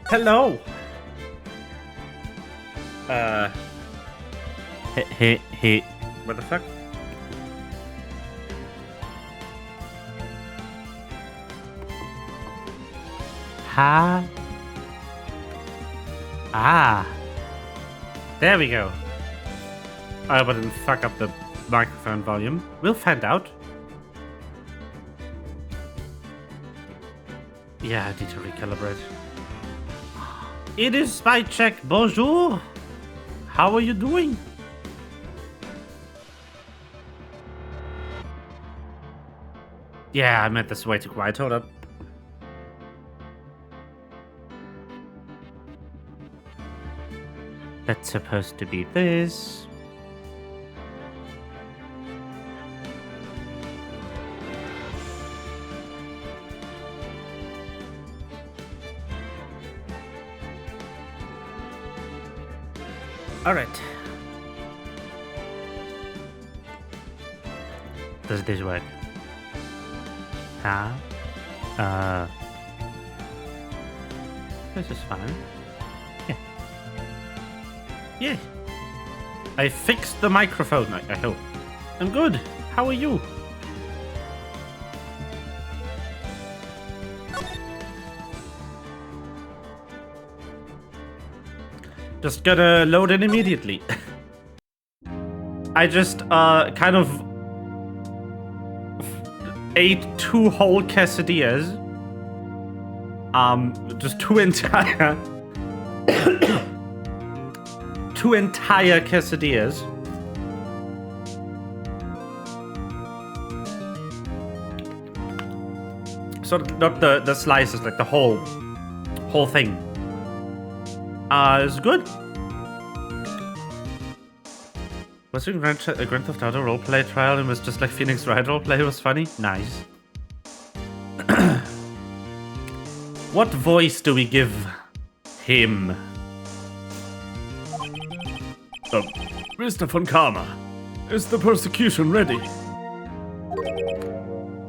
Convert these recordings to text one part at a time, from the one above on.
Hello. Hey. What the fuck? Ha. Ah. There we go. I hope I didn't fuck up the microphone volume. We'll find out. Yeah, I need to recalibrate. It is spy check. Bonjour. How are you doing? Yeah, I meant this way too quiet. Hold up. That's supposed to be this. All right. Does this work? Huh? This is fine. Yeah. Yeah. I fixed the microphone, I hope. I'm good. How are you? Just gonna load in immediately. I just, kind of ate 2 whole quesadillas. Just 2 entire... 2 entire quesadillas. So not the slices, like the whole thing. It's good. Was doing Grand Theft Auto roleplay trial and was just like Phoenix Wright roleplay was funny? Nice. What voice do we give him? Mr. von Karma, is the persecution ready?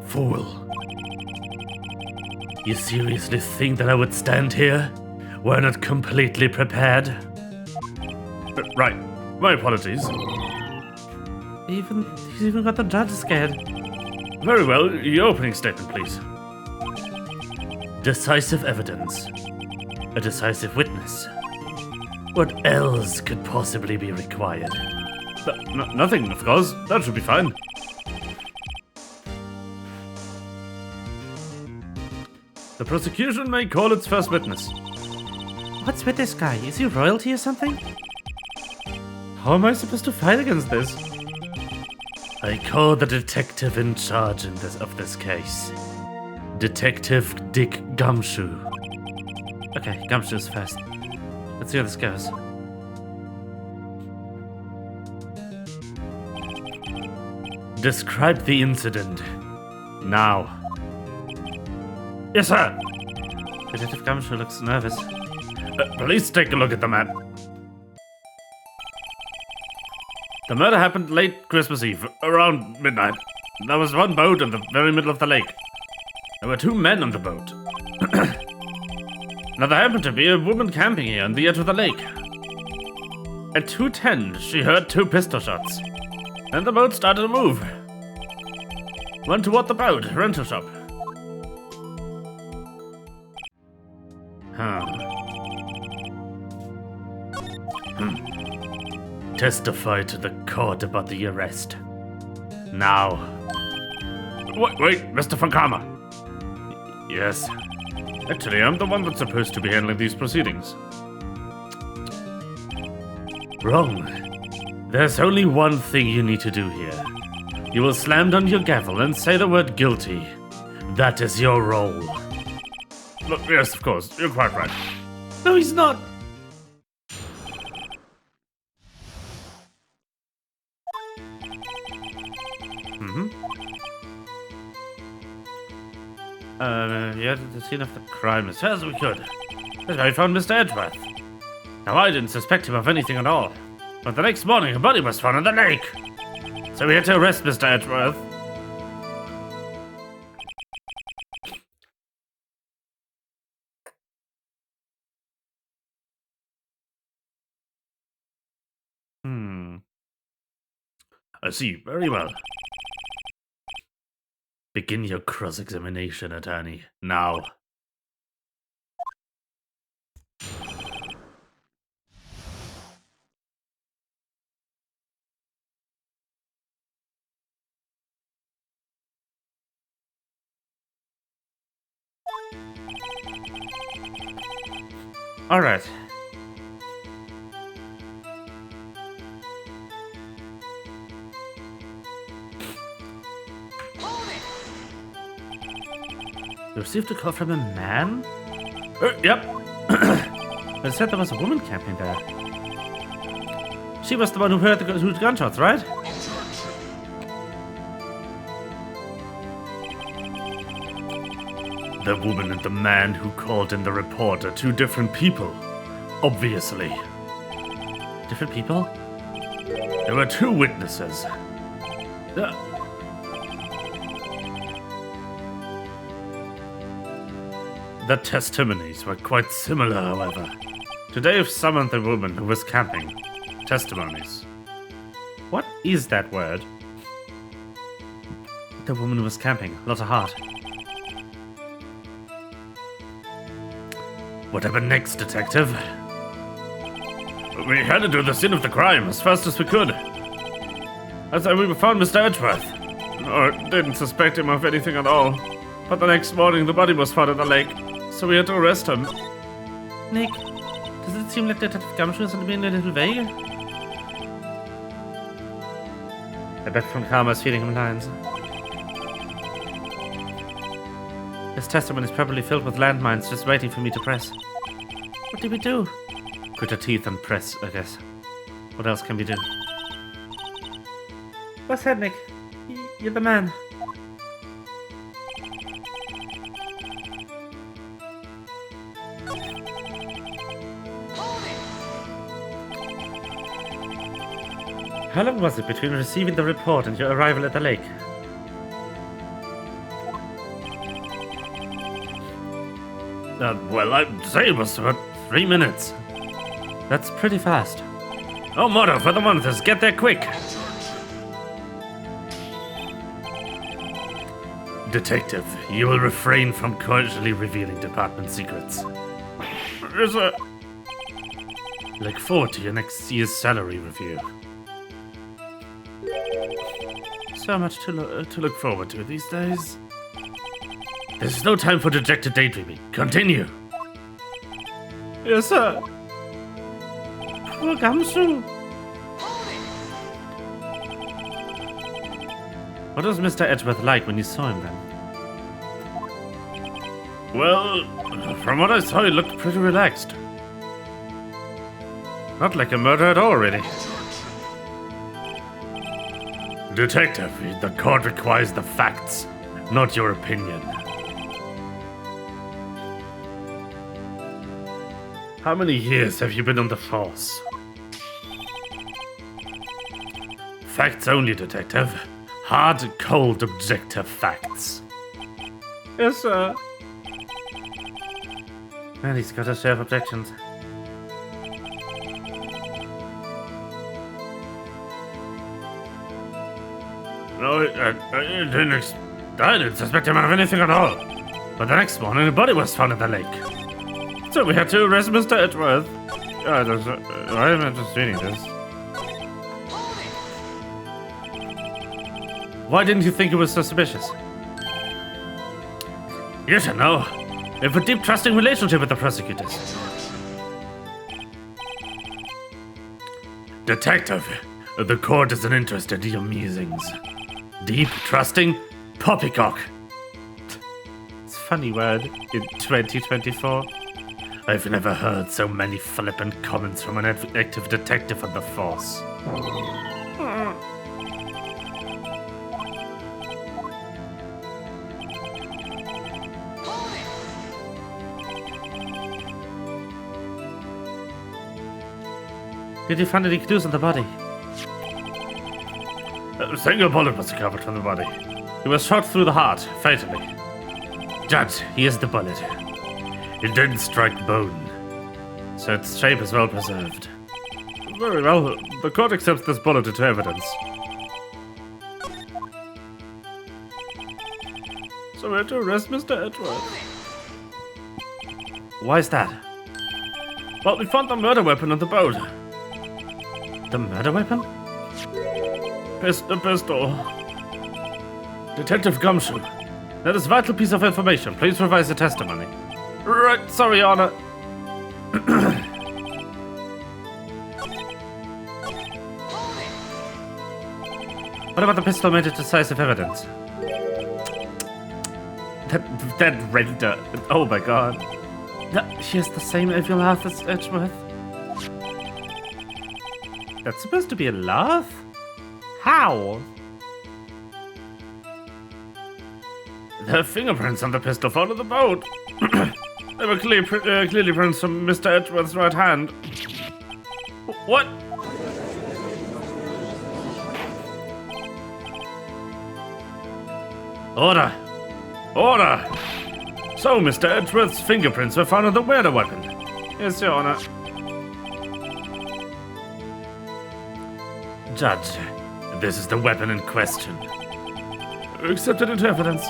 Fool. You seriously think that I would stand here? We're not completely prepared. Right. My apologies. He's even got the judge scared. Very well. Your opening statement, please. Decisive evidence. A decisive witness. What else could possibly be required? Nothing, of course. That should be fine. The prosecution may call its first witness. What's with this guy? Is he royalty or something? How am I supposed to fight against this? I call the detective in charge of this case. Detective Dick Gumshoe. Okay, Gumshoe's first. Let's see how this goes. Describe the incident. Now. Yes, sir. Detective Gumshoe looks nervous. Please take a look at the map. The murder happened late Christmas Eve, around midnight. There was one boat in the very middle of the lake. There were 2 men on the boat. Now there happened to be a woman camping here on the edge of the lake. At 2:10, she heard 2 pistol shots. Then the boat started to move. Went toward the boat, rental shop. Testify to the court about the arrest. Now. Wait, Mr. von Karma. Yes. Actually, I'm the one that's supposed to be handling these proceedings. Wrong. There's only one thing you need to do here. You will slam down your gavel and say the word guilty. That is your role. Look, yes, of course. You're quite right. No, he's not. Yeah, the scene of the crime as fast as we could. That's how we found Mr. Edgeworth. Now, I didn't suspect him of anything at all. But the next morning, a body was found in the lake. So we had to arrest Mr. Edgeworth. I see. Very well. Begin your cross-examination, attorney. Now. All right. You received a call from a man? Yep. It said there was a woman camping there. She was the one who heard the gunshots, right? The woman and the man who called in the report are two different people. Obviously. Different people? There were two witnesses. The testimonies were quite similar, however. Today I've summoned the woman who was camping. Testimonies. What is that word? The woman who was camping. Not a heart. What happened next, detective? We headed to the scene of the crime as fast as we could. That's how we found Mr. Edgeworth. Or didn't suspect him of anything at all. But the next morning the body was found in the lake, so we had to arrest him. Nick, does it seem like Detective Gumshoe is being a little vague? I bet Von Karma is feeding him lines. His testimony is probably filled with landmines just waiting for me to press. What do we do? Grit our teeth and press, I guess. What else can we do? What's that, Nick? You're the man. How long was it between receiving the report and your arrival at the lake? Well, I'd say it was about 3 minutes. That's pretty fast. Oh, motto for the monitors, get there quick! Detective, you will refrain from casually revealing department secrets. Yes, sir. Look forward to your next year's salary review. So much to look forward to these days. There's no time for dejected daydreaming. Continue. Yes, sir. Poor Gumshoe. What was Mr. Edgeworth like when you saw him then? Well, from what I saw, he looked pretty relaxed. Not like a murder at all, really. Detective, the court requires the facts, not your opinion. How many years have you been on the force? Facts only, detective. Hard, cold, objective facts. Yes, sir. And he's got a share of objections. No, I didn't suspect him of anything at all. But the next morning, a body was found in the lake. So we had to arrest Mr. Edgeworth. I am just reading this. Why didn't you think it was suspicious? You should know. We have a deep, trusting relationship with the prosecutors. Detective, the court isn't interested in your musings. Deep, trusting, poppycock. It's a funny word in 2024. I've never heard so many flippant comments from an active detective on the force. Did you find any clues on the body? A single bullet was recovered from the body. He was shot through the heart, fatally. Judge, here's the bullet. It didn't strike bone, so its shape is well preserved. Very well. The court accepts this bullet into evidence. So we have to arrest Mr. Edgeworth. Why is that? Well, we found the murder weapon on the boat. The murder weapon? The pistol. Detective Gumshoe. That is a vital piece of information. Please revise the testimony. Right, sorry, Your Honor. What about the pistol made it decisive evidence? That render. Oh my god. She has the same evil laugh as Edgeworth. That's supposed to be a laugh? How? There are fingerprints on the pistol found on the boat. They were clearly prints from Mr. Edgeworth's right hand. What? Order! Order! So, Mr. Edgeworth's fingerprints were found on the murder weapon. Yes, Your Honor. Judge, this is the weapon in question. Accepted into evidence.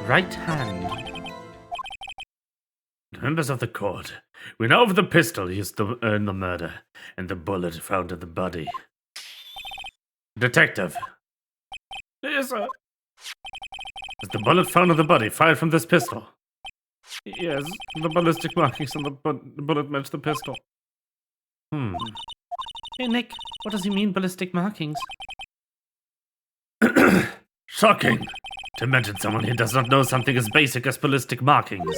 Right hand. Members of the court, we know of the pistol used in the murder and the bullet found in the body. Detective. Yes, sir. Is the bullet found in the body fired from this pistol? Yes, the ballistic markings on the bullet match the pistol. Hey, Nick, what does he mean, ballistic markings? Shocking! To mention someone who does not know something as basic as ballistic markings.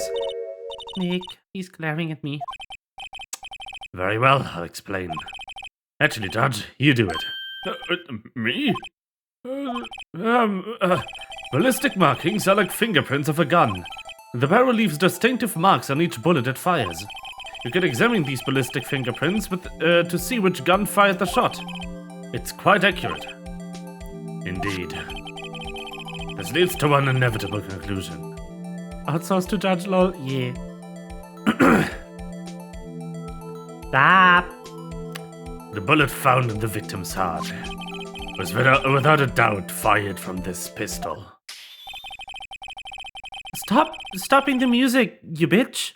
Nick, he's glaring at me. Very well, I'll explain. Actually, Judge, you do it. Me? Ballistic markings are like fingerprints of a gun. The barrel leaves distinctive marks on each bullet it fires. You can examine these ballistic fingerprints to see which gun fired the shot. It's quite accurate. Indeed. This leads to one inevitable conclusion. Outsourced to Judge Lol, yeah. Stop! The bullet found in the victim's heart was without a doubt fired from this pistol. Stop stopping the music, you bitch!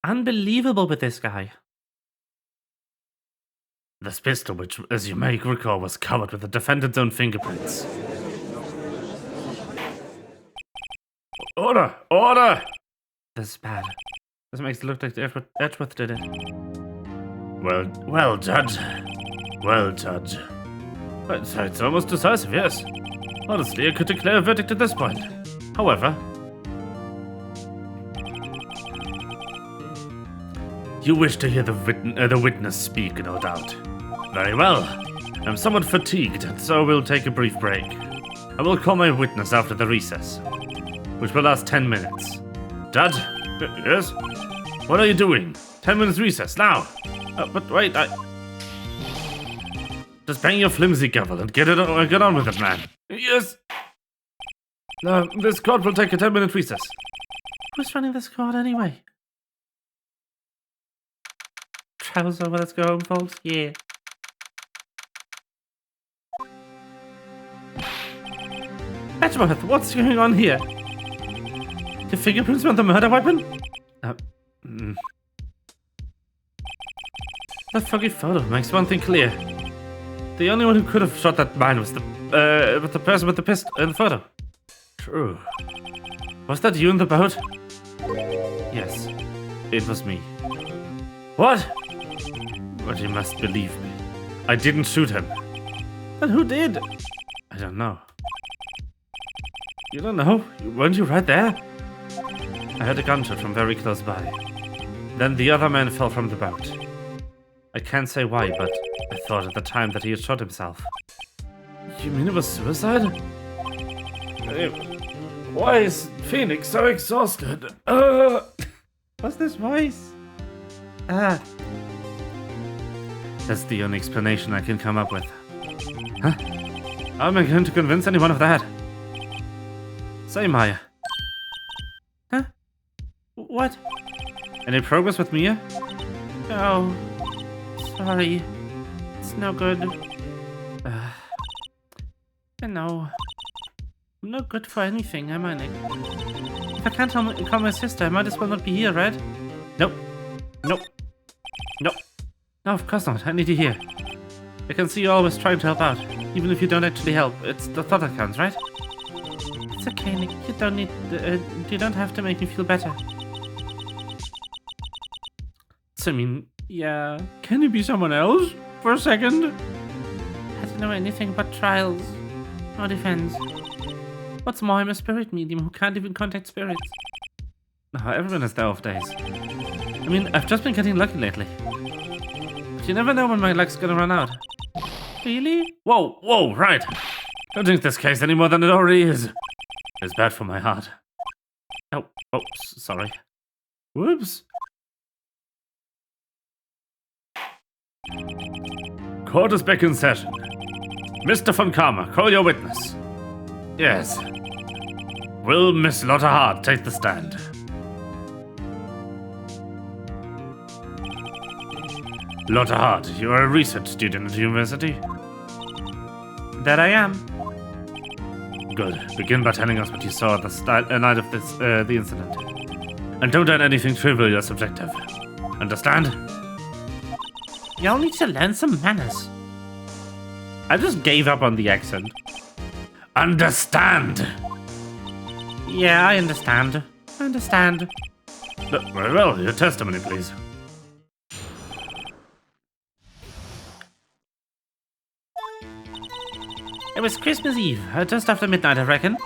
Unbelievable with this guy. This pistol, which, as you may recall, was covered with the defendant's own fingerprints. Order! Order! This is bad. This makes it look like Edgeworth did it. Well, Judge. Well, Judge. It's almost decisive, yes. Honestly, I could declare a verdict at this point. However, you wish to hear the witness speak, no doubt. Very well. I'm somewhat fatigued, and so we'll take a brief break. I will call my witness after the recess, which will last 10 minutes. Judge? Yes? What are you doing? 10 minutes recess, now! But wait, Just bang your flimsy gavel and get on with it, man. Yes! This court will take a 10-minute recess. Who's running this court anyway? Travel's over, let's go home, folks. Yeah. Edgeworth, what's going on here? The fingerprints on the murder weapon? That foggy photo makes one thing clear. The only one who could have shot that man was the person with the pistol in the photo. True. Was that you in the boat? Yes, it was me. What? But you must believe me. I didn't shoot him. Then who did? I don't know. You don't know? Weren't you right there? I heard a gunshot from very close by. Then the other man fell from the boat. I can't say why, but I thought at the time that he had shot himself. You mean it was suicide? Why is Phoenix so exhausted? What's this voice? That's the only explanation I can come up with. Huh? How am I going to convince anyone of that? Say, Maya. Huh? What? Any progress with Mia? Oh, sorry. It's no good. I know. I'm not good for anything, am I, Nick? If I can't call my sister, I might as well not be here, right? Nope. Nope. Nope. No, of course not. I need you here. I can see you always trying to help out, even if you don't actually help. It's the thought that counts, right? It's okay, Nick. You don't need. You don't have to make me feel better. So, I mean, yeah. Can you be someone else for a second? I don't know anything but trials or defense. What's more, I'm a spirit medium who can't even contact spirits. No, everyone has their off days. I mean, I've just been getting lucky lately. But you never know when my luck's gonna run out. Really? Whoa, whoa, right. Don't drink this case any more than it already is. It's bad for my heart. Oh, oops, sorry. Whoops. Court is back in session. Mr. von Karma, call your witness. Yes. Will Miss Lotta Hart take the stand? Lotta Hart, you are a research student at the university? That I am. Good. Begin by telling us what you saw at the night of the incident. And don't add anything trivial or subjective. Understand? Y'all need to learn some manners. I just gave up on the accent. Understand! Yeah, I understand. I understand. Very well, your testimony, please. It was Christmas Eve, just after midnight, I reckon.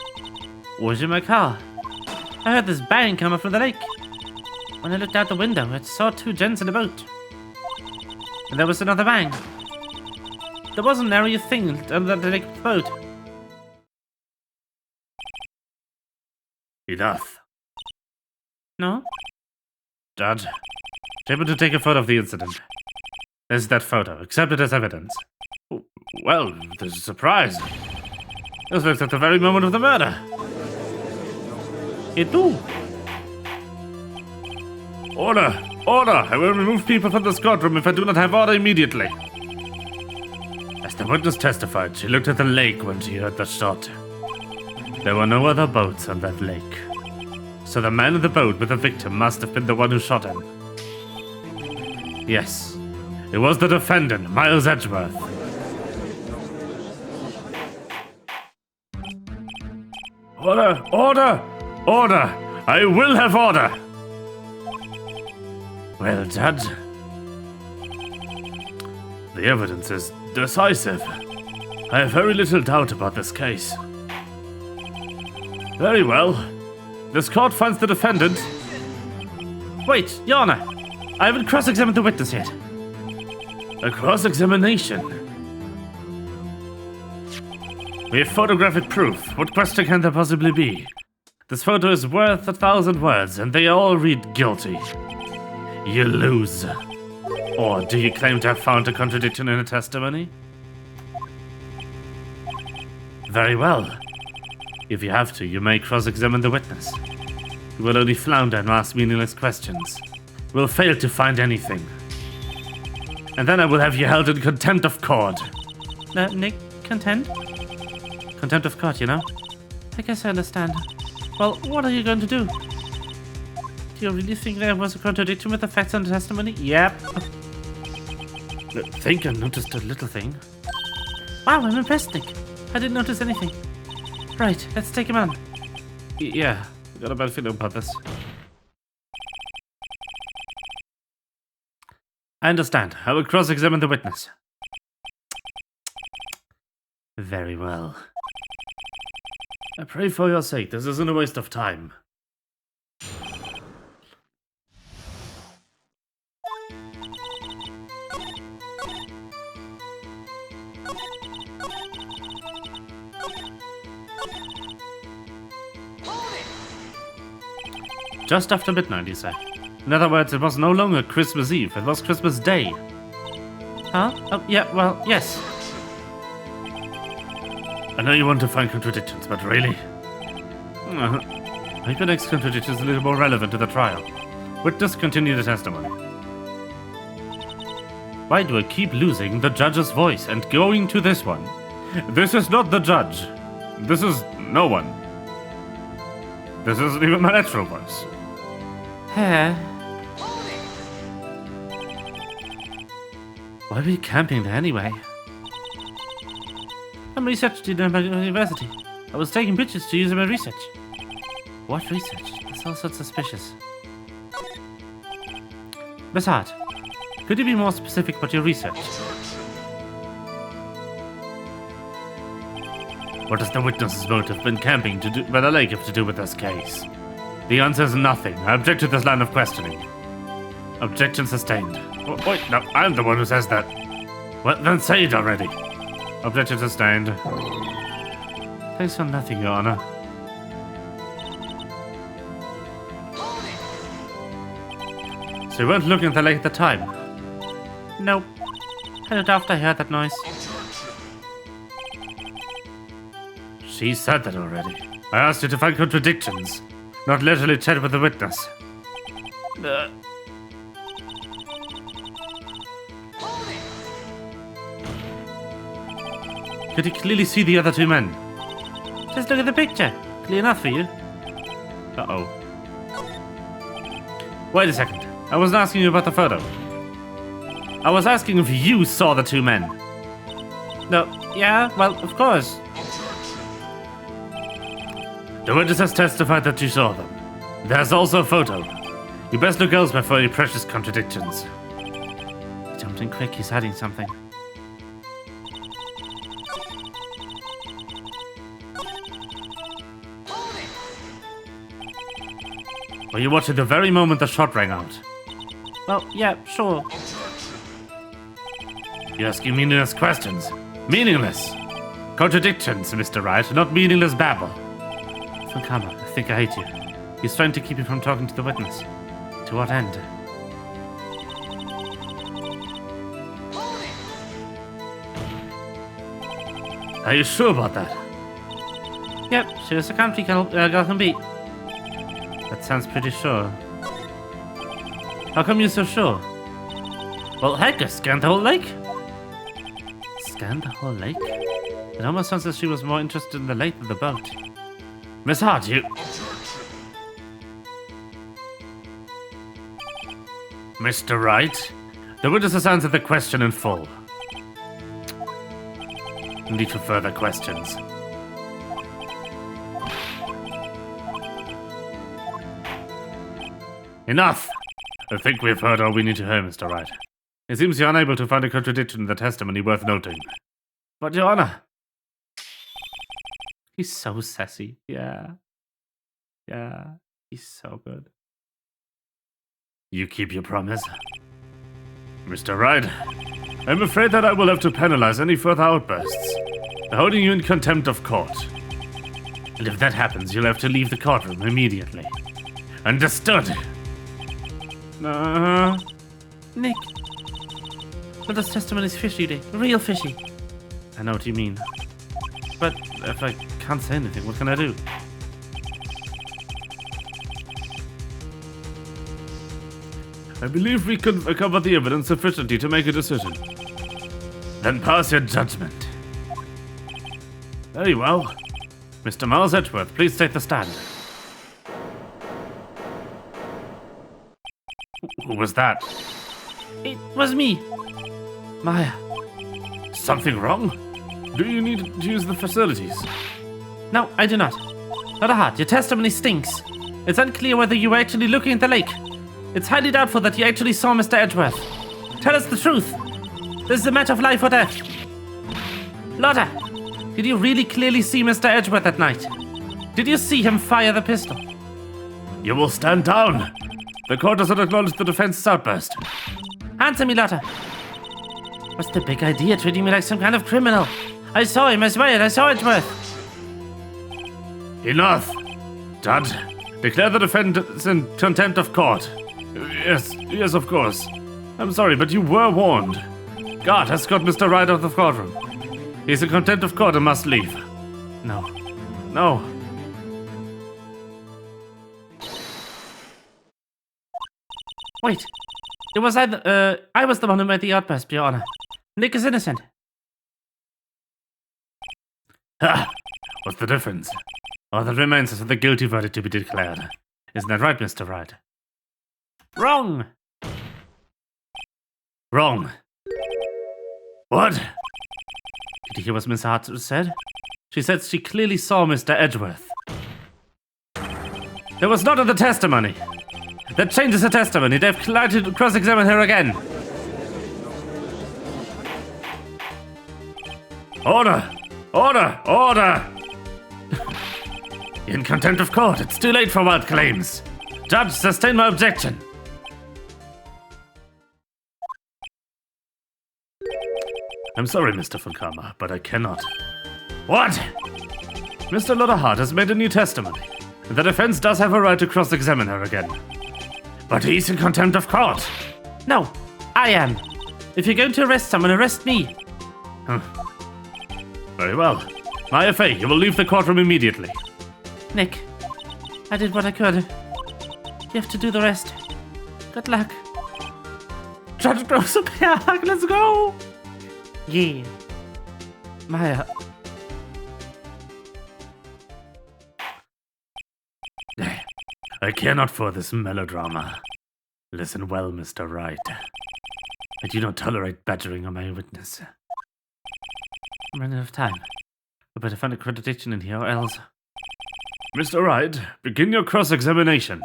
Was in my car. I heard this bang come up from the lake. When I looked out the window, I saw two gents in a boat. And there was another bang. There wasn't nary a thing under the lake boat. Enough. No? Judge, able to take a photo of the incident. There's that photo. Accept it as evidence. Well, there's a surprise. This looks at the very moment of the murder. It do. Order! Order! I will remove people from this courtroom if I do not have order immediately. As the witness testified, she looked at the lake when she heard the shot. There were no other boats on that lake. So the man in the boat with the victim must have been the one who shot him. Yes, it was the defendant, Miles Edgeworth. Order! Order! Order! I will have order! Well, Judge, the evidence is decisive. I have very little doubt about this case. Very well. This court finds the defendant. Wait, Your Honor. I haven't cross-examined the witness yet. A cross-examination? We have photographic proof. What question can there possibly be? This photo is worth 1,000 words, and they all read guilty. You lose. Or do you claim to have found a contradiction in a testimony? Very well. If you have to, you may cross-examine the witness. You will only flounder and ask meaningless questions. You will fail to find anything. And then I will have you held in contempt of court. Nick, contempt? Contempt of court, you know? I guess I understand. Well, what are you going to do? Do you really think there was a contradiction with the facts and the testimony? Yep. I think I noticed a little thing. Wow, I'm impressed, Nick. I didn't notice anything. Right, let's take him on. Yeah, I got a bad feeling about this. I understand. I will cross-examine the witness. Very well. I pray for your sake, this isn't a waste of time. Just after midnight, you say? In other words, it was no longer Christmas Eve, it was Christmas Day. Huh? Oh, yeah, well, yes. I know you want to find contradictions, but really? Maybe the next contradiction is a little more relevant to the trial. Witness, continue the testimony. Why do I keep losing the judge's voice and going to this one? This is not the judge. This is no one. This isn't even my natural voice. Why were you camping there anyway? I'm research student at my university. I was taking pictures to use in my research. What research? That's also suspicious. Besides, could you be more specific about your research? What has the witness's motive been camping by the lake have to do with this case? The answer is nothing. I object to this line of questioning. Objection sustained. Wait, no, I'm the one who says that. Well, then say it already. Objection sustained. Thanks for nothing, Your Honor. So you weren't looking at the lake at the time? Nope. Headed after I heard that noise. She said that already. I asked you to find contradictions, not literally chat with the witness. Could you clearly see the other two men? Just look at the picture. Clear enough for you. Uh-oh. Wait a second. I wasn't asking you about the photo. I was asking if you saw the two men. No, yeah, well, of course. The witness has testified that you saw them. There's also a photo. You best look elsewhere for any precious contradictions. He jumped in quick, he's hiding something. Were you watching the very moment the shot rang out? Well, yeah, sure. You're asking meaningless questions. Meaningless! Contradictions, Mr. Wright, not meaningless babble. Funkama, I think I hate you. He's trying to keep you from talking to the witness. To what end? Are you sure about that? Yep, sure as a country girl can be. That sounds pretty sure. How come you're so sure? Well, heck, I scanned the whole lake. Scanned the whole lake? It almost sounds as if she was more interested in the lake than the boat. Miss Hart, you... Mr. Wright, the witness has answered the question in full. Need for further questions. Enough! I think we've heard all we need to hear, Mr. Wright. It seems you're unable to find a contradiction in the testimony worth noting. But, Your Honor... He's so sassy. Yeah. Yeah. He's so good. You keep your promise? Mr. Wright, I'm afraid that I will have to penalize any further outbursts, holding you in contempt of court. And if that happens, you'll have to leave the courtroom immediately. Understood? Nick. But this testimony's fishy, Dick. Real fishy. I know what you mean. But if I can't say anything, what can I do? I believe we can cover the evidence sufficiently to make a decision. Then pass your judgment. Very well. Mr. Miles Edgeworth, please take the stand. Who was that? It was me. Maya. Something wrong? Do you need to use the facilities? No, I do not. Not a heart. Your testimony stinks. It's unclear whether you were actually looking at the lake. It's highly doubtful that you actually saw Mr. Edgeworth. Tell us the truth. This is a matter of life or death. Lotta, did you really clearly see Mr. Edgeworth that night? Did you see him fire the pistol? You will stand down. The court doesn't acknowledge the defense's outburst. Answer me, Lotta. What's the big idea, treating me like some kind of criminal? I saw him, I swear, I saw Edgeworth. Enough. Judge, declare the defendants in contempt of court. Yes, of course. I'm sorry, but you were warned. Guard, escort Mr. Wright out of the courtroom. He's in contempt of court and must leave. No. No. Wait. It was I was the one who made the outburst, Your Honor. Nick is innocent. Ha! What's the difference? All that remains is for the guilty verdict to be declared. Isn't that right, Mr. Wright? Wrong. Wrong. What? Did you hear what Miss Hart said? She said she clearly saw Mr. Edgeworth. That was not in the testimony. That changes the testimony. They've tried to cross-examine her again. Order! Order! Order! In contempt of court, it's too late for wild claims. Judge, sustain my objection. I'm sorry, Mr. Funkama, but I cannot. What? Mr. Lodderhart has made a new testimony. The defense does have a right to cross-examine her again. But he's in contempt of court. No, I am. If you're going to arrest someone, arrest me. Very well. My FA, you will leave the courtroom immediately. Nick, I did what I could. You have to do the rest. Good luck. Judge Gross up here. Let's go. Yeah. Maya. I care not for this melodrama. Listen well, Mr. Wright. I do not tolerate badgering on my witness. I'm running out of time. We better find a contradiction in here or else. Mr. Wright, begin your cross-examination.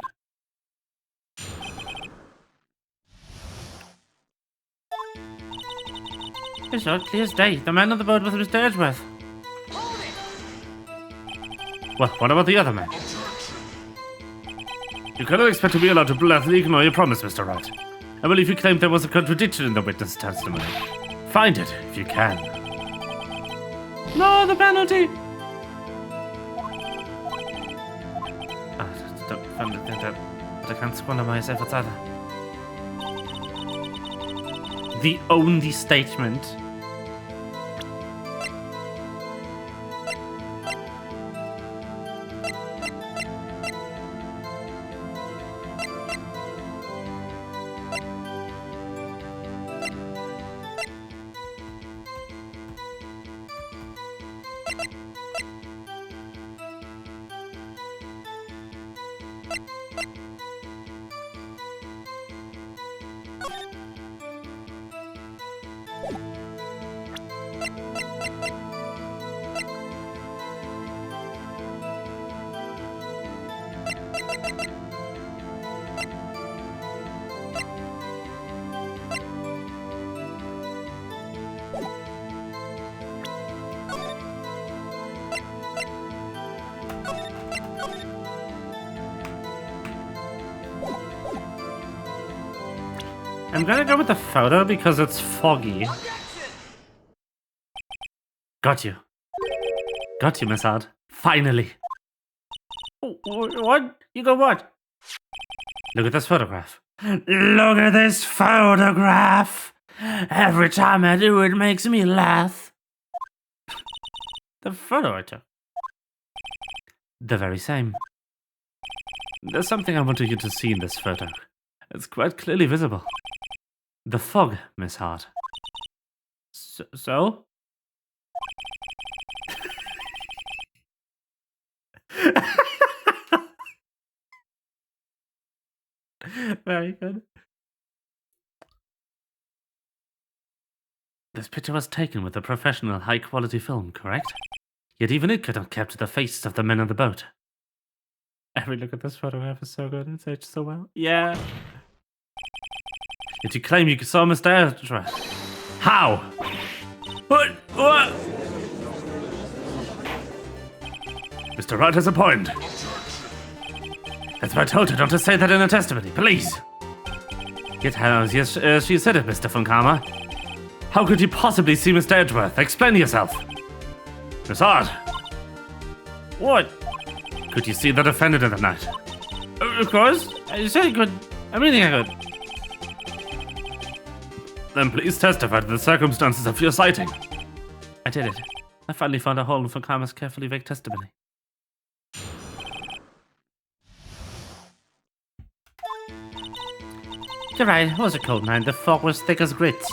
It's all clear as day. The man on the boat was Mr. Edgeworth. Well, what about the other man? You cannot expect to be allowed to blithely ignore your promise, Mr. Wright. I believe you claimed there was a contradiction in the witness testimony. Find it, if you can. No, the penalty! I don't find it that, but I can't squander my efforts either. The only statement. I'm gonna go with the photo because it's foggy. Got you. Got you, Miss Hart. Finally. What? You go what? Look at this photograph. Look at this photograph. Every time I do it makes me laugh. The photo I took. The very same. There's something I wanted you to see in this photo. It's quite clearly visible. The fog, Miss Hart. So? Very good. This picture was taken with a professional, high-quality film, correct? Yet even it could not capture the faces of the men on the boat. Every look at this photograph is so good. It's aged so well. Yeah. Did you claim you saw Mr. Edgeworth? How? What? Mr. Wright has a point. That's why I told her not to say that in her testimony. Please. Yet how yes, she said it, Mr. Funkama. How could you possibly see Mr. Edgeworth? Explain yourself. Miss Hart. What? Could you see the defendant in the night? Of course. I said I could. I really think I could. Then please testify to the circumstances of your sighting. I did it. I finally found a hole in Funkama's carefully vague testimony. You're right, it was a cold night. The fog was thick as grits.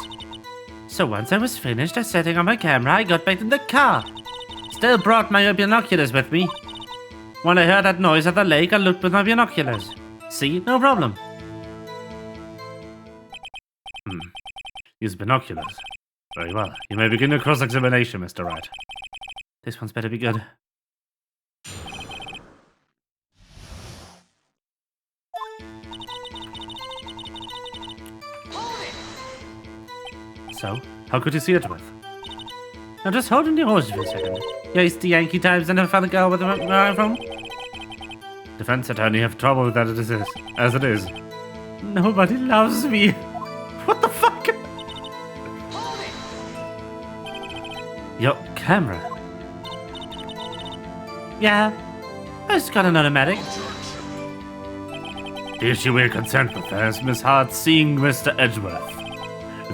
So once I was finished setting up my camera, I got back in the car. Still brought my binoculars with me. When I heard that noise at the lake, I looked with my binoculars. See, no problem. Use binoculars. Very well. You may begin your cross-examination, Mr. Wright. This one's better be good. So, how could you see Edgeworth? Now just hold on your horses for a second. You used to Yankee times and never found the girl with where I'm from? Defense attorney have trouble with that as it is. Nobody loves me. What the fuck? Your camera. Yeah, I just got an automatic. The issue we're concerned with is Miss Hart seeing Mr. Edgeworth.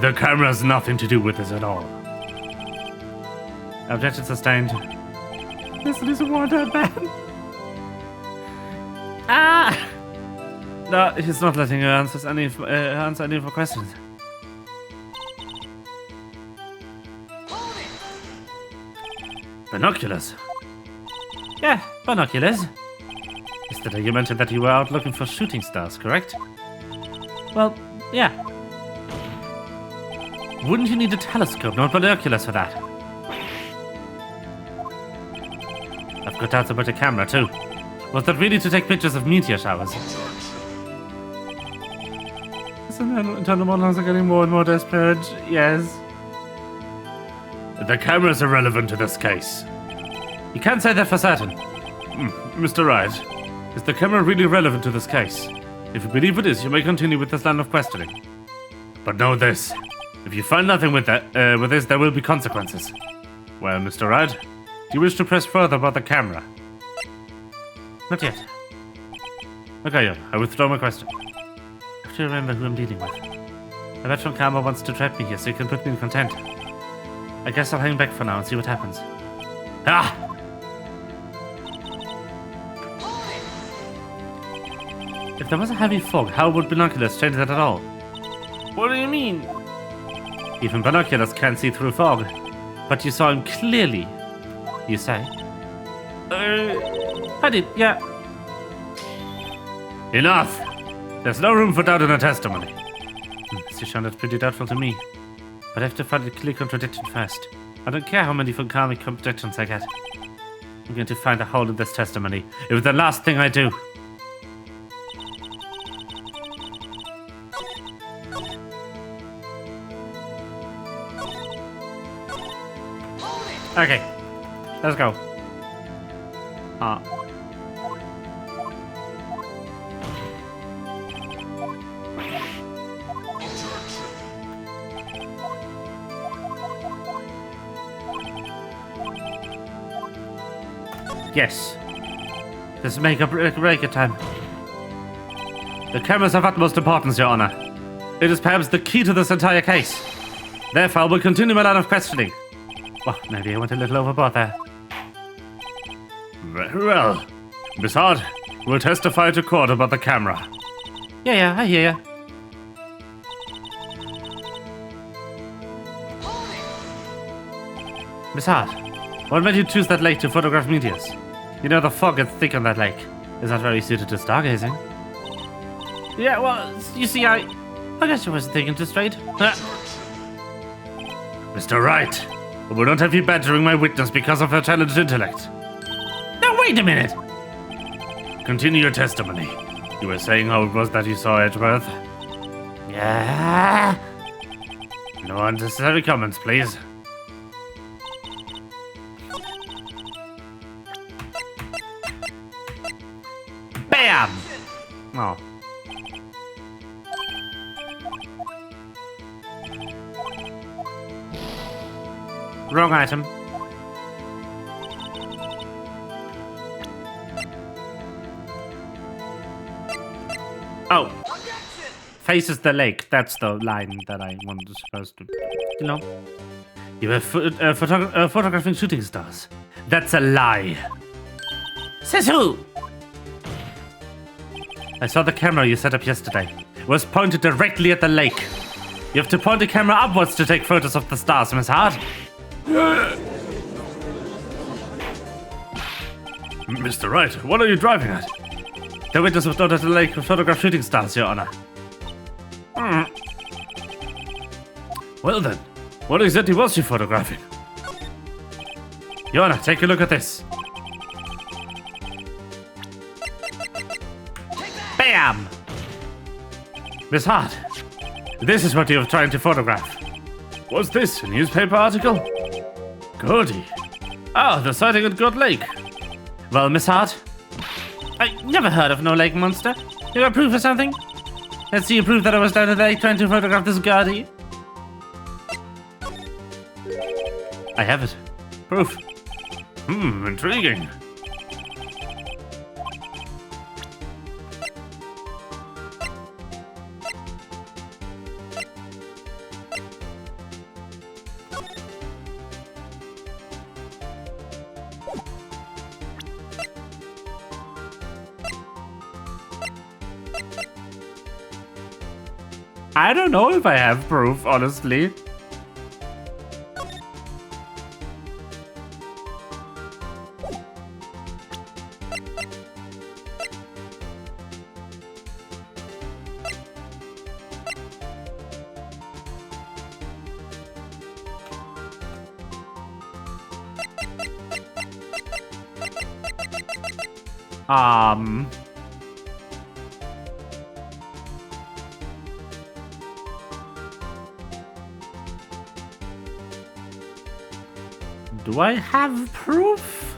The camera has nothing to do with this at all. Objection sustained. Listen, is a warrant ban. Ah! No, he's not letting her answer any of her questions. Binoculars. Yeah, binoculars. Yesterday you mentioned that you were out looking for shooting stars, correct? Well, yeah. Wouldn't you need a telescope, not binoculars for that? I've got doubts about your camera too. Was that really to take pictures of meteor showers? Internal models are getting more and more desperate. Yes. The camera is irrelevant to this case. You can't say that for certain. Mr. Wright, is the camera really relevant to this case? If you believe it is, you may continue with this line of questioning. But know this. If you find nothing with this, there will be consequences. Well, Mr. Wright, do you wish to press further about the camera? Not yet. Okay, I withdraw my question. I have to remember who I'm dealing with. I bet from Karma wants to trap me here so he can put me in content. I guess I'll hang back for now and see what happens. Ah! If there was a heavy fog, how would binoculars change that at all? What do you mean? Even binoculars can't see through fog. But you saw him clearly, you say? I did, yeah. Enough! There's no room for doubt in her testimony. This sounded pretty doubtful to me. But I have to find a clear contradiction first. I don't care how many karmic contradictions I get. I'm going to find a hole in this testimony. It was the last thing I do. Okay, let's go. Yes. This is make a break time. The camera's of utmost importance, Your Honor. It is perhaps the key to this entire case. Therefore, I will continue my line of questioning. Well, maybe I went a little overboard there. Very well. Miss Hart will testify to court about the camera. Yeah, I hear ya. Miss Hart, what made you choose that lake to photograph meteors? You know the fog gets thick on that lake. It's not very suited to stargazing. Yeah, well, you see, I guess you wasn't thinking too straight. Mr. Wright, I will not have you badgering my witness because of her challenged intellect. Now wait a minute! Continue your testimony. You were saying how it was that you saw Edgeworth. Yeah. No unnecessary comments, please. Bam! Oh. Wrong item. Oh. Faces the lake. That's the line that I wanted supposed to... You know? You were photographing shooting stars. That's a lie. Says who? I saw the camera you set up yesterday. was pointed directly at the lake. You have to point the camera upwards to take photos of the stars, Miss Hart. Mr. Wright, what are you driving at? The witness was not at the lake to photograph shooting stars, Your Honor. Well then, what exactly was she photographing? Your Honor, take a look at this. Bam! Miss Hart, this is what you were trying to photograph. What's this, a newspaper article? Gordy. Ah, the sighting at God Lake. Well, Miss Hart, I never heard of no lake monster. You got proof or something? Let's see you prove that I was down at the lake trying to photograph this Gordy. I have it. Proof. Intriguing. I don't know if I have proof, honestly. Do I have proof?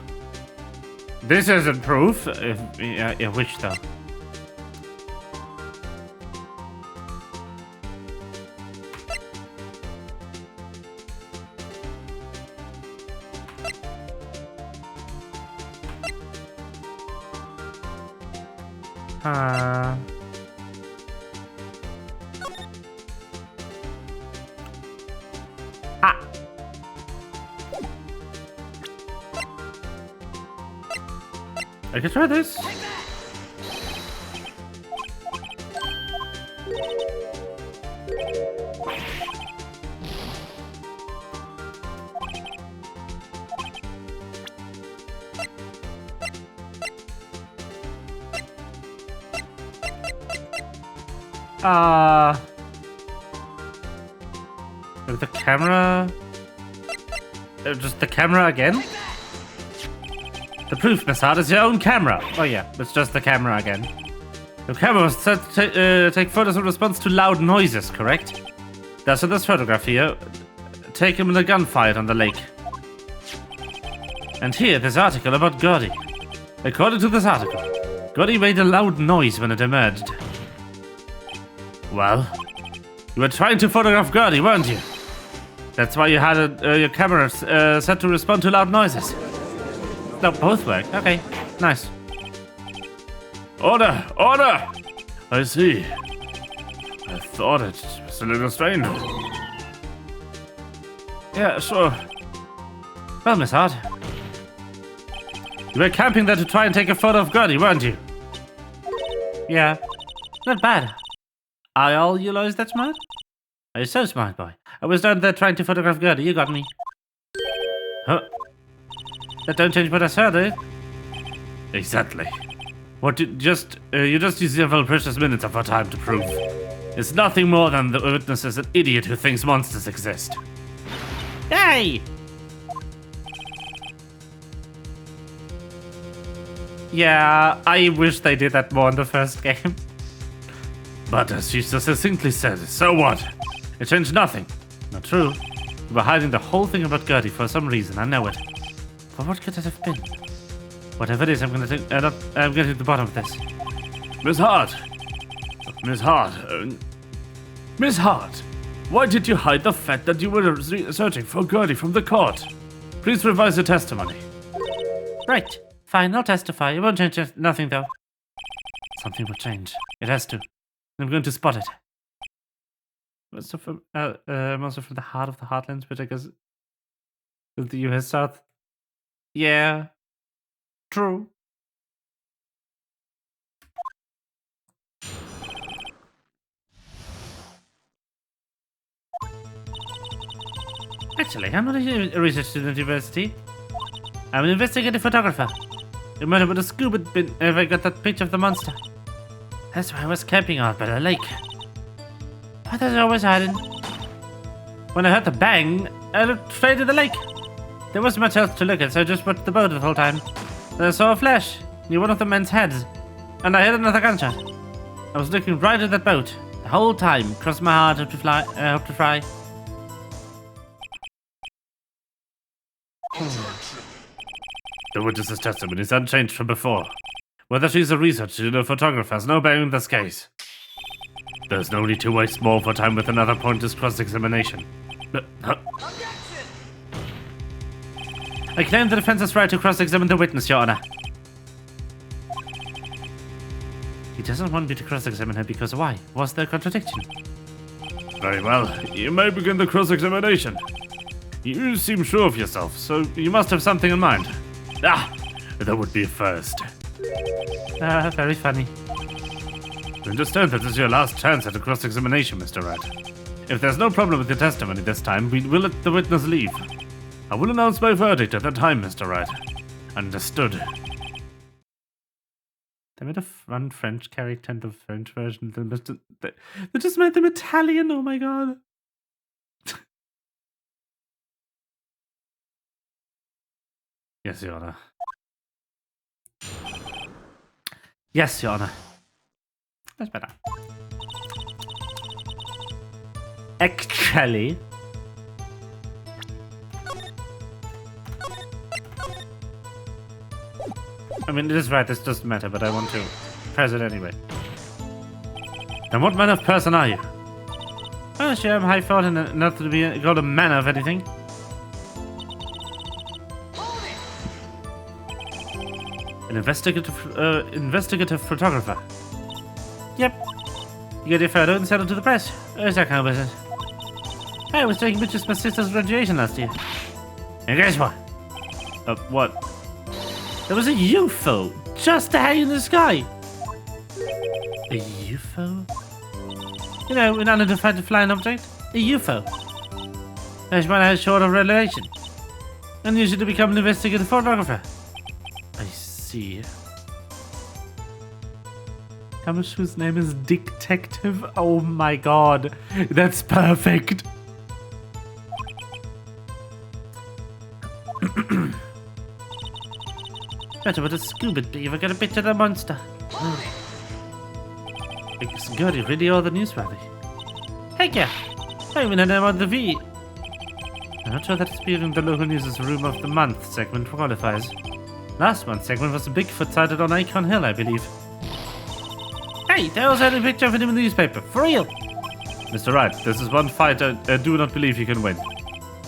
This isn't proof. Which though? I can try this. With the camera? Just the camera again? The proof, Miss Hart, is your own camera. Oh yeah, it's just the camera again. The camera was set to take photos in response to loud noises, correct? That's in this photograph here. Taken in a gunfight on the lake. And here, this article about Gordy. According to this article, Gordy made a loud noise when it emerged. Well, you were trying to photograph Gordy, weren't you? That's why you had your camera set to respond to loud noises. No, both work. Okay, nice. Order! Order! I see. I thought it was a little strange. Yeah, sure. Well, Miss Hart, you were camping there to try and take a photo of Gordy, weren't you? Yeah, not bad. Are all you lawyers that smart? Are you so smart, boy? I was down there trying to photograph Gordy. You got me. Huh? That don't change what I said, eh? Exactly. What you just use several precious minutes of our time to prove. It's nothing more than the witness is an idiot who thinks monsters exist. Hey! Yeah, I wish they did that more in the first game. But as she so succinctly said, so what? It changed nothing. Not true. You were hiding the whole thing about Gertie for some reason, I know it. But what could that have been? Whatever it is, I'm getting to the bottom of this. Miss Hart! Miss Hart! Miss Hart! Why did you hide the fact that you were searching for Gertie from the court? Please revise your testimony. Right. Fine, I'll testify. It won't change nothing, though. Something will change. It has to. I'm going to spot it. Monster from the heart of the Heartlands, which I guess is the US South. Yeah. True. Actually, I'm not a research student at university. I'm an investigative photographer. It might have been a scuba bin if I got that picture of the monster. That's why I was camping out by the lake. But there's always hiding. When I heard the bang, I looked straight at the lake. There wasn't much else to look at, so I just watched the boat the whole time. Then I saw a flash near one of the men's heads, and I heard another gunshot. I was looking right at that boat the whole time. Crossed my heart, hope to fly. The witness's testimony is unchanged from before. Whether she's a research student or photographer has no bearing in this case. There's no need to waste more of our time with another pointless cross-examination. I claim the defense's right to cross-examine the witness, Your Honor. He doesn't want me to cross-examine her because why? Was there a contradiction? Very well. You may begin the cross-examination. You seem sure of yourself, so you must have something in mind. Ah, that would be a first. Very funny. I understand that this is your last chance at a cross-examination, Mr. Wright. If there's no problem with your testimony this time, we will let the witness leave. I will announce my verdict at that time, Mr. Wright. Understood. They made one French character and the French version. They just made them Italian, oh my god. Yes, Your Honor. Yes, Your Honor. That's better. Actually, I mean, it is right, this doesn't matter, but I want to press it anyway. And what manner of person are you? Oh, sure, I'm high thought and not to be called a man of anything. An investigative photographer. Yep. You get your photo and send it to the press. Or is that kind of business? I was taking pictures of my sister's graduation last year. And guess what? What? There was a UFO just hanging in the sky. A UFO? You know, an unidentified flying object. A UFO. That's when I had short of revelation. And usually to become an investigative photographer. I see. Kamashu's name is Detective. Oh my god. That's perfect. Better with a scuba beaver get a picture of the monster. It's good, you really are the newsworthy. Heck yeah! I even had them on the V. I'm not sure that appearing in the local news' Room of the Month segment qualifies. Last month's segment was a Bigfoot sighted on Icon Hill, I believe. Hey, there was a picture of him in the newspaper, for real! Mr. Wright, this is one fight I do not believe you can win.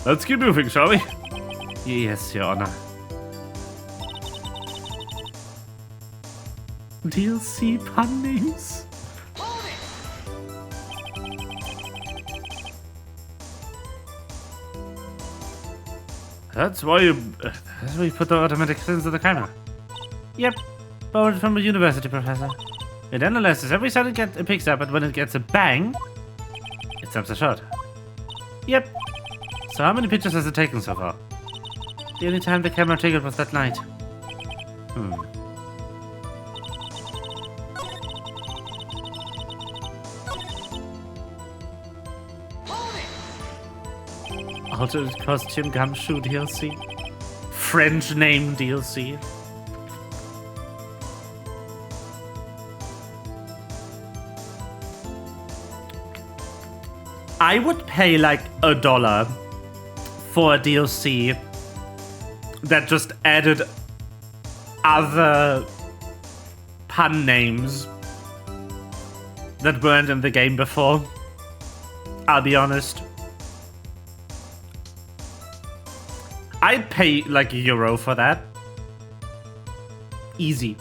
Let's keep moving, shall we? Yes, Your Honor. DLC pun names? That's why you put the automatic lens on the camera. Yep, borrowed from a university professor. It analyzes every sound it picks up, and when it gets a bang, it snaps a shot. Yep. So how many pictures has it taken so far? The only time the camera triggered was that night. Altered costume gumshoe DLC. French name DLC. I would pay like $1 for a DLC that just added other pun names that weren't in the game before. I'll be honest. I'd pay like €1 for that. Easy.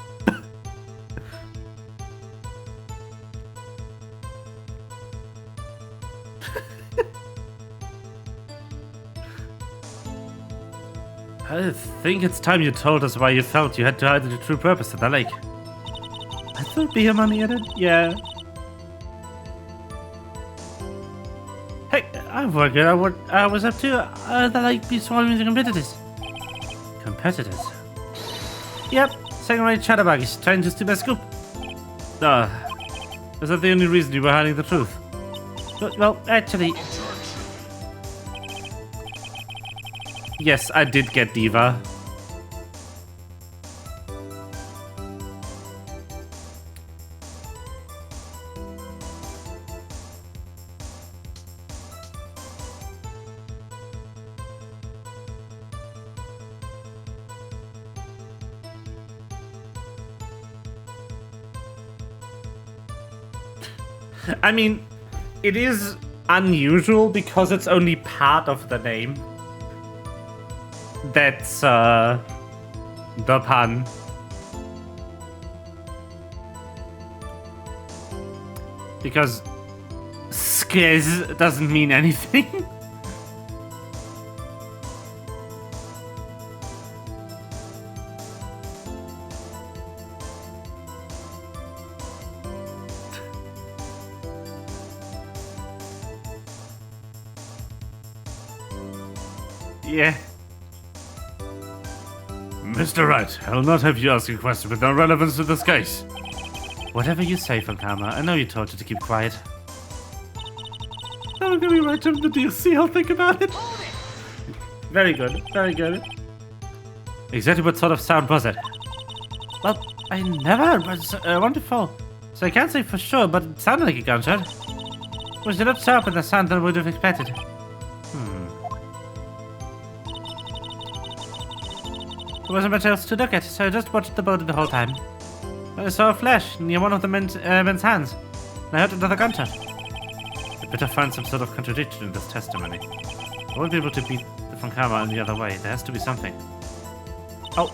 I think it's time you told us why you felt you had to hide the true purpose of the lake. I thought beer money in it. Yeah. Hey, I forget I was up to. That like be swallowing the competitors. Competitors? Yep, second-rate chatterbuggies trying to steal my scoop. Is that the only reason you were hiding the truth? Well, actually... Yes, I did get Diva. I mean, it is unusual because it's only part of the name. That's, the pun. Because skiz doesn't mean anything. Yeah. Mr. Wright, I'll not have you ask a question with no relevance to this case. Whatever you say, Funkama. I know you told you to keep quiet. I'm gonna write him the DLC, I'll think about it. Very good, very good. Exactly what sort of sound was it? Well, I never heard one before, so I can't say for sure, but it sounded like a gunshot. It was a lot sharper than the sound than I would have expected. There wasn't much else to look at, so I just watched the boat the whole time. I saw a flash near one of the men's hands, and I heard another gunshot. I better find some sort of contradiction in this testimony. I won't be able to beat the Funkama any other way. There has to be something. Oh.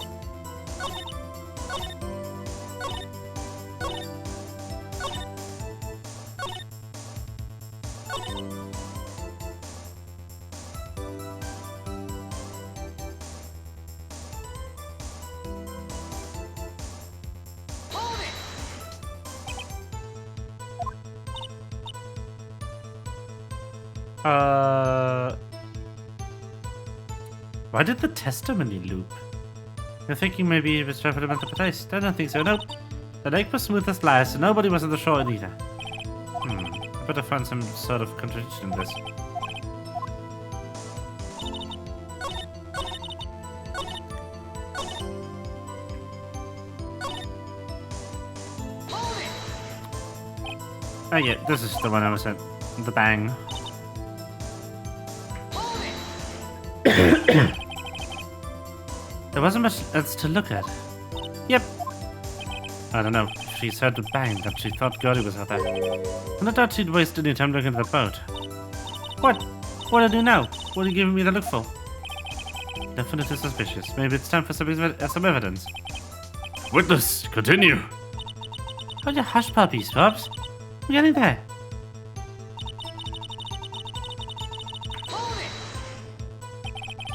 Why did the testimony loop? You're thinking maybe it was traveling into place. I don't think so, nope. The lake was smooth as glass, so nobody was on the shore either. I better find some sort of contradiction in this. Oh yeah, this is the one I was at. The bang. There wasn't much else to look at. Yep. I don't know. She heard the bang that she thought Gory was out there. And I doubt she'd waste any time looking at the boat. What? What do I do now? What are you giving me the look for? Definitely suspicious. Maybe it's time for some evidence. Witness, continue. Hold your hush puppies, Pops. We're getting there.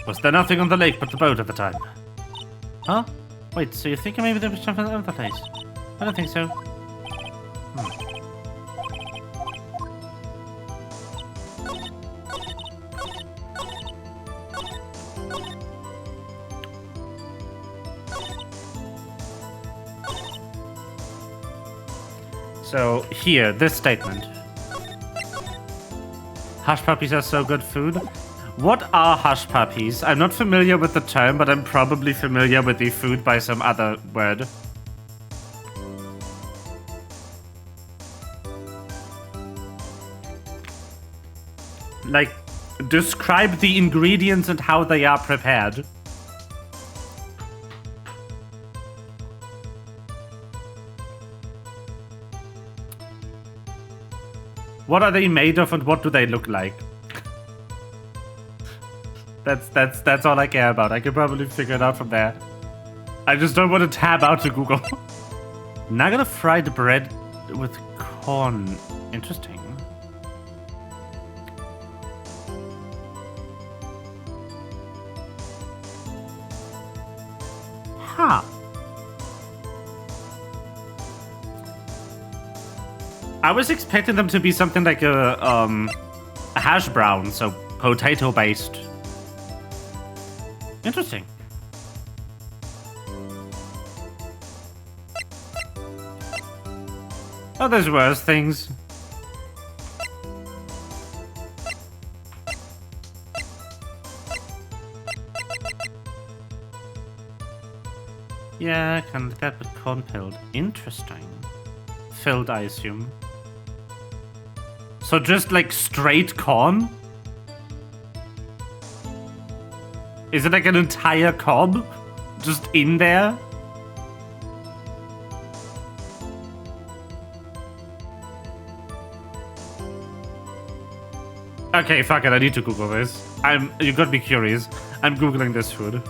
Was there nothing on the lake but the boat at the time? Huh? Wait, so you're thinking maybe there was something other place? I don't think so. So, here, this statement. Hush puppies are so good food. What are hush puppies? I'm not familiar with the term, but I'm probably familiar with the food by some other word. Like, describe the ingredients and how they are prepared. What are they made of and what do they look like? That's all I care about. I can probably figure it out from there. I just don't want to tab out to Google. Now gonna fried bread with corn. Interesting. Huh. I was expecting them to be something like a a hash brown, so potato-based. Interesting. Oh, there's worse things. Yeah, can that be corn-filled? Interesting. Filled, I assume. So just like straight corn? Is it like an entire cob? Just in there? Okay, fuck it, I need to Google this. You got me curious. I'm Googling this food.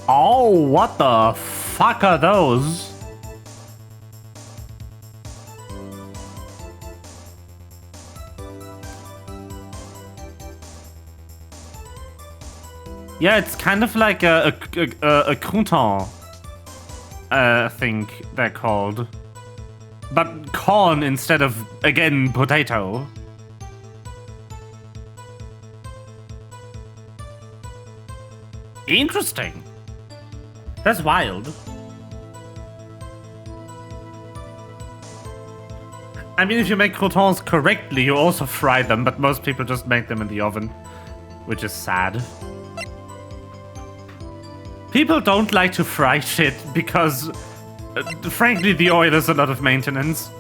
Oh, what the fuck are those? Yeah, it's kind of like a crouton. I think they're called. But corn instead of, again, potato. Interesting. That's wild. I mean, if you make croutons correctly, you also fry them, but most people just make them in the oven, which is sad. People don't like to fry shit because, frankly, the oil is a lot of maintenance.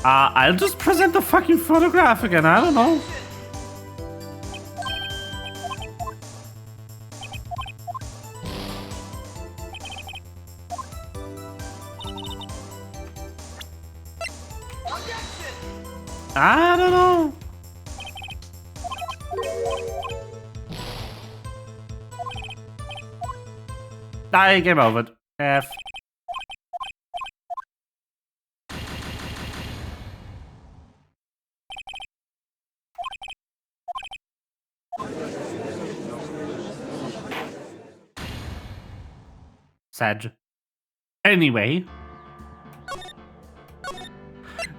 I'll just present the fucking photograph again, I don't know. I don't know. I game over. F. Sad. Anyway.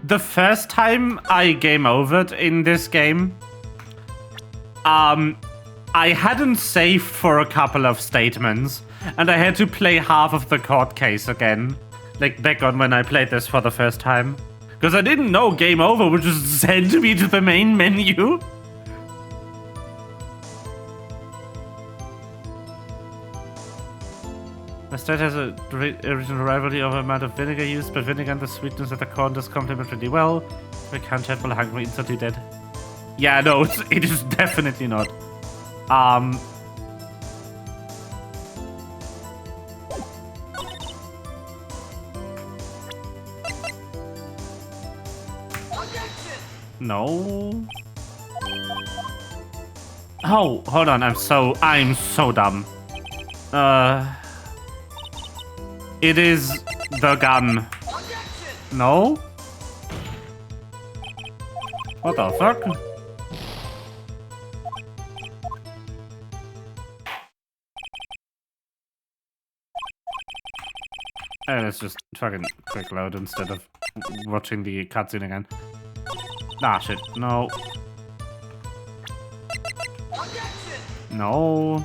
The first time I game overed in this game, I hadn't saved for a couple of statements, and I had to play half of the court case again. Like, back on when I played this for the first time. Because I didn't know game over would just send me to the main menu. The state has a original rivalry over the amount of vinegar used, but vinegar and the sweetness of the corn does complement really well. We can't have while hungry, instantly dead. Yeah, no, it is definitely not. No. Oh, hold on, I'm so dumb. It is the gun. No? What the fuck? Let's just fucking quick load instead of watching the cutscene again. Ah, shit. No. No.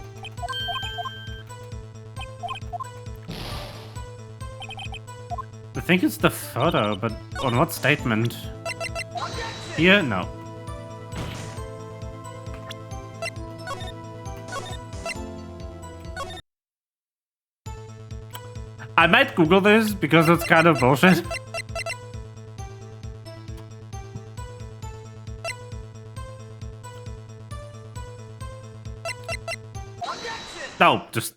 I think it's the photo, but on what statement? Here? No. I might Google this because it's kind of bullshit. No, just...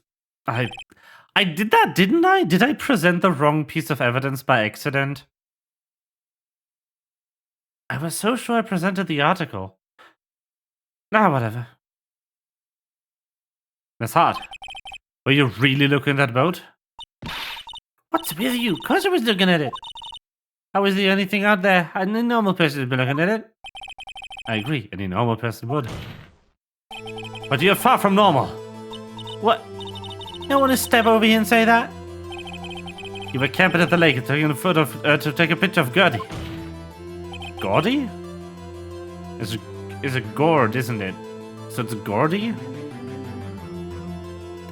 I did that, didn't I? Did I present the wrong piece of evidence by accident? I was so sure I presented the article. Ah, whatever. Miss Hart, were you really looking at that boat? What's with you? Of course I was looking at it. How is there anything out there? Any normal person would be looking at it. I agree, any normal person would. But you're far from normal. What? No one to step over here and say that? You were camping at the lake and taking a photo to take a picture of Gordy. Gordy? It's a gourd, isn't it? So it's Gordy?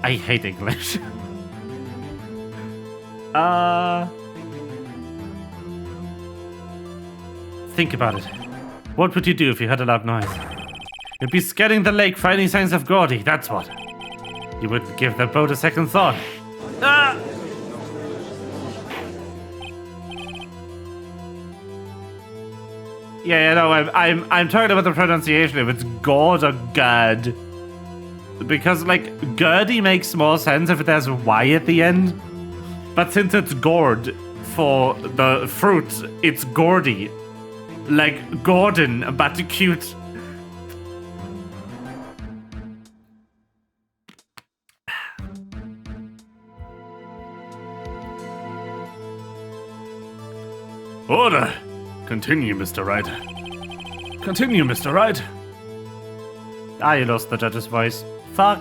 I hate English. Think about it. What would you do if you heard a loud noise? You'd be scanning the lake for any signs of Gordy, that's what. You wouldn't give the boat a second thought. Ah! Yeah, no, I'm talking about the pronunciation, if it's Gord or Gerd. Because, like, Gerdy makes more sense if there's a Y at the end. But since it's gourd for the fruit, it's Gordy. Like Gordon, but cute. Order! Continue, Mr. Wright. Continue, Mr. Wright. You lost the judge's voice. Fuck.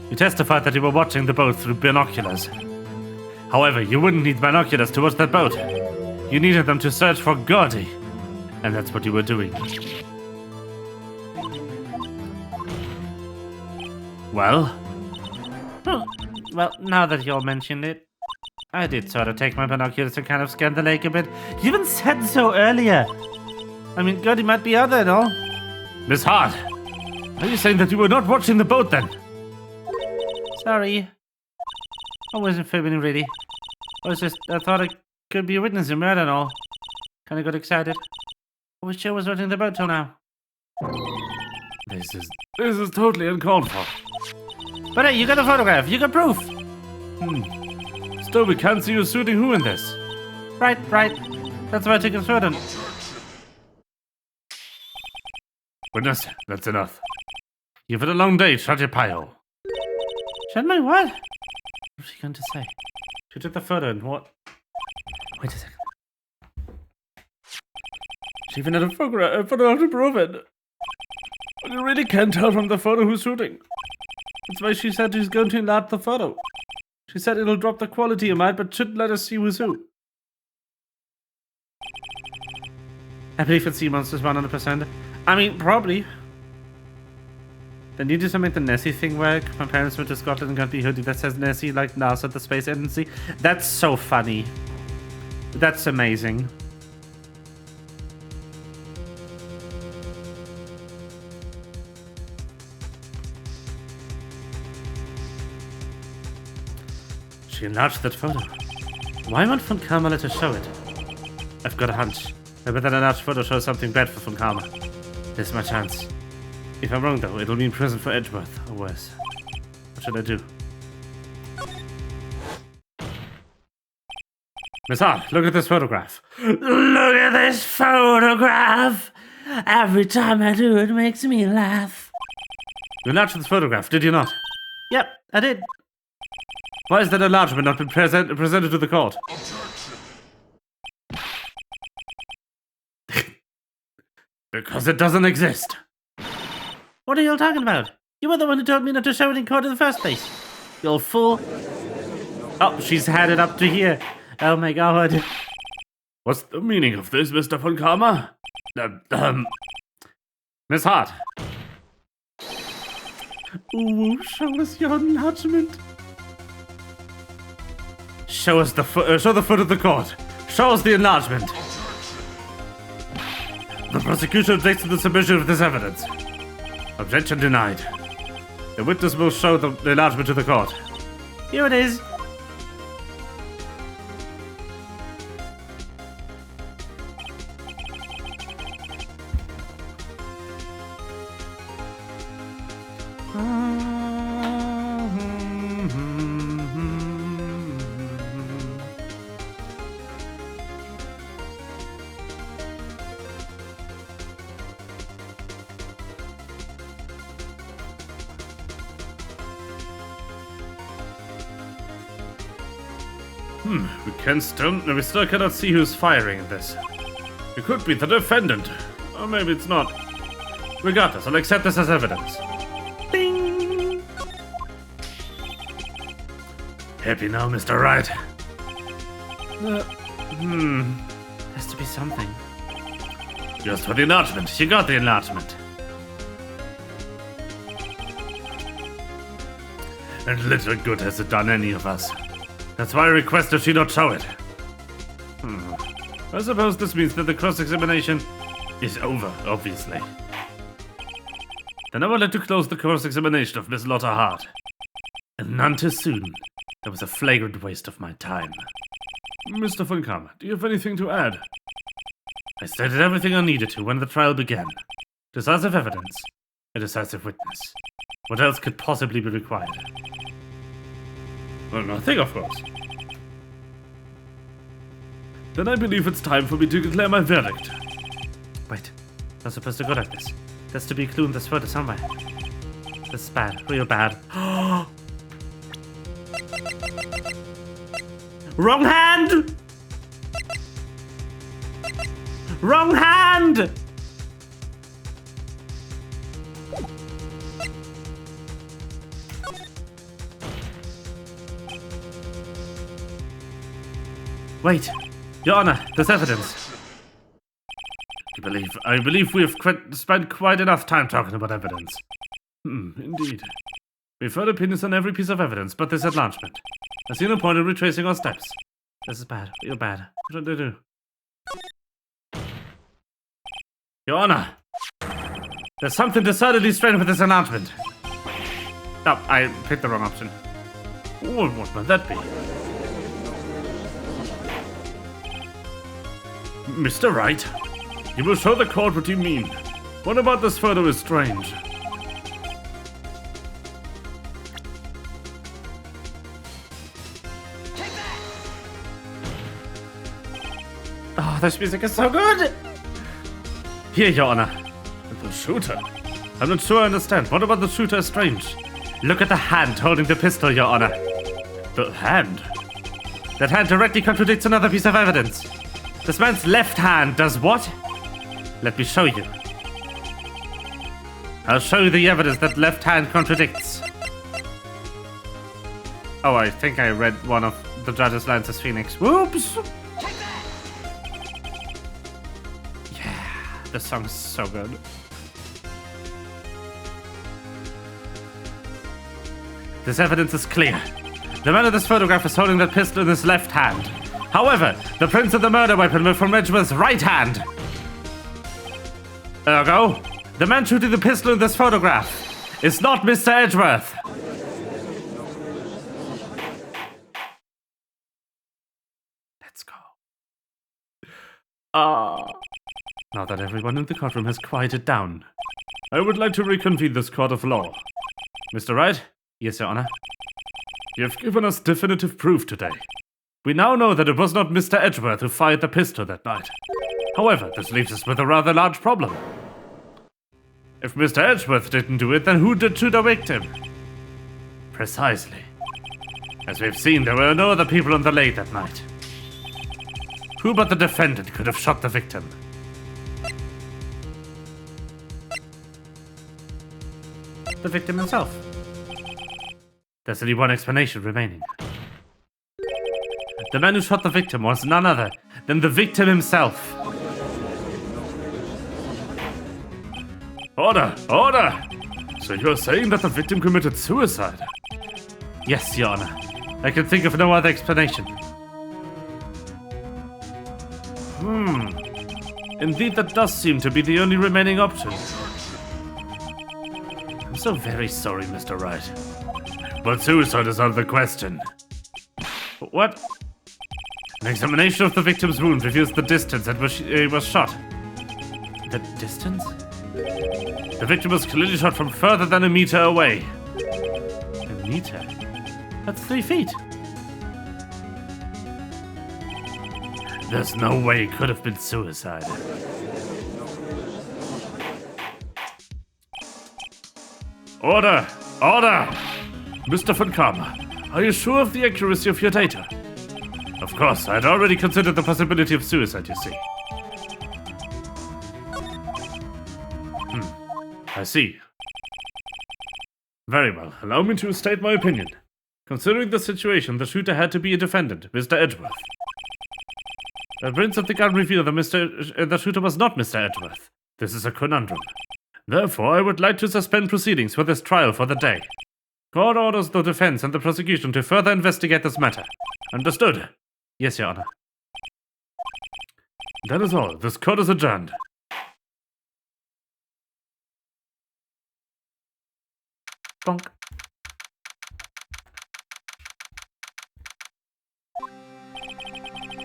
You testified that you were watching the boat through binoculars. However, you wouldn't need binoculars to watch that boat. You needed them to search for Gordy. And that's what you were doing. Well? Well, now that you all mentioned it, I did sort of take my binoculars and kind of scan the lake a bit. You even said so earlier. I mean, Gordy might be out there and all. Miss Hart, are you saying that you were not watching the boat then? Sorry. I wasn't fibbing really. I thought I could be a witness in murder and all. Kinda got excited. I wish I was watching the boat till now. This is totally uncalled for. But hey, you got a photograph. You got proof. Still, we can't see you shooting who in this. Right. That's why I took a photo. Witness, that's enough. You've had a long day, shut your pile. Shut my what? What was she going to say? She took the photo and what? Wait a second. She even had a photo to prove it. But you really can't tell from the photo who's shooting. That's why she said she's going to enlarge the photo. She said it'll drop the quality a mite, but shouldn't let us see who's who. I believe in sea monsters 100%. I mean, probably. They needed to make the Nessie thing work. My parents went to Scotland and got the hoodie that says Nessie, like NASA, the space agency. That's so funny. That's amazing. She enlarged that photo. Why won't Von Karma let her show it? I've got a hunch. I bet that enlarged photo shows something bad for Von Karma. This is my chance. If I'm wrong though, it'll mean prison for Edgeworth, or worse. What should I do? Miss Hart, look at this photograph. Look at this photograph! Every time I do, it makes me laugh. You enlarged this photograph, did you not? Yep, I did. Why has that enlargement not been presented to the court? Because it doesn't exist. What are you all talking about? You were the one who told me not to show it in court in the first place. You old fool. Oh, she's had it up to here. Oh my god. What's the meaning of this, Mr. Von Karma? Miss Hart. Ooh, show us your enlargement. Show us the show the foot of the court. Show us the enlargement. The prosecution objects to the submission of this evidence. Objection denied. The witness will show the enlargement to the court. Here it is. We still cannot see who's firing this. It could be the defendant, or maybe it's not. Regardless, I'll accept this as evidence. Bing! Happy now, Mr. Wright? Has to be something. Just for the enlargement. You got the enlargement. And little good has it done any of us. That's why I requested she not show it. I suppose this means that the cross-examination is over, obviously. Then I would like to close the cross-examination of Miss Lotta Hart. And none too soon. That was a flagrant waste of my time. Mr. Von Kamm, do you have anything to add? I stated everything I needed to when the trial began. Decisive evidence. A decisive witness. What else could possibly be required? Well, nothing, of course. Then I believe it's time for me to declare my verdict. Wait, not supposed to go like this. There's to be a clue in this photo somewhere. This is bad, real bad. Wrong hand! Wrong hand! Wait, Your Honor, there's evidence. I believe we have spent quite enough time talking about evidence. Indeed. We've heard opinions on every piece of evidence, but this enlargement. I see no point in retracing our steps. This is bad, real bad. What should I do? Your Honor! There's something decidedly strange with this enlargement. Oh, I picked the wrong option. Oh, what might that be? Mr. Wright, you will show the court what you mean. What about this photo is strange? Oh, this music is so good! Here, Your Honor. The shooter? I'm not sure I understand. What about the shooter is strange? Look at the hand holding the pistol, Your Honor. The hand? That hand directly contradicts another piece of evidence. This man's left hand does what? Let me show you. I'll show you the evidence that left hand contradicts. Oh, I think I read one of the judge's lines as Phoenix. Whoops! Yeah, this song's so good. This evidence is clear. The man in this photograph is holding that pistol in his left hand. However, the prints of the murder weapon were from Edgeworth's right hand. Ergo, the man shooting the pistol in this photograph is not Mr. Edgeworth. Let's go. Now that everyone in the courtroom has quieted down, I would like to reconvene this court of law. Mr. Wright? Yes, Your Honor. You have given us definitive proof today. We now know that it was not Mr. Edgeworth who fired the pistol that night. However, this leaves us with a rather large problem. If Mr. Edgeworth didn't do it, then who did shoot the victim? Precisely. As we've seen, there were no other people on the lake that night. Who but the defendant could have shot the victim? The victim himself. There's only one explanation remaining. The man who shot the victim was none other than the victim himself. Order! Order! So you're saying that the victim committed suicide? Yes, Your Honor. I can think of no other explanation. Indeed, that does seem to be the only remaining option. I'm so very sorry, Mr. Wright. But suicide is out of the question. What? An examination of the victim's wound reveals the distance at which he was shot. The distance? The victim was clearly shot from further than a meter away. A meter? That's 3 feet. There's no way it could have been suicide. Order! Order! Mr. Von Kamm, are you sure of the accuracy of your data? Of course, I had already considered the possibility of suicide, you see. I see. Very well, allow me to state my opinion. Considering the situation, the shooter had to be a defendant, Mr. Edgeworth. The prints of the gun reveal that the shooter was not Mr. Edgeworth. This is a conundrum. Therefore, I would like to suspend proceedings for this trial for the day. Court orders the defense and the prosecution to further investigate this matter. Understood? Yes, Your Honor. That is all. This court is adjourned. Bonk.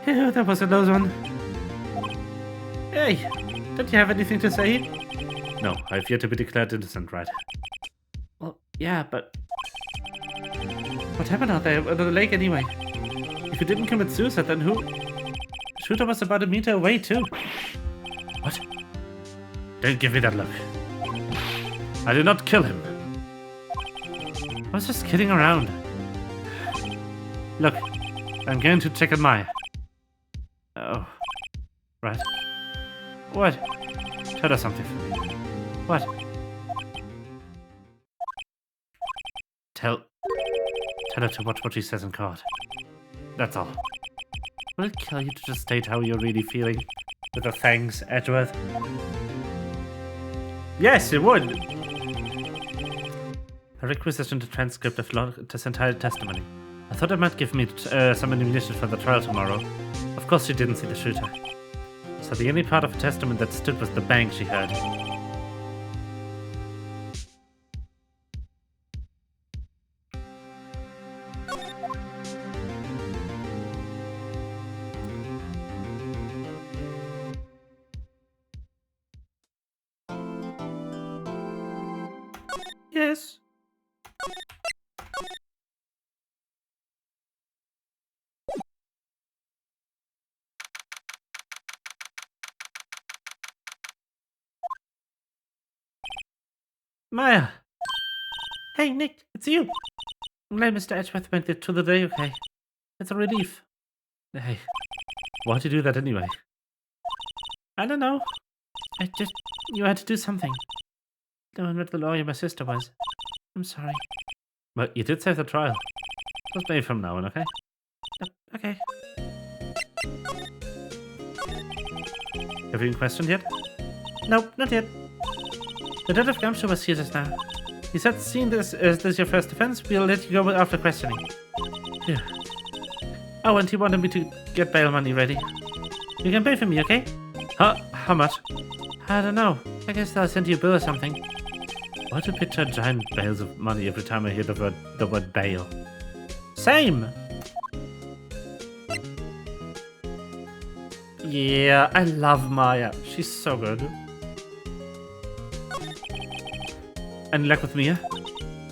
Phew, that was a close one. Hey, don't you have anything to say? No, I've yet to be declared innocent, Wright. Well, yeah, but... what happened out there under the lake anyway? If you didn't commit suicide, then who? The shooter was about a meter away, too. What? Don't give me that look. I did not kill him. I was just kidding around. Look, I'm going to check on Maya. Oh. Right. What? Tell her something for me. What? Tell her to watch what she says in court. That's all. Will it kill you to just state how you're really feeling? With a thanks, Edgeworth? Yes, it would. A requisition to transcript of this entire testimony. I thought it might give me some ammunition for the trial tomorrow. Of course she didn't see the shooter. So the only part of her testimony that stood was the bang she heard. Yes. Maya! Hey, Nick, it's you! I'm glad Mr. Edgeworth went through the day okay. It's a relief. Hey, why'd you do that anyway? I don't know. You had to do something. Knowing what the lawyer my sister was. I'm sorry. But you did save the trial. Just maybe from now on, okay? Yep, okay. Have you been questioned yet? Nope, not yet. The Dead of Gumshoe was here just now. He said, seeing this as this your first defense, we'll let you go after questioning. Yeah. Oh, and he wanted me to get bail money ready. You can pay for me, okay? How much? I don't know. I guess they'll send you a bill or something. Why do you picture giant bales of money every time I hear the word bail? Same! Yeah, I love Maya. She's so good. Any luck with Mia?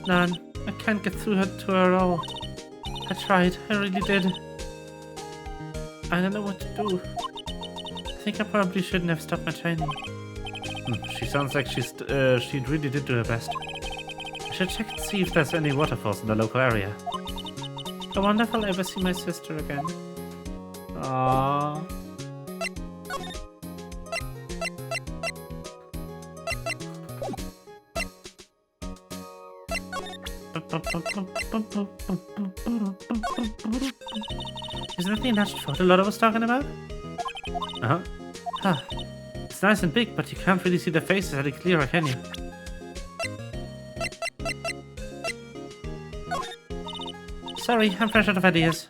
None. I can't get through to her at all. I tried. I really did. I don't know what to do. I think I probably shouldn't have stopped my training. She sounds like she really did do her best. I should check and see if there's any waterfalls in the local area. I wonder if I'll ever see my sister again. Aww. Isn't that the enlarged photo Lotta was talking about? Uh-huh. Huh. It's nice and big, but you can't really see the faces any clearer, can you? Sorry, I'm fresh out of ideas.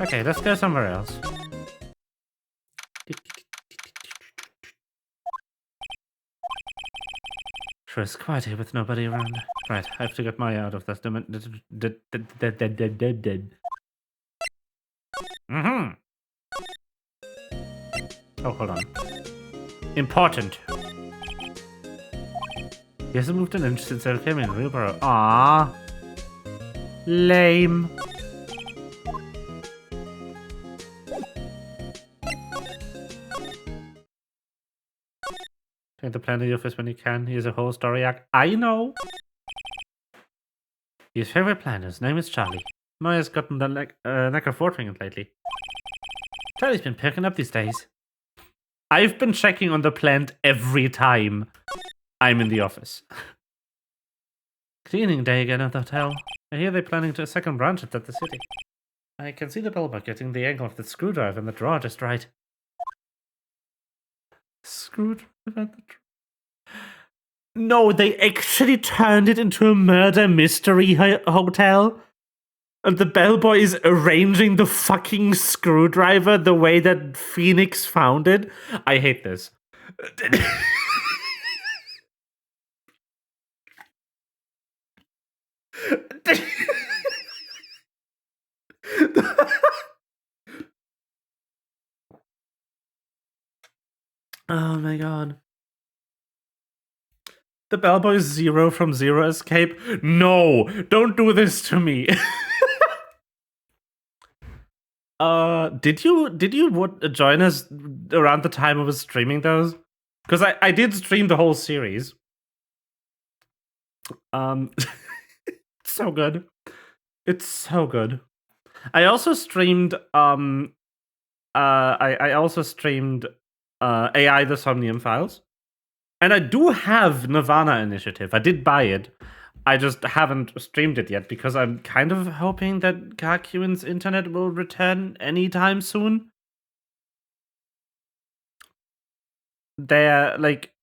Okay, let's go somewhere else. Sure, it's quiet here with nobody around. Right, I have to get Maya out of this Mm-hmm. Oh, hold on. Important. He hasn't moved an inch since I came in wheelbarrow. Aww. Lame. Take the plan to the office when you can. Here's a whole story arc. I know. His favorite plan, his name is Charlie. Maya's gotten the knack of watering it lately. Charlie's been perking up these days. I've been checking on the plant every time I'm in the office. Cleaning day again at the hotel. I hear they're planning to a second branch at the city. I can see the bellboy getting the angle of the screwdriver in the drawer just right. Screwdriver in the drawer. No, they actually turned it into a murder mystery hotel? And the bellboy is arranging the fucking screwdriver the way that Phoenix found it? I hate this. Oh my god. The bellboy's Zero from Zero Escape? No! Don't do this to me! Did you join us around the time I was streaming those? Because I did stream the whole series. It's so good. It's so good. I also streamed I also streamed AI the Somnium Files. And I do have Nirvana Initiative. I did buy it. I just haven't streamed it yet because I'm kind of hoping that Kakuin's internet will return anytime soon. They're like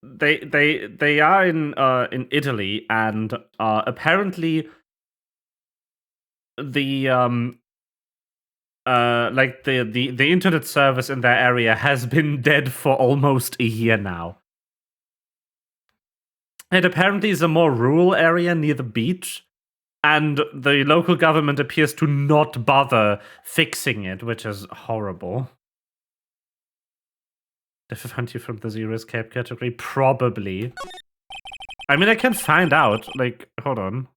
they are in Italy, and apparently the the internet service in their area has been dead for almost a year now. It apparently is a more rural area near the beach, and the local government appears to not bother fixing it, which is horrible. If I found you from the Zero Escape category, probably. I mean, I can find out. Like, hold on.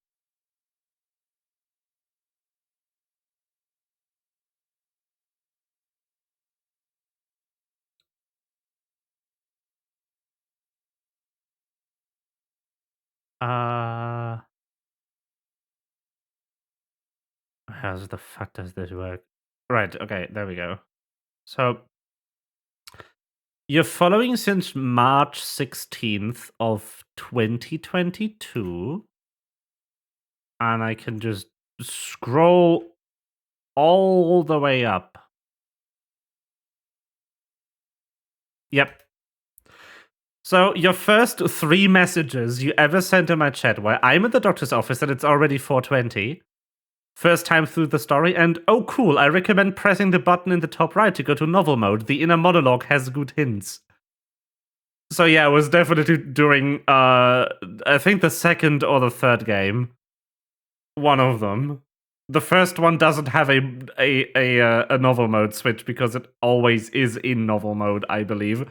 How the fuck does this work? Right, okay, there we go. So, you're following since March 16th of 2022. And I can just scroll all the way up. Yep. So, your first 3 messages you ever sent in my chat were, I'm at the doctor's office and it's already 4:20. First time through the story, and oh cool, I recommend pressing the button in the top right to go to novel mode. The inner monologue has good hints. So yeah, it was definitely during, I think the second or the third game. One of them. The first one doesn't have a novel mode switch because it always is in novel mode, I believe.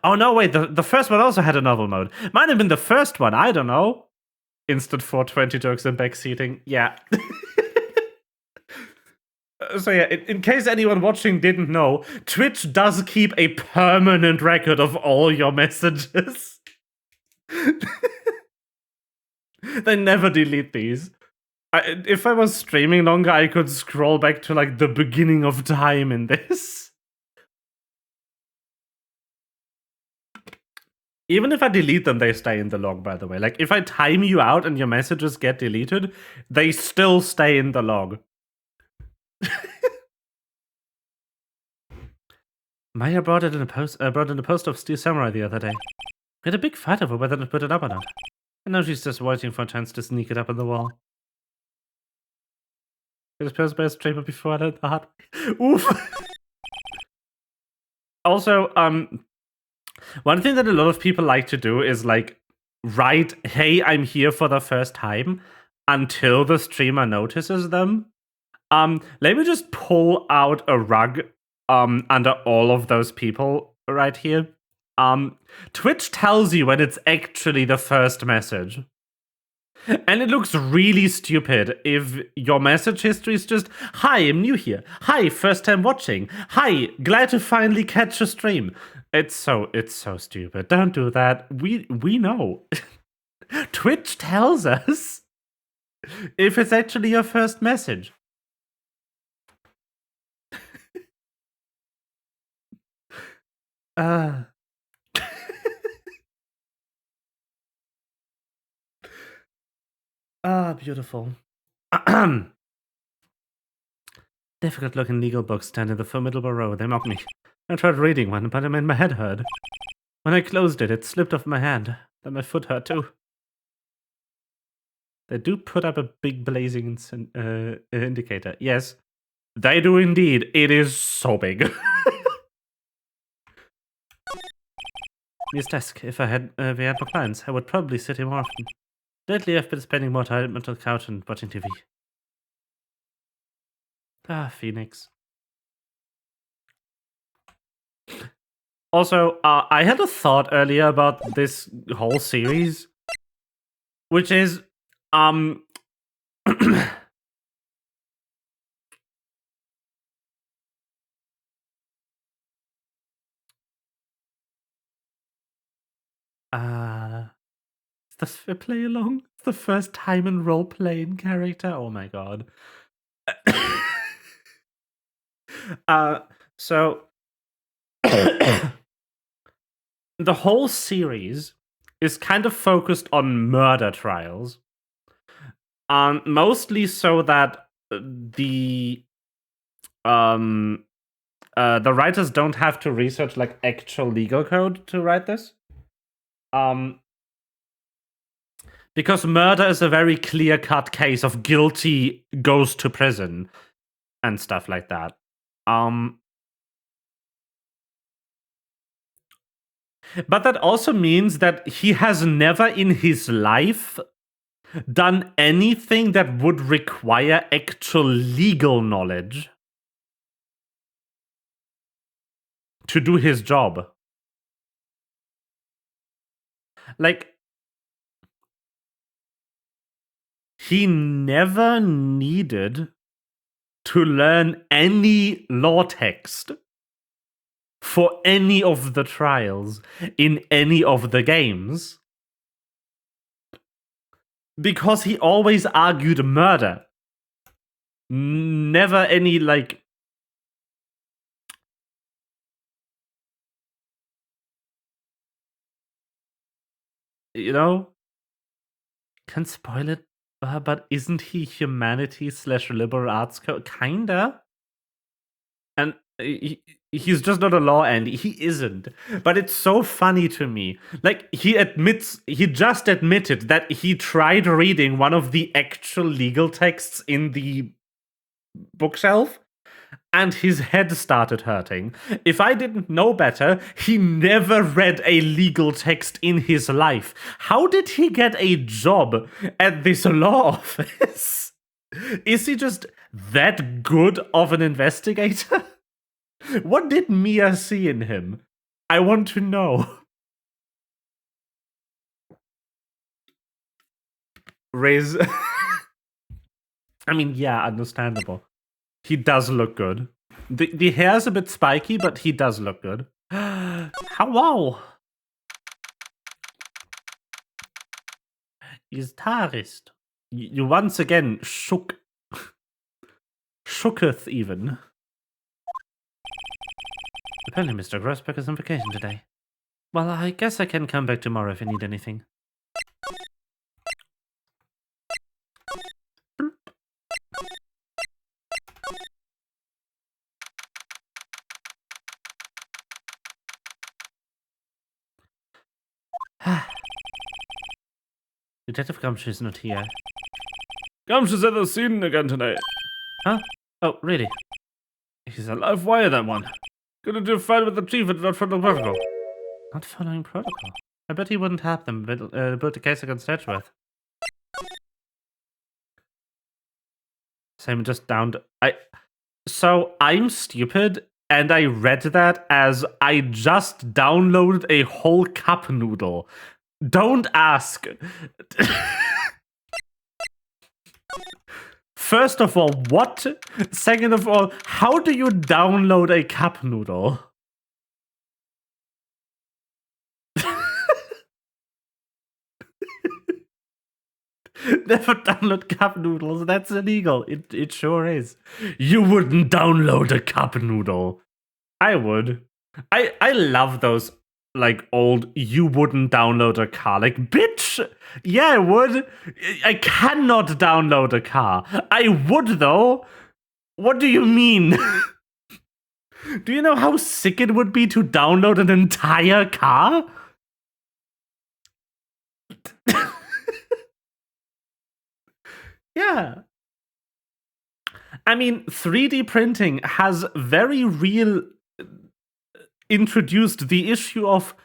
Oh no, wait, the first one also had a novel mode. Might have been the first one, I don't know. Instant 420 jokes and backseating. Yeah. So yeah, in case anyone watching didn't know, Twitch does keep a permanent record of all your messages. They never delete these. If I was streaming longer, I could scroll back to like the beginning of time in this. Even if I delete them, they stay in the log, by the way. Like, if I time you out and your messages get deleted, they still stay in the log. Maya brought in a post of Steel Samurai the other day. We had a big fight over whether to put it up or not. And now she's just waiting for a chance to sneak it up on the wall. It was posted by a streamer before I learned the hard way. Oof! Also, one thing that a lot of people like to do is like write, hey, I'm here for the first time, until the streamer notices them. Let me just pull out a rug under all of those people right here. Twitch tells you when it's actually the first message. And it looks really stupid if your message history is just, hi, I'm new here. Hi, first time watching. Hi, glad to finally catch a stream. It's so stupid. Don't do that. We know. Twitch tells us if it's actually your first message. Ah, beautiful. Difficult-looking legal books stand in the formidable row. They mock me. I tried reading one, but it made my head hurt. When I closed it, it slipped off my hand. Then my foot hurt too. They do put up a big blazing indicator. Yes, they do indeed. It is so big. His desk. If we had more clients, I would probably sit here more often. Lately, I've been spending more time on the couch and watching TV. Ah, Phoenix. Also, I had a thought earlier about this whole series, which is, is this for play along? It's the first time in role-playing character? Oh my god. So the whole series is kind of focused on murder trials. Mostly so that the writers don't have to research like actual legal code to write this. Because murder is a very clear-cut case of guilty goes to prison and stuff like that. But that also means that he has never in his life done anything that would require actual legal knowledge to do his job. Like, he never needed to learn any law text for any of the trials in any of the games, because he always argued murder. Never any, like, you know, can spoil it, but isn't he humanities/liberal arts kinda? And he's just not a law Andy. He isn't. But it's so funny to me. Like, he just admitted that he tried reading one of the actual legal texts in the bookshelf, and his head started hurting. If I didn't know better, he never read a legal text in his life. How did he get a job at this law office? Is he just that good of an investigator? What did Mia see in him? I want to know. Riz. I mean, yeah, understandable. He does look good. The hair's a bit spiky, but he does look good. Hello. Is Tarist. You once again shooketh even. Apparently Mr. Grossbeck is on vacation today. Well, I guess I can come back tomorrow if you need anything. Detective Gumshoe is not here. Gumshoe's at the scene again tonight. Huh? Oh, really? He's a live wire, that one. Gonna do a fight with the chief and not follow protocol. Not following protocol? I bet he wouldn't have them build a case against Edgeworth. Same, just down to... So, I'm stupid, and I read that as I just downloaded a whole cup noodle. Don't ask. First of all, what? Second of all, how do you download a cup noodle? Never download cup noodles. That's illegal. It sure is. You wouldn't download a cup noodle. I would. I love those. like old you wouldn't download a car. Like, bitch, yeah, I would. I cannot download a car. I would though. What do you mean? Do you know how sick it would be to download an entire car? Yeah. I mean, 3D printing has very real introduced the issue of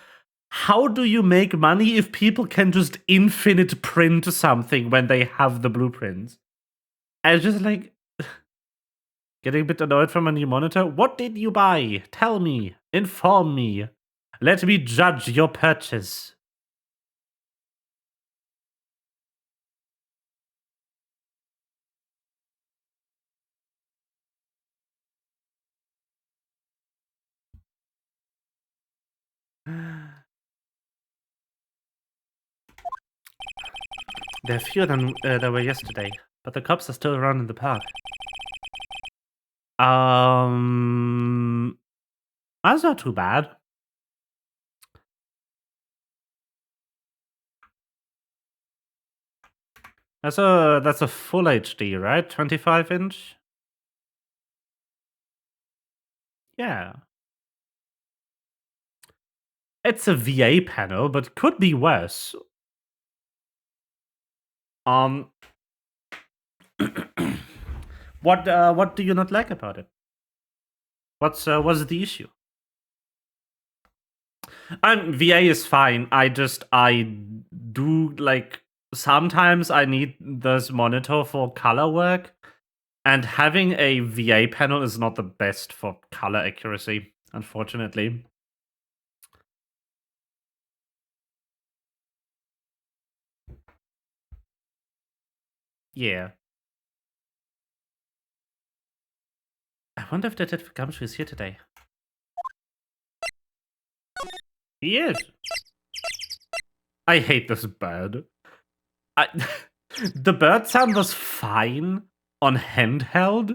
how do you make money if people can just infinite print something when they have the blueprints? I was just like getting a bit annoyed from a new monitor. What did you buy? Tell me. Inform me. Let me judge your purchase. There are fewer than there were yesterday, but the cops are still around in the park. That's not too bad. That's a full HD, right? 25-inch? Yeah. It's a VA panel, but could be worse. What do you not like about it? What's the issue? VA is fine. I do like sometimes I need this monitor for color work, and having a VA panel is not the best for color accuracy, unfortunately. Yeah. I wonder if Detective Gumshoe is here today. He is. I hate this bird. The bird sound was fine on handheld.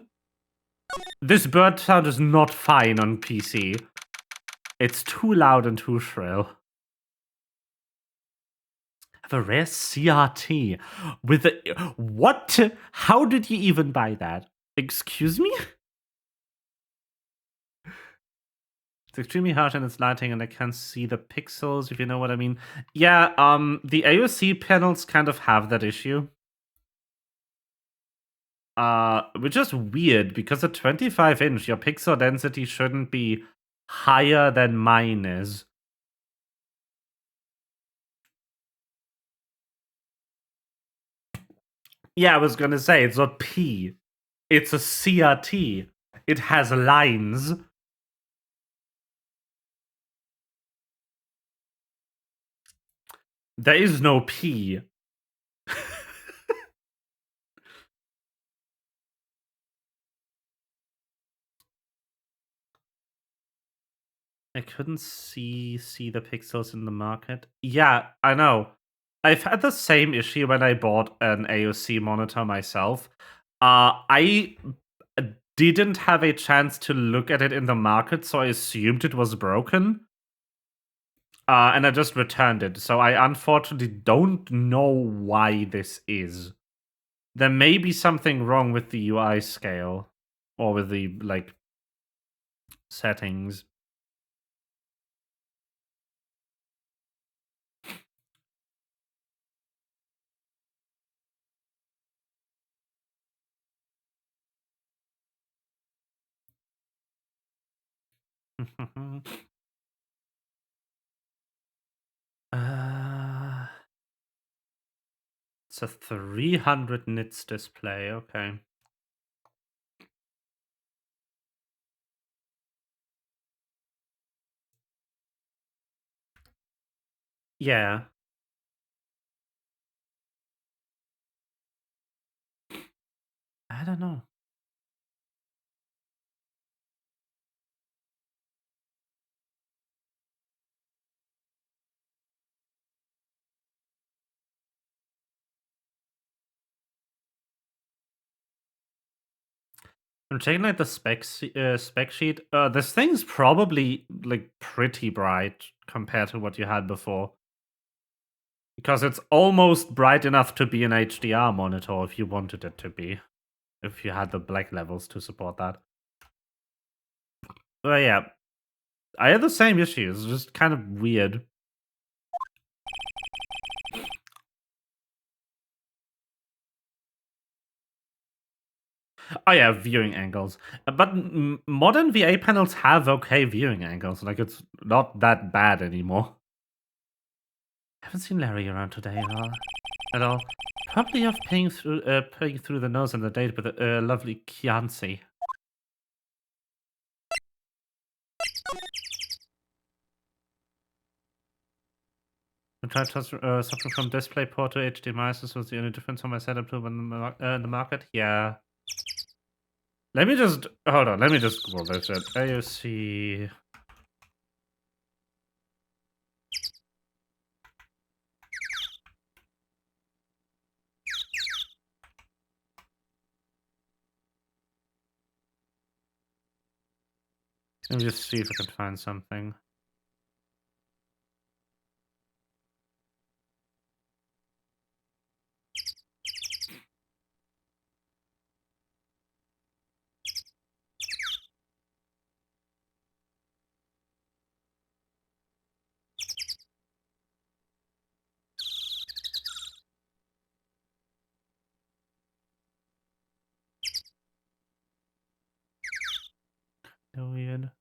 This bird sound is not fine on PC. It's too loud and too shrill. I have a rare CRT with a... What? How did you even buy that? Excuse me? It's extremely harsh in its lighting and I can't see the pixels, if you know what I mean. Yeah, the AOC panels kind of have that issue. Which is weird, because at 25-inch, your pixel density shouldn't be higher than mine is. Yeah, I was gonna say, it's not P. It's a CRT. It has lines. There is no P. I couldn't see the pixels in the market. Yeah, I know. I've had the same issue when I bought an AOC monitor myself. I didn't have a chance to look at it in the market, so I assumed it was broken. And I just returned it. So I unfortunately don't know why this is. There may be something wrong with the UI scale or with the like settings. It's a 300 nits display. Okay. Yeah. I don't know. I'm checking out the spec sheet. This thing's probably like pretty bright compared to what you had before. Because it's almost bright enough to be an HDR monitor if you wanted it to be. If you had the black levels to support that. But yeah, I had the same issues, just kind of weird. Oh yeah, viewing angles. But modern VA panels have okay viewing angles. Like, it's not that bad anymore. I haven't seen Larry around today at all. Probably off playing through the nose on the date with a lovely Chianti. I tried suffering from DisplayPort to HDMI. This was the only difference on my setup to in the market. Yeah. Let me just hold on. Let me just Google this shit. AOC. Let me just see if I can find something. Weird.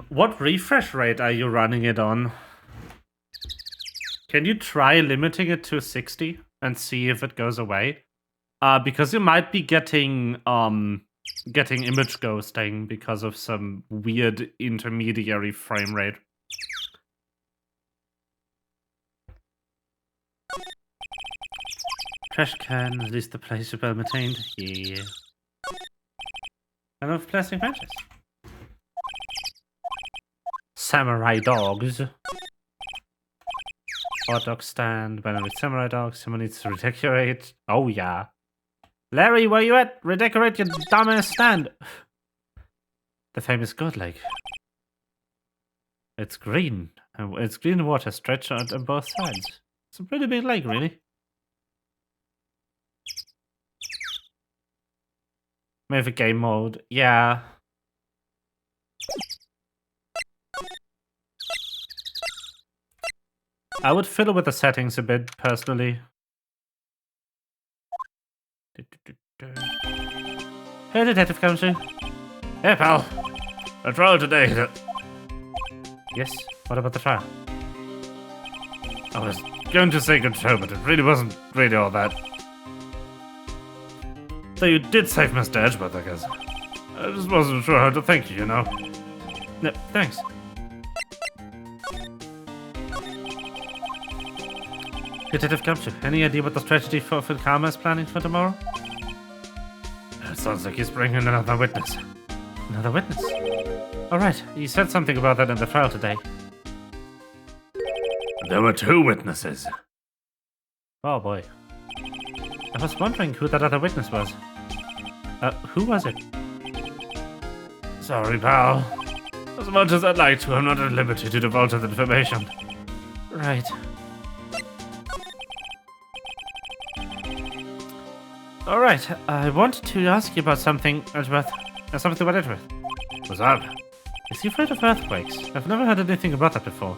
What refresh rate are you running it on? Can you try limiting it to 60 and see if it goes away? Because you might be getting image ghosting because of some weird intermediary frame rate. Trash can, at least the place is well maintained. Yeah. I love plastic benches. Samurai dogs. Hot dog stand, banner with samurai dogs. Someone needs to redecorate. Oh yeah. Larry, where you at? Redecorate your dumbass stand. The famous god lake. It's green. It's green water stretched out on both sides. It's a pretty big lake, really. Maybe game mode. Yeah. I would fiddle with the settings a bit, personally. Hey, Detective Council. Hey, pal. A trial today. Yes? What about the trial? I was going to say good show, but it really wasn't really all that. So you did save Mr. Edgeworth, I guess. I just wasn't sure how to thank you, you know. No, thanks. Detective Capture, any idea what the strategy for Karma is planning for tomorrow? It sounds like he's bringing another witness. Another witness? Alright, you said something about that in the trial today. There were 2 witnesses. Oh boy. I was wondering who that other witness was. Who was it? Sorry, pal. As much as I'd like to, I'm not at liberty to divulge that information. Right. Alright, I wanted to ask you about something, Edgeworth. Something about Edgeworth. What's up? Is he afraid of earthquakes? I've never heard anything about that before.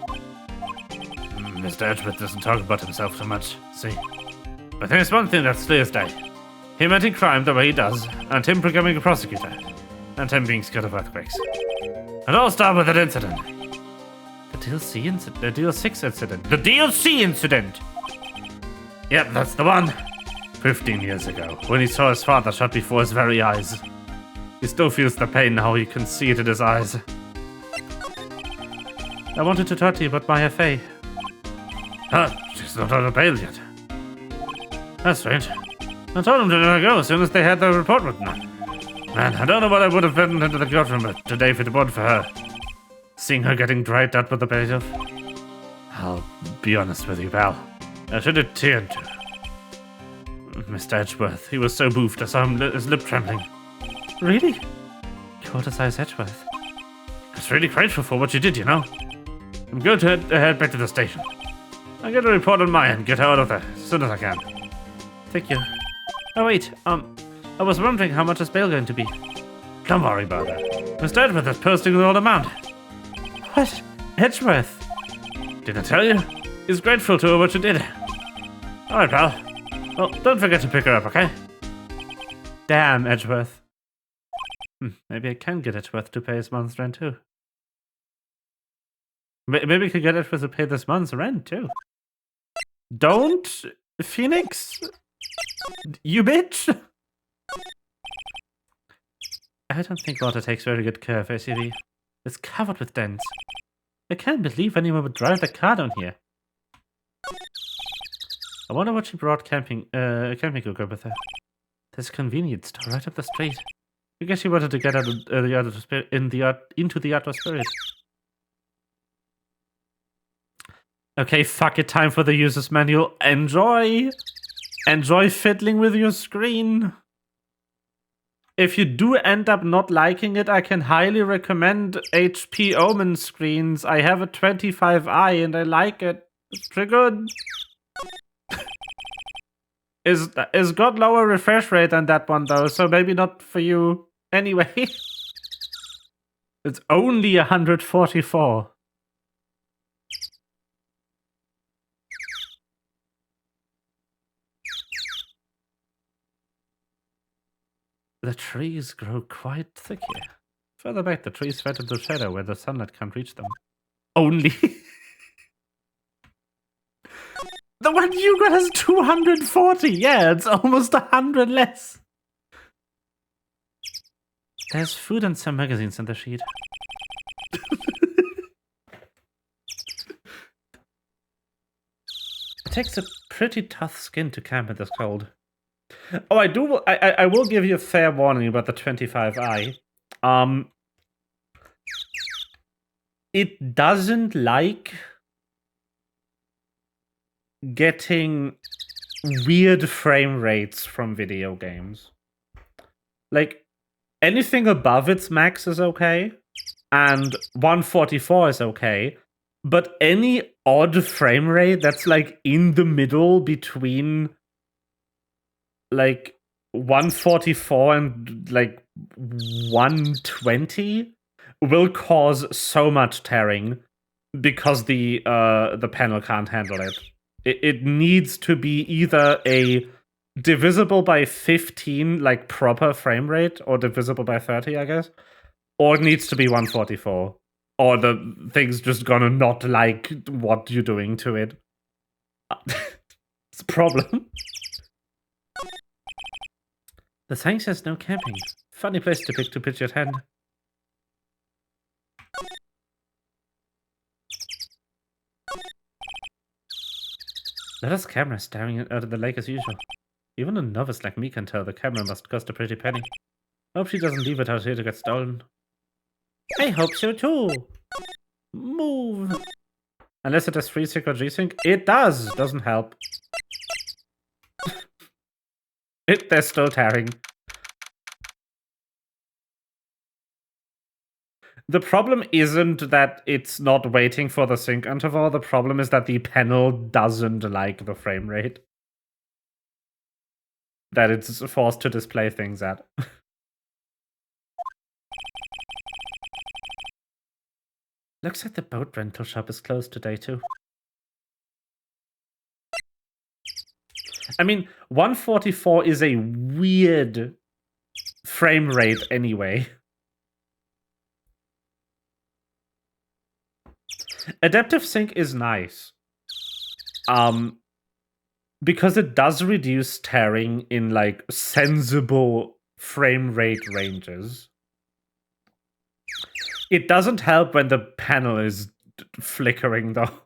Mr. Edgeworth doesn't talk about himself so much, see? But there's one thing that's clear as day. Him ending crime the way he does, and him becoming a prosecutor, and him being scared of earthquakes. It all started with that incident. The DL-6 incident. The DL-6 incident! Yep, that's the one. 15 years ago, when he saw his father shot before his very eyes. He still feels the pain now, you can see it in his eyes. I wanted to talk to you about Maya Fey. She's not on a bail yet. That's strange. I told him to let her go as soon as they had the report written. Man, I don't know what I would have written into the courtroom today if it weren't for her. Seeing her getting dragged out with the bailiff. I'll be honest with you, pal. I should have turned to Mr. Edgeworth. He was so moved, I saw his lip trembling. Really? Criticize Edgeworth. I was really grateful for what you did, you know. I'm going to head back to the station. I'll get a report on my end, get her out of there as soon as I can. Thank you. Oh wait, I was wondering how much is bail going to be? Don't worry about that. Mr. Edgeworth is posting the old amount. What? Edgeworth? Did I tell you? He's grateful to her what you did. Alright, pal. Well, don't forget to pick her up, okay? Damn, Edgeworth. Maybe I can get Edgeworth to pay his month's rent too. Maybe I could get Edgeworth to pay this month's rent too. Don't, Phoenix? You bitch! I don't think water takes very good care of ACV. It's covered with dents. I can't believe anyone would drive the car down here. I wonder what she brought camping cooker with her. There's a convenience store right up the street. I guess she wanted to get out of into the outdoor spirit. Okay, fuck it, time for the user's manual. Enjoy! Enjoy fiddling with your screen. If you do end up not liking it, I can highly recommend HP Omen screens. I have a 25i and I like it. It's pretty good. It's got lower refresh rate than that one though, so maybe not for you. Anyway. It's only 144. The trees grow quite thick here. Further back, the trees fade into shadow where the sunlight can't reach them. Only. The one you got has 240. Yeah, it's almost 100 less. There's food and some magazines in the sheet. It takes a pretty tough skin to camp in this cold. Oh, I will give you a fair warning about the 25i. It doesn't like getting weird frame rates from video games. Like, anything above its max is okay, and 144 is okay, but any odd frame rate that's like in the middle between like 144 and like 120 will cause so much tearing because the panel can't handle it. It needs to be either a divisible by 15 like proper frame rate or divisible by 30, I guess, or it needs to be 144, or the thing's just gonna not like what you're doing to it. It's a problem. The sign says no camping. Funny place to pitch your tent. Let us camera staring out of the lake as usual. Even a novice like me can tell the camera must cost a pretty penny. Hope she doesn't leave it out here to get stolen. I hope so too. Move. Unless it has FreeSync or G-Sync. It does. Doesn't help. They're still tearing. The problem isn't that it's not waiting for the sync interval. The problem is that the panel doesn't like the frame rate that it's forced to display things at. Looks like the boat rental shop is closed today too. I mean, 144 is a weird frame rate anyway. Adaptive sync is nice. because it does reduce tearing in like sensible frame rate ranges. It doesn't help when the panel is flickering though.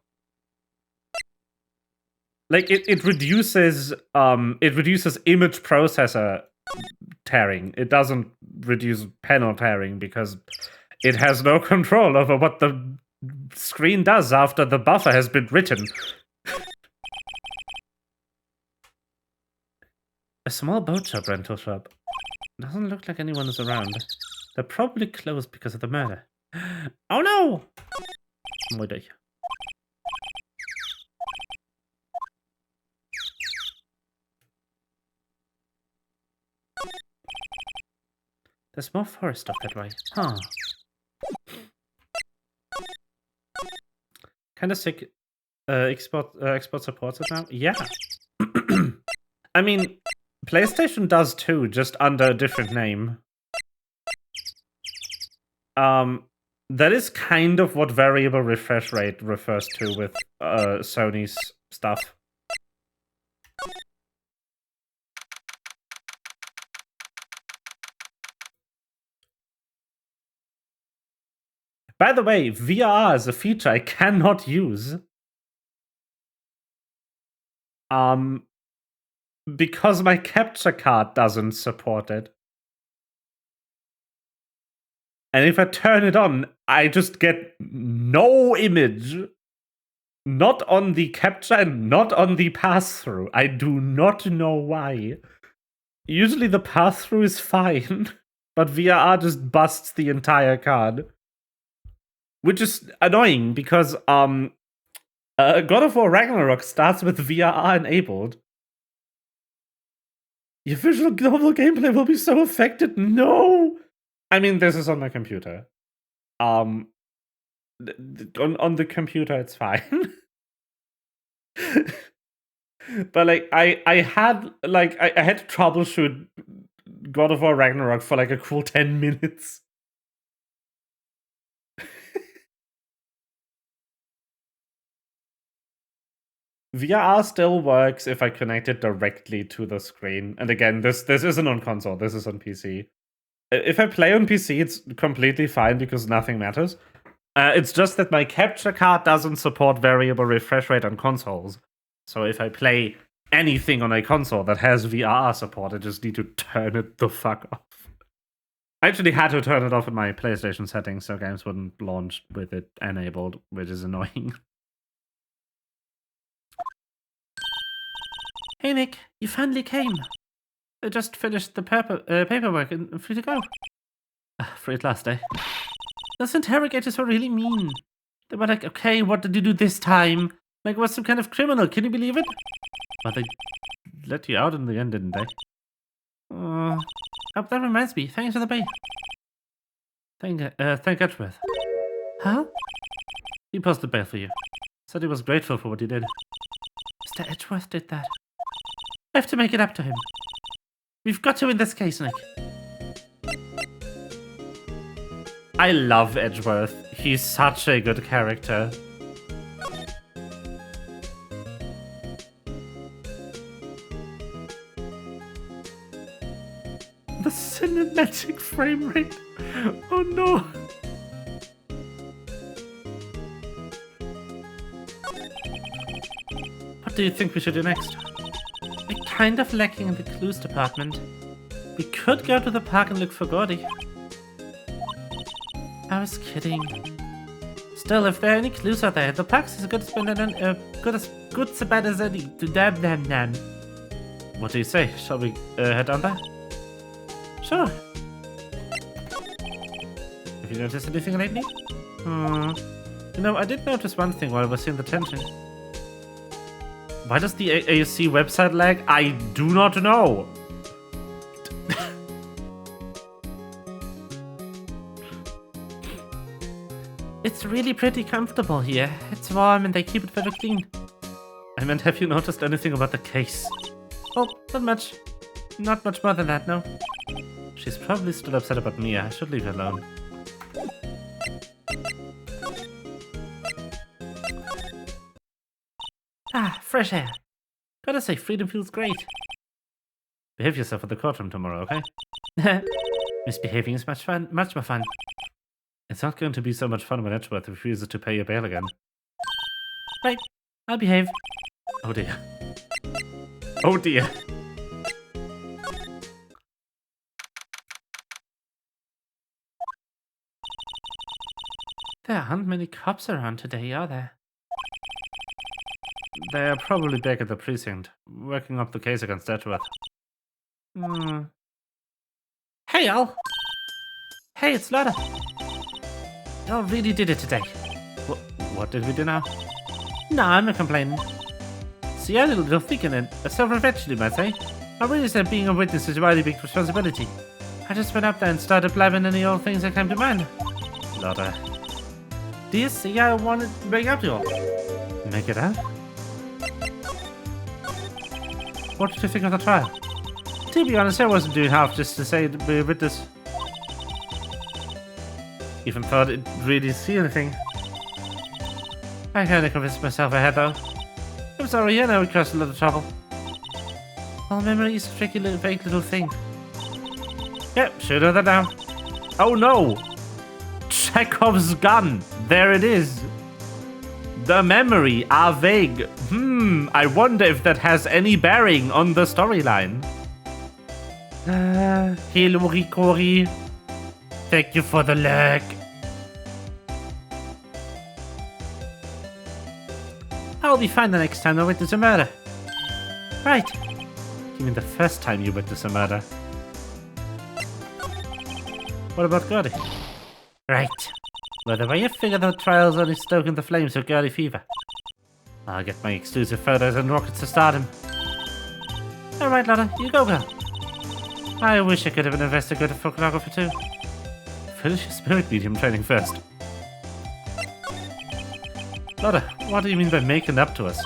Like it reduces image processor tearing. It doesn't reduce panel tearing because it has no control over what the screen does after the buffer has been written. A small boat shop rental shop. Doesn't look like anyone is around. They're probably closed because of the murder. Oh no! Murder. There's more forest stuff that way. Huh. Kind of sick. Export supports it now? Yeah. I mean, PlayStation does too, just under a different name. That is kind of what variable refresh rate refers to with Sony's stuff. By the way, VR is a feature I cannot use. Because my capture card doesn't support it. And if I turn it on, I just get no image. Not on the capture and not on the pass-through. I do not know why. Usually the pass-through is fine, but VRR just busts the entire card. Which is annoying because God of War Ragnarok starts with VRR enabled. Your visual novel gameplay will be so affected. No! I mean, this is on my computer. On the computer, it's fine. But like, I had to troubleshoot God of War Ragnarok for like a cool 10 minutes. VRR still works if I connect it directly to the screen. And again, this isn't on console, this is on PC. If I play on PC, it's completely fine because nothing matters. It's just that my capture card doesn't support variable refresh rate on consoles. So if I play anything on a console that has VRR support, I just need to turn it the fuck off. I actually had to turn it off in my PlayStation settings so games wouldn't launch with it enabled, which is annoying. Hey Nick, you finally came. I just finished the paperwork and free to go. Free at last, eh? Those interrogators were really mean. They were like, okay, what did you do this time? Like, was some kind of criminal, can you believe it? But they let you out in the end, didn't they? Oh, that reminds me, thanks for the pay. Thank Edgeworth. Huh? He posted bail for you. Said he was grateful for what you did. Mr. Edgeworth did that. I have to make it up to him. We've got to win this case, Nick. I love Edgeworth. He's such a good character. The cinematic frame rate. Oh no. What do you think we should do next? We're kind of lacking in the clues department. We could go to the park and look for Gordy. I was kidding. Still, if there are any clues out there, the park's as good as good as bad as any. What do you say? Shall we head down there? Sure. Have you noticed anything lately? You know, I did notice one thing while I was seeing the tension. Why does the AUC website lag? I do not know. It's really pretty comfortable here. It's warm and they keep it very clean. I meant, have you noticed anything about the case? Oh, not much. Not much more than that, no. She's probably still upset about Mia. I should leave her alone. Ah, fresh air. Gotta say, freedom feels great. Behave yourself at the courtroom tomorrow, okay? Misbehaving is much more fun. It's not going to be so much fun when Edgeworth refuses to pay your bail again. Right, I'll behave. Oh dear. Oh dear. There aren't many cops around today, are there? They're probably back at the precinct, working up the case against Edgeworth. Hey, Al! Hey, it's Lotta! Y'all really did it today. What did we do now? No, I'm not complaining. See, I did a little thinking and self-reflection, you might say. I really said being a witness is a really big responsibility. I just went up there and started blabbing any old things that came to mind. Lotta. Do you see I wanted to make up to you all? Make it up? What did you think of the trial? To be honest, I wasn't doing half just to say to be a witness. Even thought I'd really see anything. I kinda convinced myself I had though. I'm sorry, I know it caused a lot of trouble. Well, memory is a tricky little vague little thing. Yep, should know that now. Oh no! Chekhov's gun! There it is! The memory are vague. I wonder if that has any bearing on the storyline. Hello, Cory. Thank you for the luck. I'll be fine the next time I witness a murder. Right. You mean the first time you witness a murder? What about Gertie? Right. By the way, I figure the trial's only stoking the flames of Gertie fever. I'll get my exclusive photos and rockets to start him. Alright, Lotta, you go, girl. I wish I could have an investigative photographer too. Finish your spirit medium training first. Lotta, what do you mean by making up to us?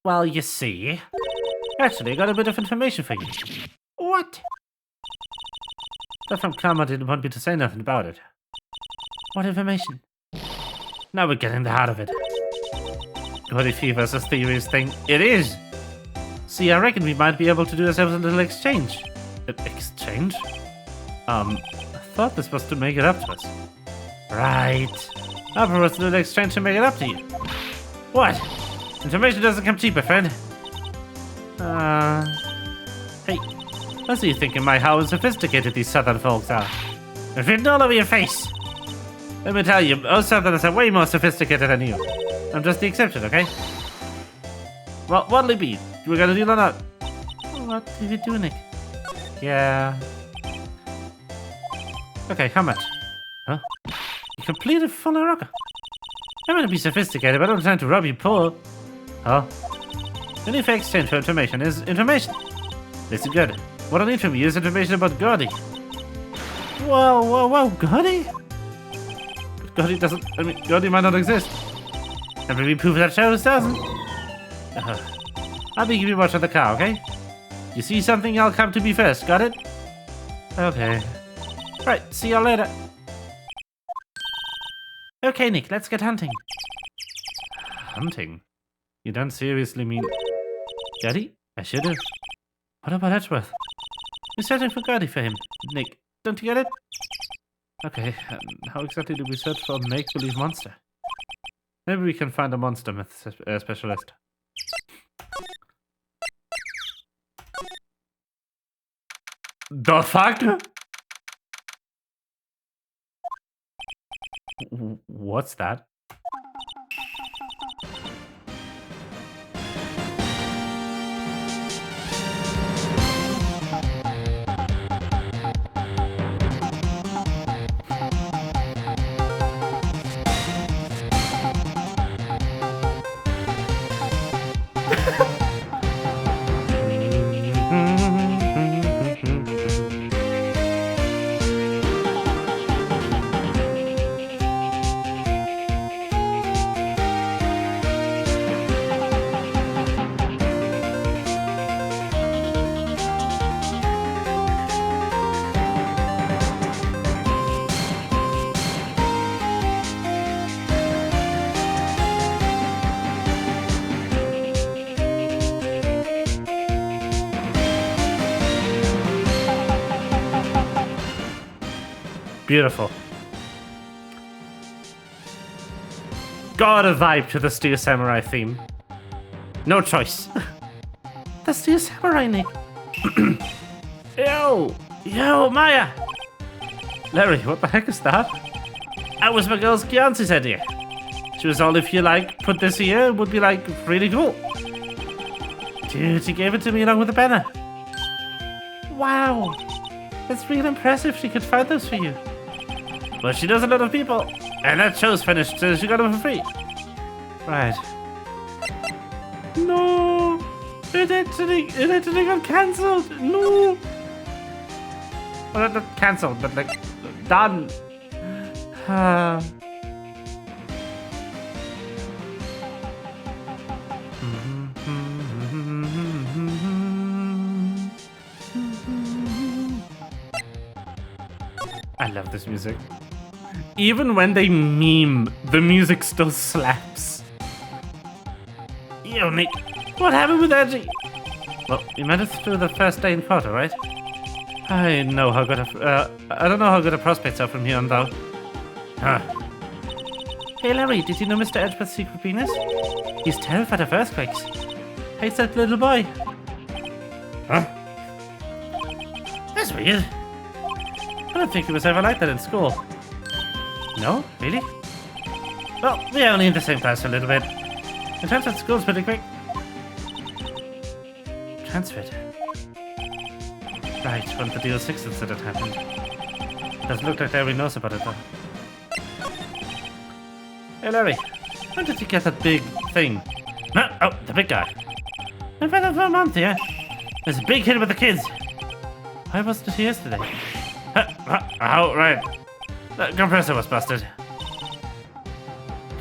Well, you see... Actually, I got a bit of information for you. What? That from Karma didn't want me to say nothing about it. What information? Now we're getting the heart of it. Gertie fever's a theories thing. It is! See, I reckon we might be able to do ourselves a little exchange. Exchange? I thought this was to make it up to us. Right. I'll propose a little exchange to make it up to you. What? Information doesn't come cheap, my friend. Hey, what's you thinking how sophisticated these southern folks are? It's written all over your face. Let me tell you, us southerners are way more sophisticated than you. I'm just the exception, okay? Well, what'll it be? We're gonna deal or not? What did you do, Nick? Yeah. Okay, how much? Huh? You completed full of rocker. I'm gonna be sophisticated, but I'm trying to rob you poor. Huh? Any fair exchange for information is information. Listen good. What I need from you is information about Gertie. Whoa, Gertie? But Gertie doesn't... Gertie might not exist. Never be proof that shows doesn't. I'll be keeping watch on the car, okay? You see something, I'll come to me first, got it? Okay. Right, see you later. Okay, Nick, let's get hunting. Hunting? You don't seriously mean... Gertie? I should have. What about Edgeworth? We're searching for Gertie for him. Nick, don't you get it? Okay, how exactly do we search for a make-believe monster? Maybe we can find a monster myth specialist. The fuck? What's that? Beautiful. Got a vibe to the Steel Samurai theme. No choice. The Steel Samurai, Nick. Yo, Maya. Larry, what the heck is that? That was my girl's fiance's idea. She was all, if you like, put this here, it would be like really cool. Dude, she gave it to me along with the banner. Wow. That's really impressive she could find those for you. But she knows a lot of people. And that show's finished, so she got them for free. Right. No. It actually got cancelled. No. Well, not cancelled, but like, done. I love this music. Even when they meme, the music still slaps. Yo, Nick, what happened with Edgy? Well, you made it through the first day in quarter, right? I don't know how good a prospects are from here on out. Huh. Hey Larry, did you know Mr. Edgeworth's secret penis? He's terrified of earthquakes. Hates that little boy. Huh? That's weird. I don't think he was ever like that in school. No? Really? Well, we're only in the same class for a little bit. The transfer to school's pretty quick. Transferred? Right, when the DL-6 incident happened. Doesn't look like Larry knows about it though. Hey Larry, when did you get that big thing? Oh, the big guy. I've been there for a month, yeah? There's a big hit with the kids. Why wasn't it here yesterday? Oh, right. The compressor was busted.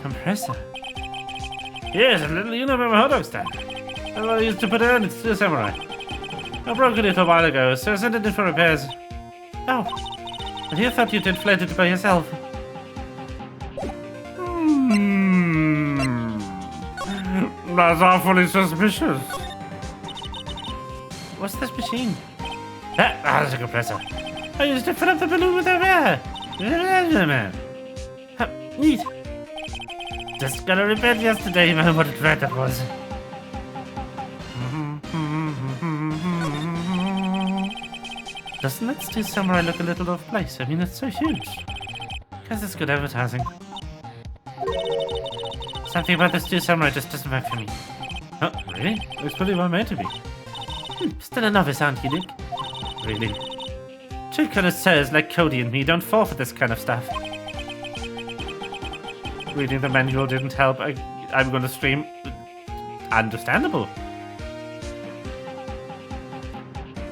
Compressor? Yes, a little unit from a hot dog stand. That's what I used to put it on, it's still Samurai. I broke it a while ago, so I sent it in for repairs. Oh, but you thought you'd inflate it by yourself. That's awfully suspicious. What's this machine? That's a compressor. I used to fill up the balloon with air. Neat. Just got a repair yesterday, man. What a dread that was. Doesn't that Steel Samurai look a little off place? I mean, it's so huge. Guess it's good advertising. Something about the Steel Samurai just doesn't work for me. Oh, really? It's pretty well made to be. Still a novice, aren't you, Nick? Really? True connoisseurs like Cody and me don't fall for this kind of stuff. Reading the manual didn't help. I'm going to stream. Understandable.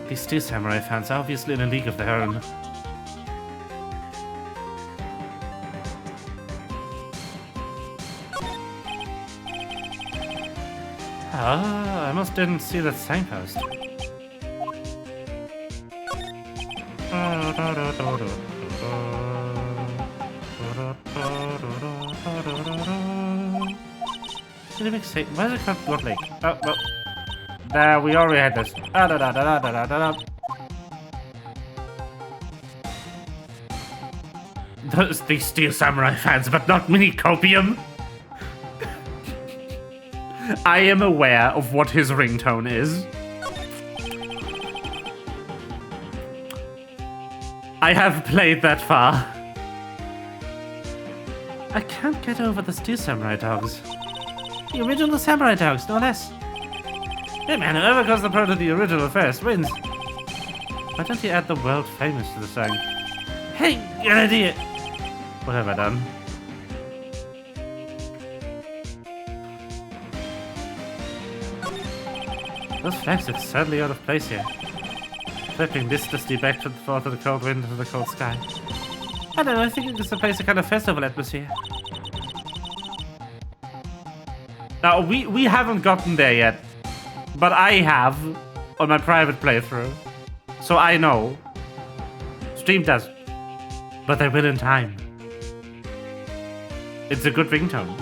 These Steel Samurai fans are obviously in a league of their own. Ah, I almost didn't see that signpost. Did it make sense? Why is it called Blood Lake? Oh, well. There, we already had this. These Steel Samurai fans, but not me, Copium. I am aware of what his ringtone is. I have played that far. I can't get over the Steel Samurai dogs. The original Samurai dogs, no less. Hey man, whoever calls the pro to the original first wins. Why don't you add the world famous to the song? Hey, good idea. What have I done? Those flags look sadly out of place here. Flipping listlessly back and forth to the cold wind and the cold sky. I don't know, I think it's a place a kind of festival atmosphere. Now, we haven't gotten there yet. But I have on my private playthrough. So I know. Stream doesn't. But they will in time. It's a good ringtone.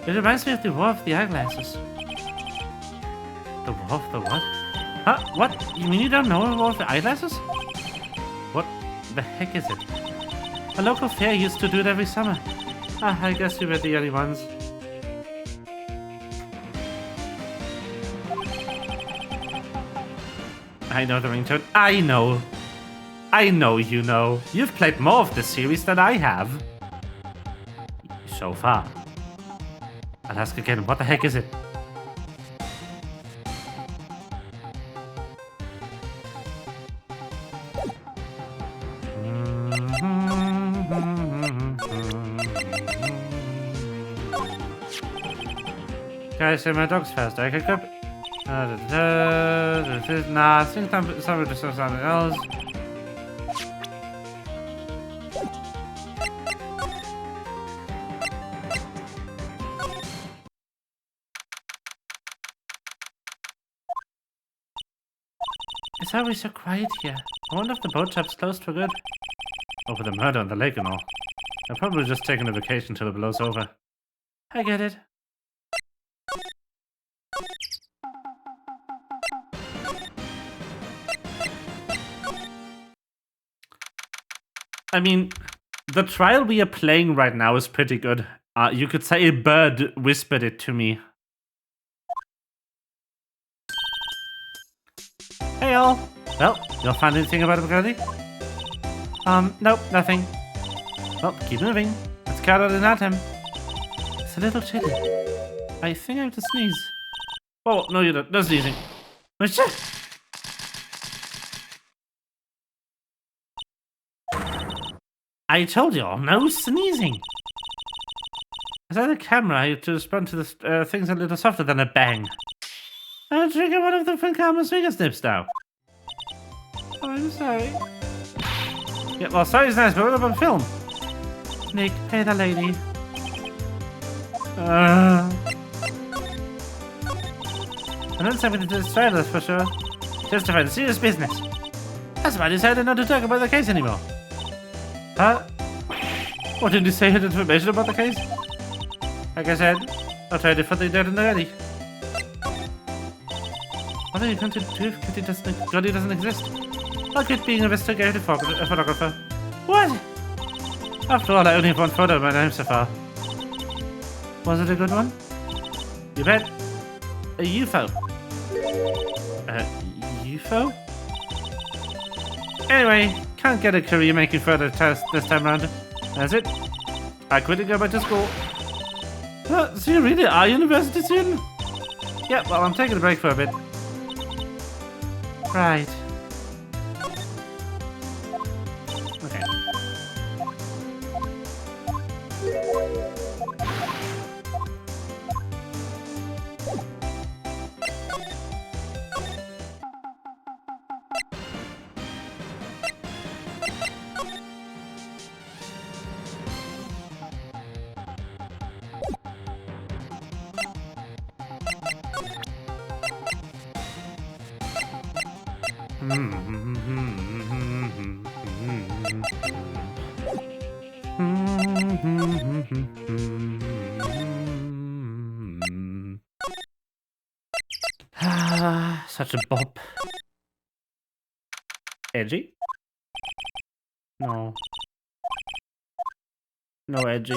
It reminds me of the War of the Eyeglasses. The wolf, the what? Huh? What? You mean you don't know a wolf with eyeglasses? What the heck is it? A local fair used to do it every summer. Ah, I guess we were the only ones. I know the ringtone. I know. I know you know. You've played more of this series than I have. So far. I'll ask again, what the heck is it? Guys, say my dog's faster. I could go. Nah, I think somebody just saw something else. It's always so quiet here. I wonder if the boat shop's closed for good. Over the murder on the lake and all. I've probably just taken a vacation till it blows over. I get it. I mean, the trial we are playing right now is pretty good. You could say a bird whispered it to me. Hey all. Well, you'll find anything about McCarthy? Nope, nothing. Well, keep moving. Let's count out an atom. It's a little chilly. I think I have to sneeze. Oh, no you don't. No sneezing. I told you all, no sneezing. Is that a camera? I have to respond to the things a little softer than a bang. I'll trigger one of the Fincamas finger snips now. Oh, I'm sorry. Yeah, well, sorry is nice, but what about film? Nick, pay the lady. I don't have anything to destroy this for sure. Justify the serious business. That's why I decided not to talk about the case anymore. Huh? What did you say had information about the case? Like I said, I'll try to put the dirt in the ready. What are you going to do if Goody doesn't exist? I'll quit being a investigative photographer. What? After all, I only have one photo of my name so far. Was it a good one? You bet. A UFO. UFO? Anyway, can't get a career making further tests this time around. That's it. I quit and go back to school. So you really are a university student? Yeah, well, I'm taking a break for a bit. Right. Okay. Such a bop. Edgy? No. No edgy.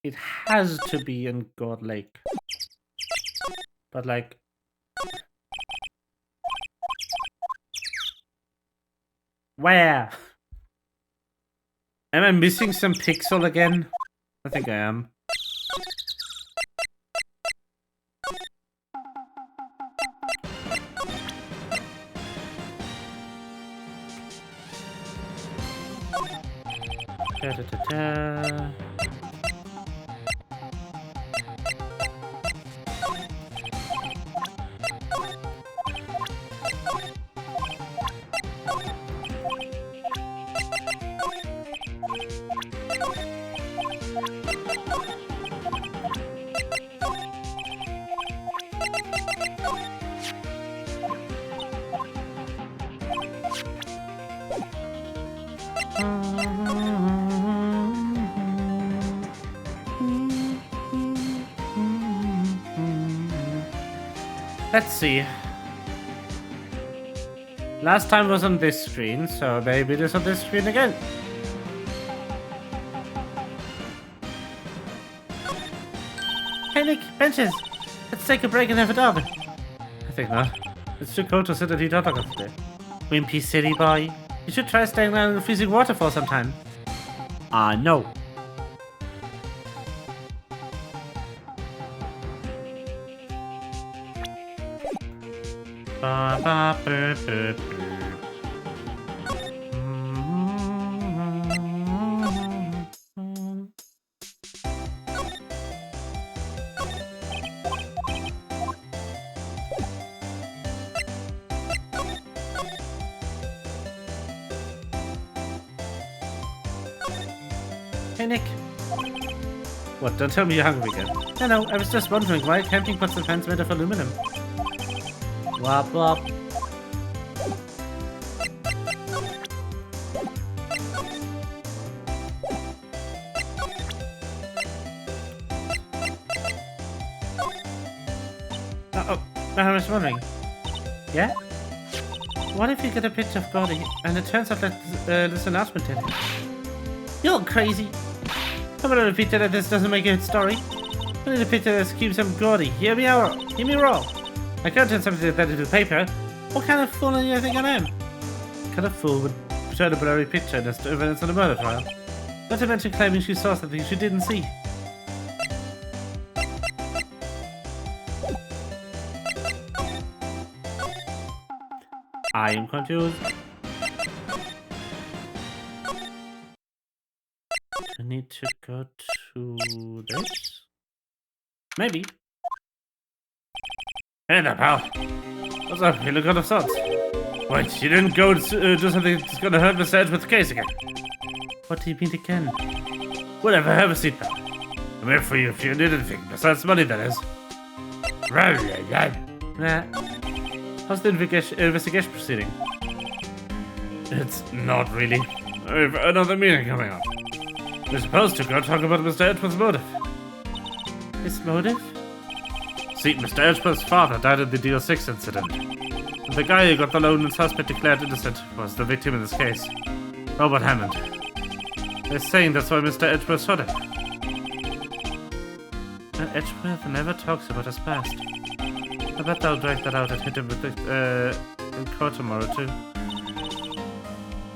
It has to be in God Lake. But like... Where? Am I missing some pixel again? I think I am. Da-da-da-da. Let's see. Last time was on this screen, so maybe it is on this screen again. Hey Nick, benches! Let's take a break and have a dog. I think not. It's too cold to sit and eat hot dogs today. Wimpy City boy. You should try staying down in the freezing waterfall sometime. No. Ba, ba, bur, bur, bur. Hey Nick. What, don't tell me you're hungry again. No, I was just wondering why camping pots and pans made of aluminum. Wop wop. I was wondering. Yeah? What if you get a picture of Gordy and it turns out that there's an announcement in it? You're crazy. How about a picture that this doesn't make a good story? I need a picture that screams some Gordy. Hear me out. Hear me roll. I can't turn something like that into paper. What kind of fool do you think I am? What kind of fool would turn a blurry picture as to evidence on a murder trial? Not to mention claiming she saw something she didn't see. I am confused. I need to go to this? Maybe. Hey there, pal. What's up? You look out of sorts. Wait, you didn't go to do something that's gonna hurt Mr. Edge with the case again? What do you mean again? Whatever, have a seat, pal. I'm here for you if you need anything, besides money, that is. Nah. How's the investigation proceeding? It's not really. I've another meeting coming up. We're supposed to go talk about Mr. Edgeworth's motive. His motive? See, Mr. Edgeworth's father died in the DL-6 incident. And the guy who got the loan and suspect declared innocent was the victim in this case. Robert Hammond. They're saying that's why Mr. Edgeworth shot him. And Edgeworth never talks about his past. I bet they'll drag that out and hit him with the, in court tomorrow too.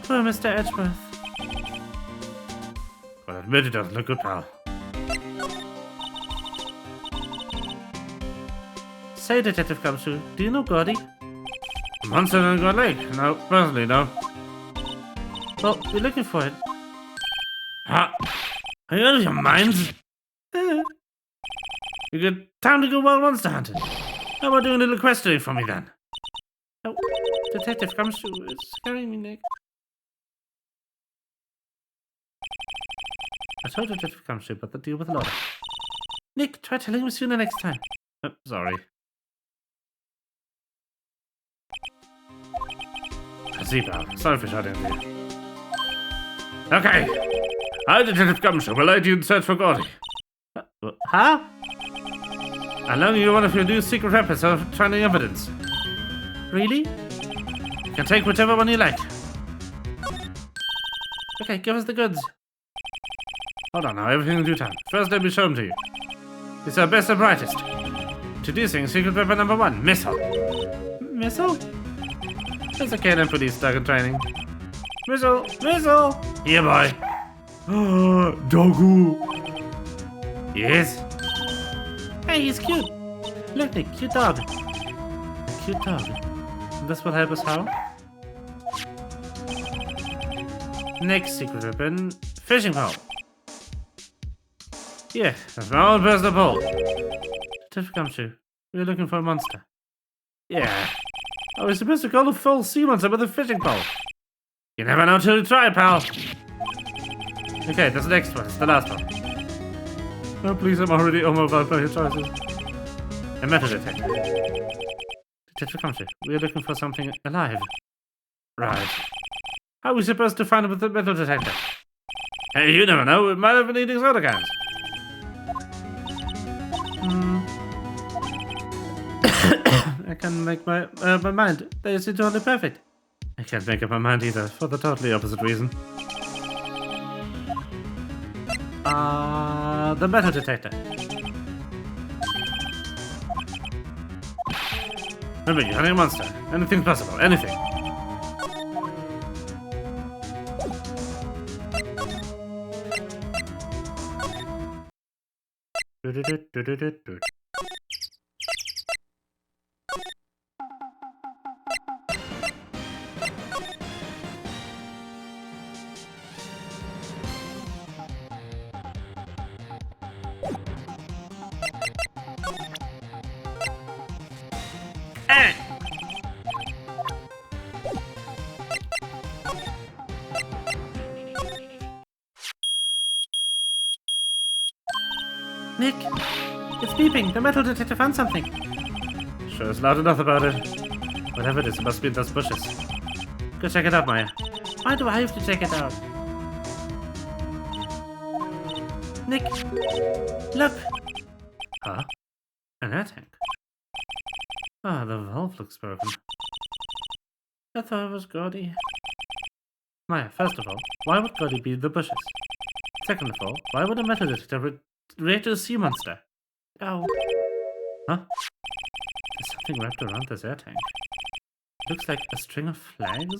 Poor Mr. Edgeworth. Well, admit it doesn't look good, pal. Say, Detective Gumshoe, do you know Gordy? Monster in God Lake? No, personally, no. Well, we're looking for it. Huh? Are you out of your minds? You got time to go wild monster hunting. How about doing a little questioning for me then? Oh, Detective Gumshoe is scaring me, Nick. I told Detective Gumshoe about the deal with Laura. Nick, try telling him sooner next time. Oh, sorry. I see, pal. Sorry for shouting at you. Okay. I, Detective Gumshoe, will aid you in search for Gordy. Huh? I'll loan you one of your new secret weapons of finding evidence. Really? You can take whichever one you like. Okay, give us the goods. Hold on now, everything in due time. First, let me show them to you. It's our best and brightest. Introducing secret weapon number 1, missile. Missile? It's a cannon police dog in training. Missile! Missile! Here, boy. Doggo. Yes? Hey, he's cute. Look, Nick, cute dog. A cute dog. This will help us how? Next secret weapon, fishing pole. Yeah, that's my own personal pole. Detective Gumshoe, we're looking for a monster. Yeah. I was supposed to call a full sea monster with a fishing pole. You never know till you try, pal. Okay, that's the next one. It's the last one. Oh, please, I'm already overwhelmed by your choices. A metal detector. Detective Gumshoe, we're looking for something alive. Right. How are we supposed to find it with the metal detector? Hey, you never know. It might have been eating soda cans. I can't make my mind. They seem totally perfect. I can't make up my mind either, for the totally opposite reason. The metal detector. Remember, you're hunting a monster. Anything's possible. Anything. Nick, it's beeping. The metal detector found something. Sure is loud enough about it. Whatever it is, it must be in those bushes. Go check it out, Maya. Why do I have to check it out? Nick, look. Huh? An air tank. Ah, the valve looks broken. I thought it was gaudy. Maya, first of all, why would Goddy be in the bushes? Second of all, why would a metal detector react to a sea monster? Oh. Huh? There's something wrapped around this air tank. Looks like a string of flags?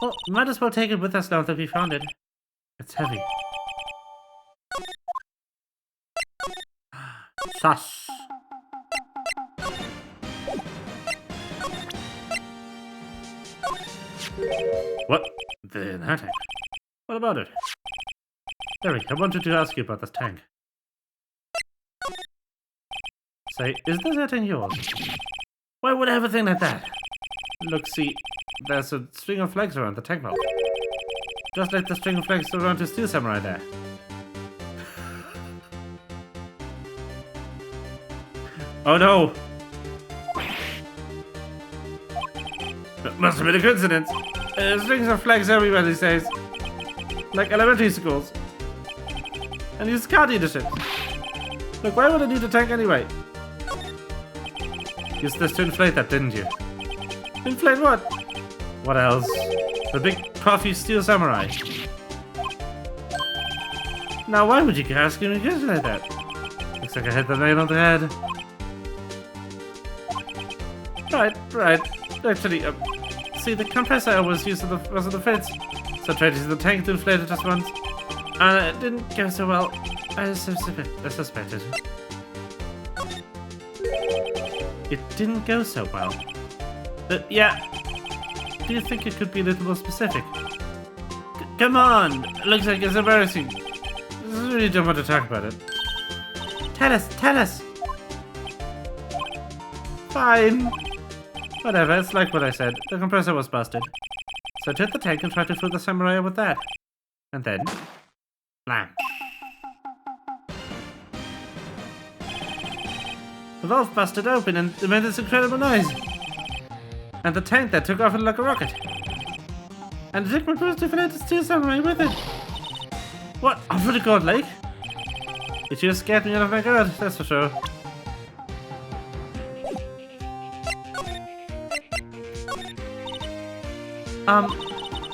Well, might as well take it with us now that we found it. It's heavy. Sus. What? The air tank? What about it? Eric, I wanted to ask you about this tank. Say, is this air tank yours? Why would I have a thing like that? Look, see, there's a string of flags around the tank mouth. Just like the string of flags around the Steel Samurai there. Oh no! That must have been a coincidence. Strings of flags everywhere these days. Like elementary schools. And used car dealerships. Look, why would I need a tank anyway? Used this to inflate that, didn't you? Inflate what? What else? The big puffy Steel Samurai. Now why would you ask me a question like that? Looks like I hit the nail on the head. Right. Actually, see, the compressor I was used was the fence. So I tried to use the tank to inflate it just once. And it didn't go so well. I suspected. It didn't go so well. Yeah. Do you think it could be a little more specific? Come on! It looks like it's embarrassing. I really don't want to talk about it. Tell us! Fine. Whatever, it's like what I said. The compressor was busted. So I took the tank and tried to fool the samurai with that. And then... blam. The valve busted open and it made this incredible noise. And the tank that took off like a rocket. And it took my boost to fill the Steel Samurai with it. What? Off of the God Lake? It just scared me out of my god, that's for sure.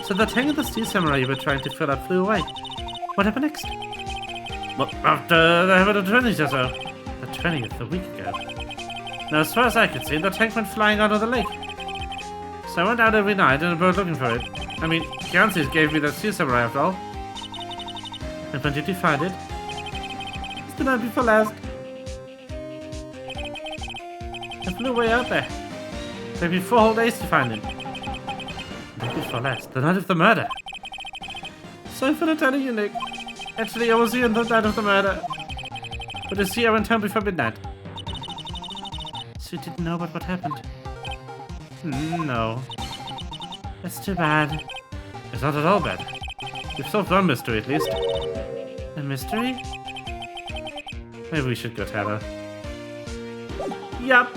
So the tank of the Steel Samurai you were trying to fill up flew away. What happened next? Well, after the happened on the 20th or so. The 20th, a week ago. Now, as far as I could see, the tank went flying out of the lake. So I went out every night and was looking for it. I mean, Fiance's gave me that Steel Samurai after all. And when did you find it? It's the night before last. I flew way out there. It took me 4 whole days to find him. For last, the night of the murder. Sorry for not telling you, Nick. Actually, I was here on the night of the murder. But you see, I went home before midnight. So you didn't know about what happened? No. That's too bad. It's not at all bad. We've solved one mystery at least. A mystery? Maybe we should go tell her. Yup.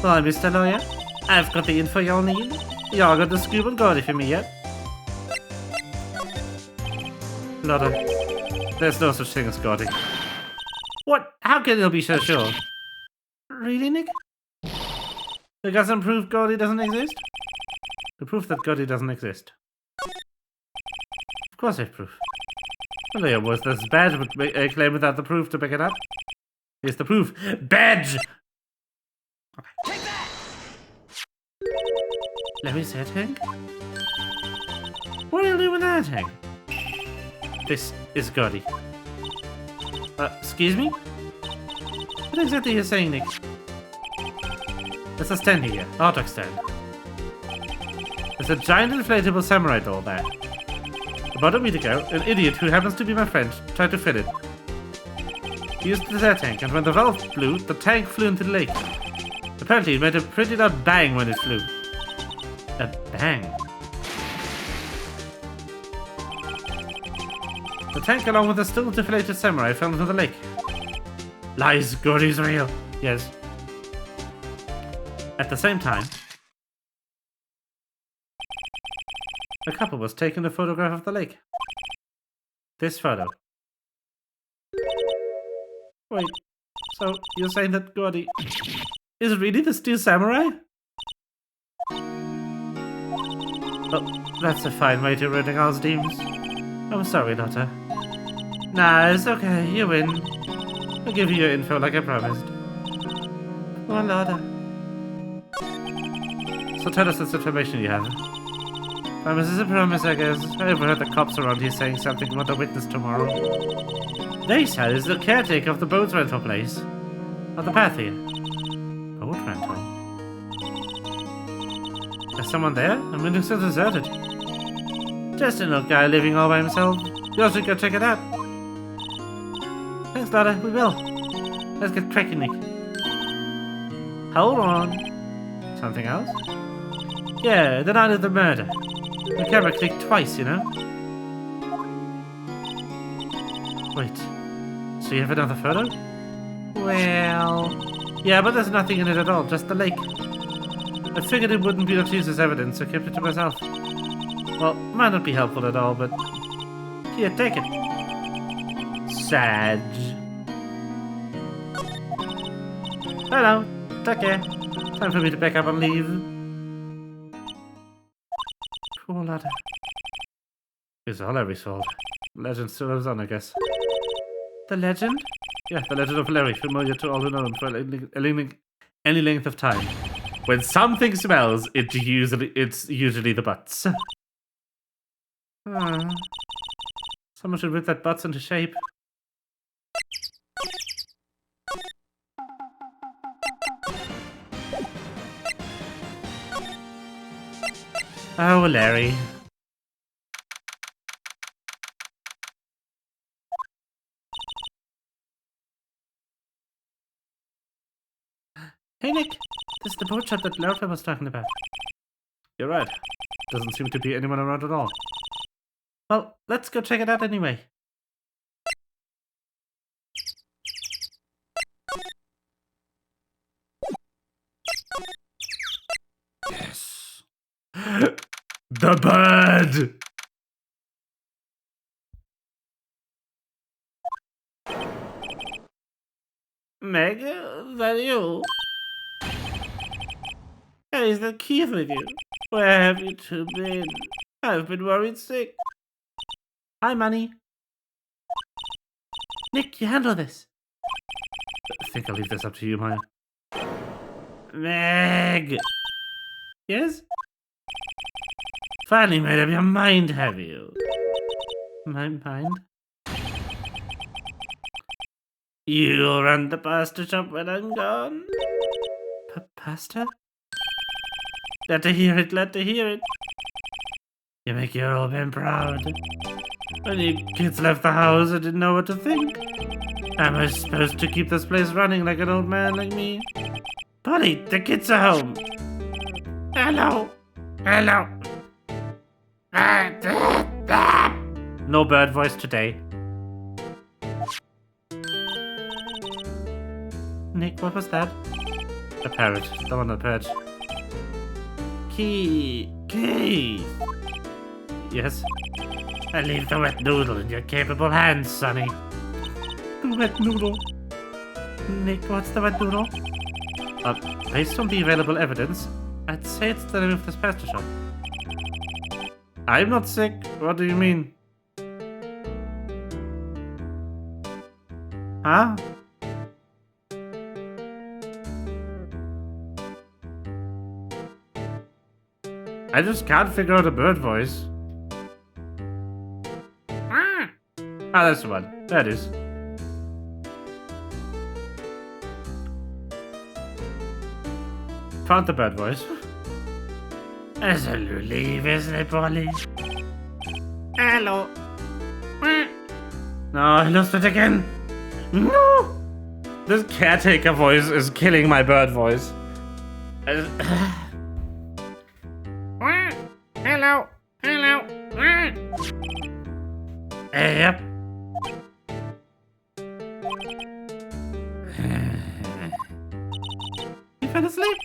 Well, Mr. Lawyer, I've got the info you'll need. Y'all got the scoop on Gordy for me yet? Lotta, there's no such thing as Gordy. What? How can you be so sure? Really, Nick? You got some proof Gordy doesn't exist? The proof that Gordy doesn't exist. Of course I have proof. Well, there was this badge would claim without the proof to back it up. Here's the proof. Badge! Take that! Let me see it, Hank. What are you doing with that, Hank? This is Gordy. Excuse me? What exactly are you saying, Nick? There's a stand here, Artwork stand. There's a giant inflatable samurai doll there. About a week ago, an idiot who happens to be my friend tried to fill it. He used the air tank, and when the valve blew, the tank flew into the lake. Apparently, it made a pretty loud bang when it flew. A bang? The tank, along with the still deflated samurai, fell into the lake. Lies, Gordy's real. Yes. At the same time, a couple was taking a photograph of the lake. This photo. Wait, so you're saying that Gordy is really the steel samurai? Well, that's a fine way to ruin our dreams. I'm sorry, Lotta. Nah, it's okay, you win. I'll give you your info like I promised. Come on, Lotta. So tell us this information you have. Promise is a promise, I guess. I overheard the cops around here saying something about a witness tomorrow. They said it's the caretaker of the boat rental place. On the path here. Boat rental? There's someone there? I mean, it's so deserted. Just an old guy living all by himself. You all should go check it out. Thanks, Lotta. We will. Let's get cracking, Nick. Hold on. Something else? Yeah, the night of the murder. The camera clicked twice, you know? Wait. So you have another photo? Well... yeah, but there's nothing in it at all, just the lake. I figured it wouldn't be able to use as evidence, so kept it to myself. Well, might not be helpful at all, but... here, take it. Sag. Hello. Take care. Time for me to pack up and leave. Poor Lotta. It's all Larry's fault. Legend still lives on, I guess. The legend? Yeah, the legend of Larry, familiar to all who know him for any length of time. When something smells, it's usually the butts. Someone should whip that butts into shape. Oh, Larry. Hey, Nick. This is the boat shop that Larry was talking about. You're right. Doesn't seem to be anyone around at all. Well, let's go check it out anyway. Yes. The bird! Meg, is that you? Hey, is that Keith with you? Where have you two been? I've been worried sick. Hi, Manny. Nick, you handle this. I think I'll leave this up to you, Maya. Meg! Yes? Finally made up your mind, have you? My mind? You'll run the pasta shop when I'm gone? Pasta? Glad to hear it, glad to hear it. You make your old man proud. When you kids left the house, I didn't know what to think. Am I supposed to keep this place running like an old man like me? Buddy, the kids are home. Hello. Hello. No bird voice today. Nick, what was that? A parrot. Don't want a perch. Key. Yes? I leave the wet noodle in your capable hands, Sonny. The wet noodle? Nick, what's the wet noodle? Based on the available evidence, I'd say it's the name of this pasta shop. I'm not sick. What do you mean? Huh? I just can't figure out a bird voice. Ah, that's the one. That is. Found the bird voice. Absolutely, isn't it, Polly? Hello. No, I lost it again. No! This caretaker voice is killing my bird voice. Hello. Yep. He fell asleep?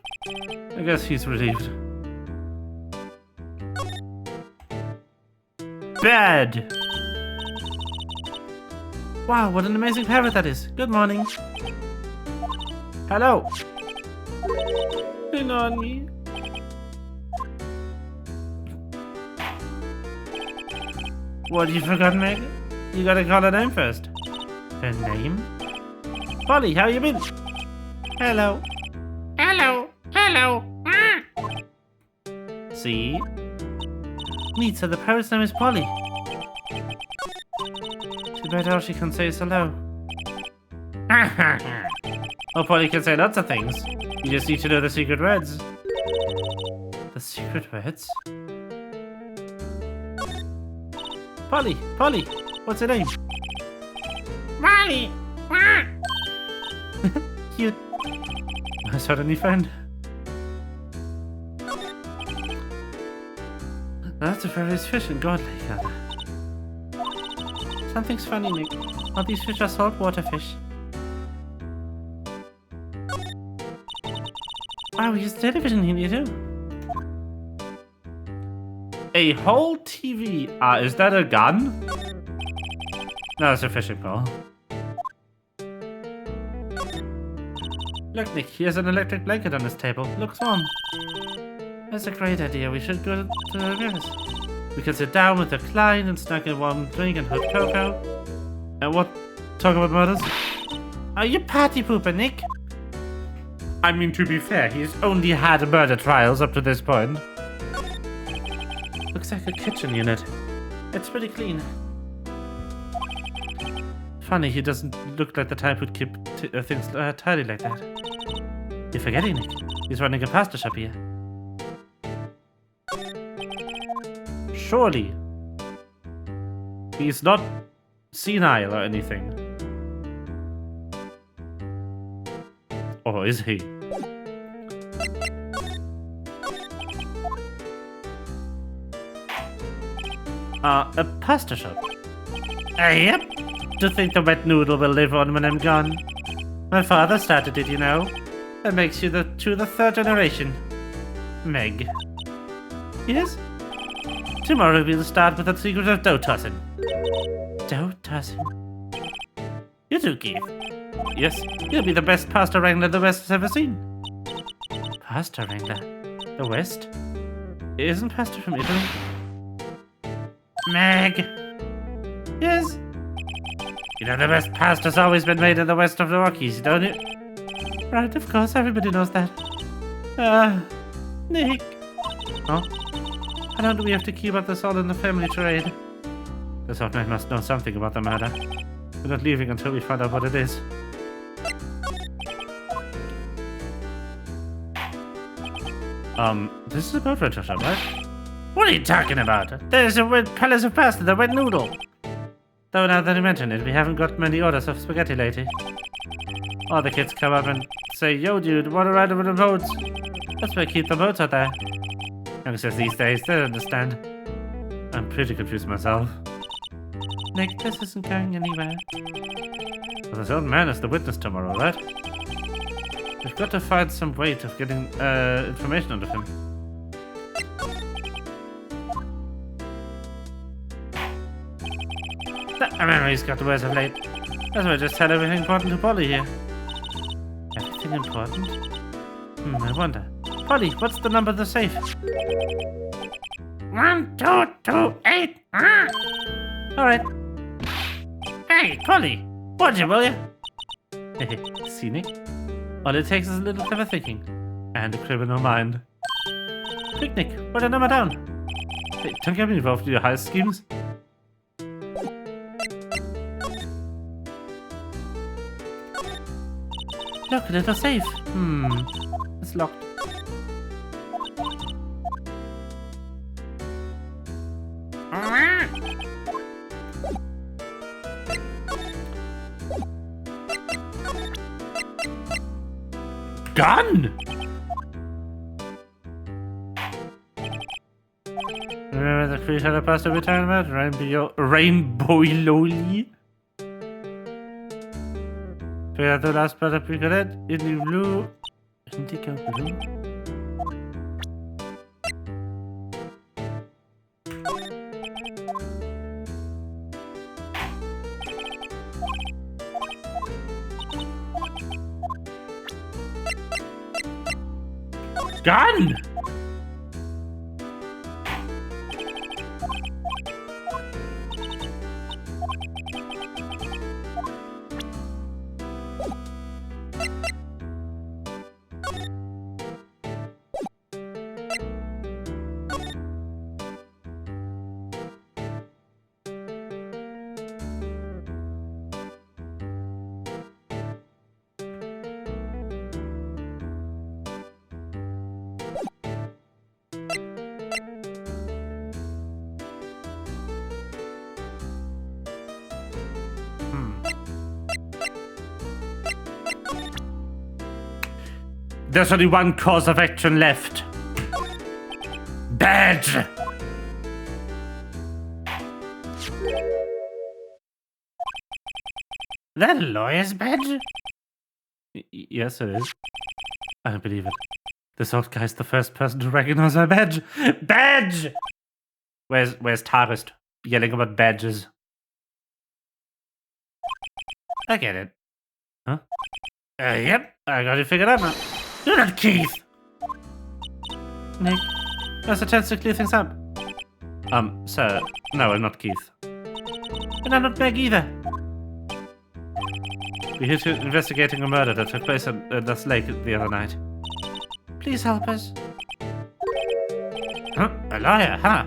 I guess he's relieved. Bed! Wow, what an amazing parrot that is. Good morning. Hello. Hey, Nani. What, you forgot, Meg? You gotta call her name first. Her name? Polly, how you been? Hello. See? Neat, so the parrot's name is Polly. Too bad all she can say is hello. Oh, Polly can say lots of things. You just need to know the secret words. The secret words? Polly, what's her name? Molly! Cute. Nice a new friend. That's a various fish in God Lake, are there? Something's funny, Nick. All these fish are saltwater fish. Wow, we use television here too. A whole TV. Is that a gun? No, it's a fishing pole. Look, Nick, here's an electric blanket on this table. Looks warm. That's a great idea. We should go to the rivers. We can sit down with a recline and snug a warm drink and hot cocoa. And what? Talk about murders? Are you party pooper, Nick? I mean, to be fair, he's only had murder trials up to this point. Looks like a kitchen unit. It's pretty clean. Funny, he doesn't look like the type who'd keep things tidy like that. You're forgetting, Nick. He's running a pasta shop here. Surely. He's not senile or anything. Or is he? A pasta shop. Yep. To think the wet noodle will live on when I'm gone. My father started it, you know. That makes you to the third generation. Meg. Yes? Tomorrow we'll start with the secret of dough tossing. Dough tossing? You too, Keith. Yes, you'll be the best pasta wrangler the West has ever seen. Pasta wrangler? The West? Isn't pasta from Italy? Meg! Yes? You know the best pasta's always been made in the west of the Rockies, don't you? Right, of course, everybody knows that. Nick. Huh? How long do we have to keep up this all in the family trade? This old man must know something about the murder. We're not leaving until we find out what it is. This is a boat rental shop, right? What are you talking about? There's a wet palace of pasta, the wet noodle. Though now that you mention it, we haven't got many orders of spaghetti lately. All the kids come up and say, "Yo, dude, wanna ride over the boats?" That's why I keep the boats out there. Youngsters these days, they don't understand. I'm pretty confused myself. Nick, this isn't going anywhere. Well, this old man is the witness tomorrow, right? We've got to find some way of getting information out of him. I remember he's got the words of late. That's why I just tell everything important to Polly here. Everything important? I wonder. Polly, what's the number of the safe? 1228. Alright. Hey, Polly, Watch it, will ya? Scenic. All it takes is a little clever thinking. And a criminal mind. Picnic, put a number down. Hey, don't get me involved in your heist schemes. Look, a little safe. It's locked. Gun! Remember the creature that passed every time about? Rainbow Loli? Figure out the last part of Picolet, Indigo Blue, Indigo Blue? Gun! There's only one course of action left. Badge! that a lawyer's badge? Yes, it is. I don't believe it. This old guy's the first person to recognize my badge. Badge! Where's Tarist yelling about badges? I get it. Huh? Yep. I got it figured out now. You're not Keith. Nick, that's a chance to clear things up. Sir, no, I'm not Keith. And I'm not Meg either. We're here to investigating a murder that took place at this lake the other night. Please help us. Huh? A lawyer, huh?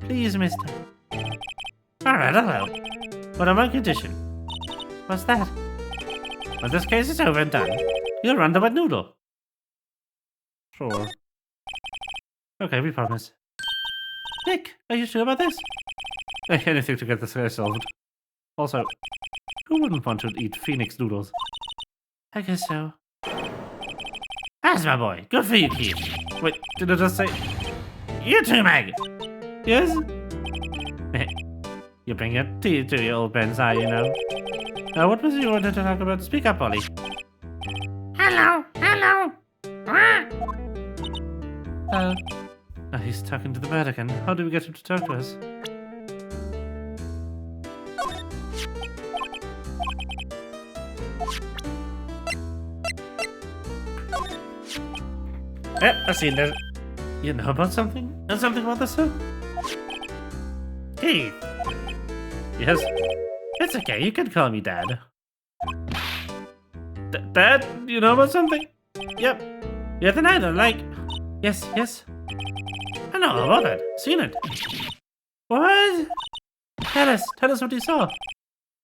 Please, mister. Alright, I'll help. But on one condition. What's that? When this case is over and done, you'll run the wet noodle. Sure. Okay, we promise. Nick, are you sure about this? Anything to get this case solved. Also, who wouldn't want to eat Phoenix noodles? I guess so. That's my boy. Good for you, Keith. Wait, did I just say... You too, Meg. Yes? You bring your tea to your old man's eye, you know. Now, what was you wanted to talk about? Speak up, Ollie. Hello, hello. He's talking to the bird again. How do we get him to talk to us? I've seen this. You know about something? Know something about this, sir? Keith. Yes? It's okay, you can call me Dad. Dad, you know about something? Yep. You're the night like... Yes, yes. I know all about it. Seen it. What? Tell us what you saw.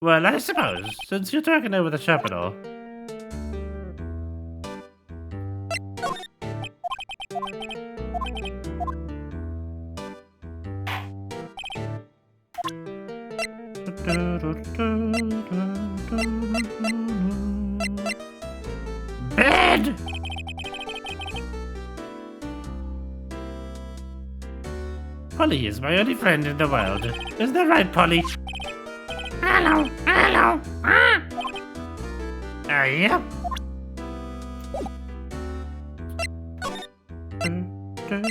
Well, I suppose, since you're talking over the shop and all. Bed! Polly is my only friend in the world. Is that right, Polly? Hello, hello. Yep. I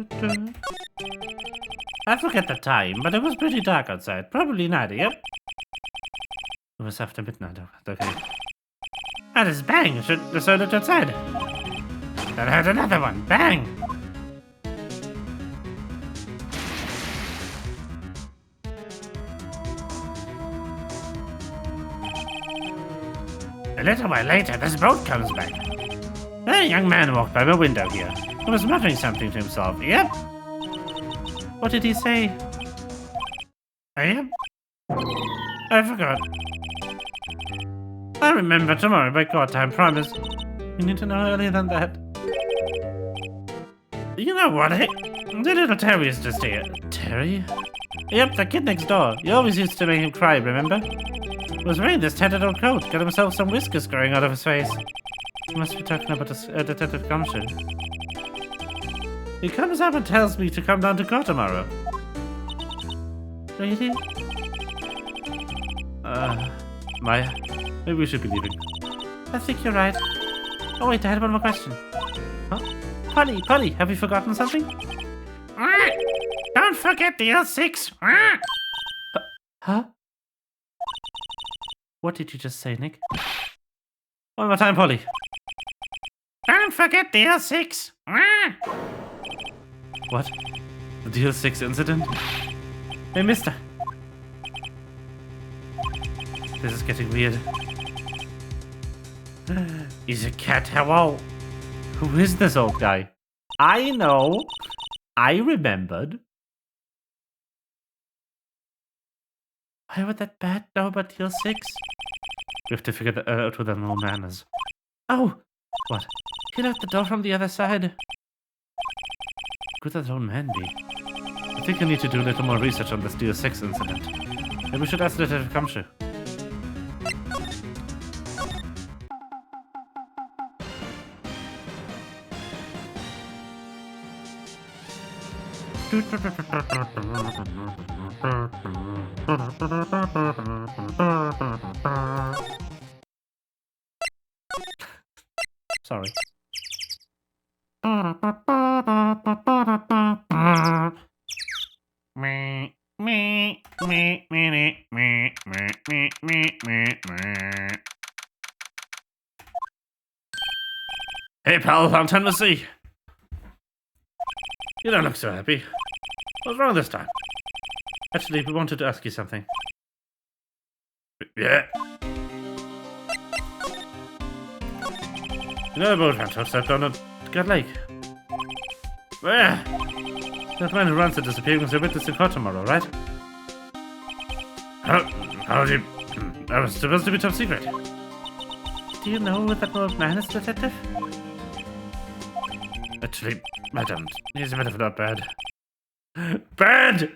forget the time, but it was pretty dark outside. Probably night, yep. It was after midnight. Okay. That is bang! The soda outside. Then I heard another one. Bang! A little while later, this boat comes back. Then a young man walked by my window here. He was muttering something to himself. Yep. What did he say? Yep. I forgot. I'll remember tomorrow by court time, promise. You need to know earlier than that. You know what? The little Terry is just here. Terry? Yep, the kid next door. You always used to make him cry, remember? He was wearing this tattered old coat, got himself some whiskers growing out of his face. You must be talking about Detective Gumshoe. He comes up and tells me to come down to court tomorrow. Really? Maya, maybe we should be leaving. I think you're right. Oh wait, I had one more question. Huh? Polly, have you forgotten something? Don't forget DL-6. Huh? What did you just say, Nick? One more time, Polly. Don't forget DL-6. What? The DL-6 incident? Hey, mister. This is getting weird. He's a cat, hello. Who is this old guy? I know. I remembered. Why would that bat know about DL-6? We have to figure that out with our no manners. Oh! What? He left the door from the other side. Could that old man be? I think I need to do a little more research on this DL-6 incident. Maybe we should ask Detective Gumshoe. Sorry. Hey pal, long time to see. You don't look so happy. What's wrong this time? Actually, we wanted to ask you something. Yeah. You know about Rancho stepped on a God Lake? Where? That man who runs the disappearance will witness in court tomorrow, right? How do you... That was supposed to be top secret. Do you know who that old man is, Detective? Actually, I don't. He's a bit of a nutbad. Bad!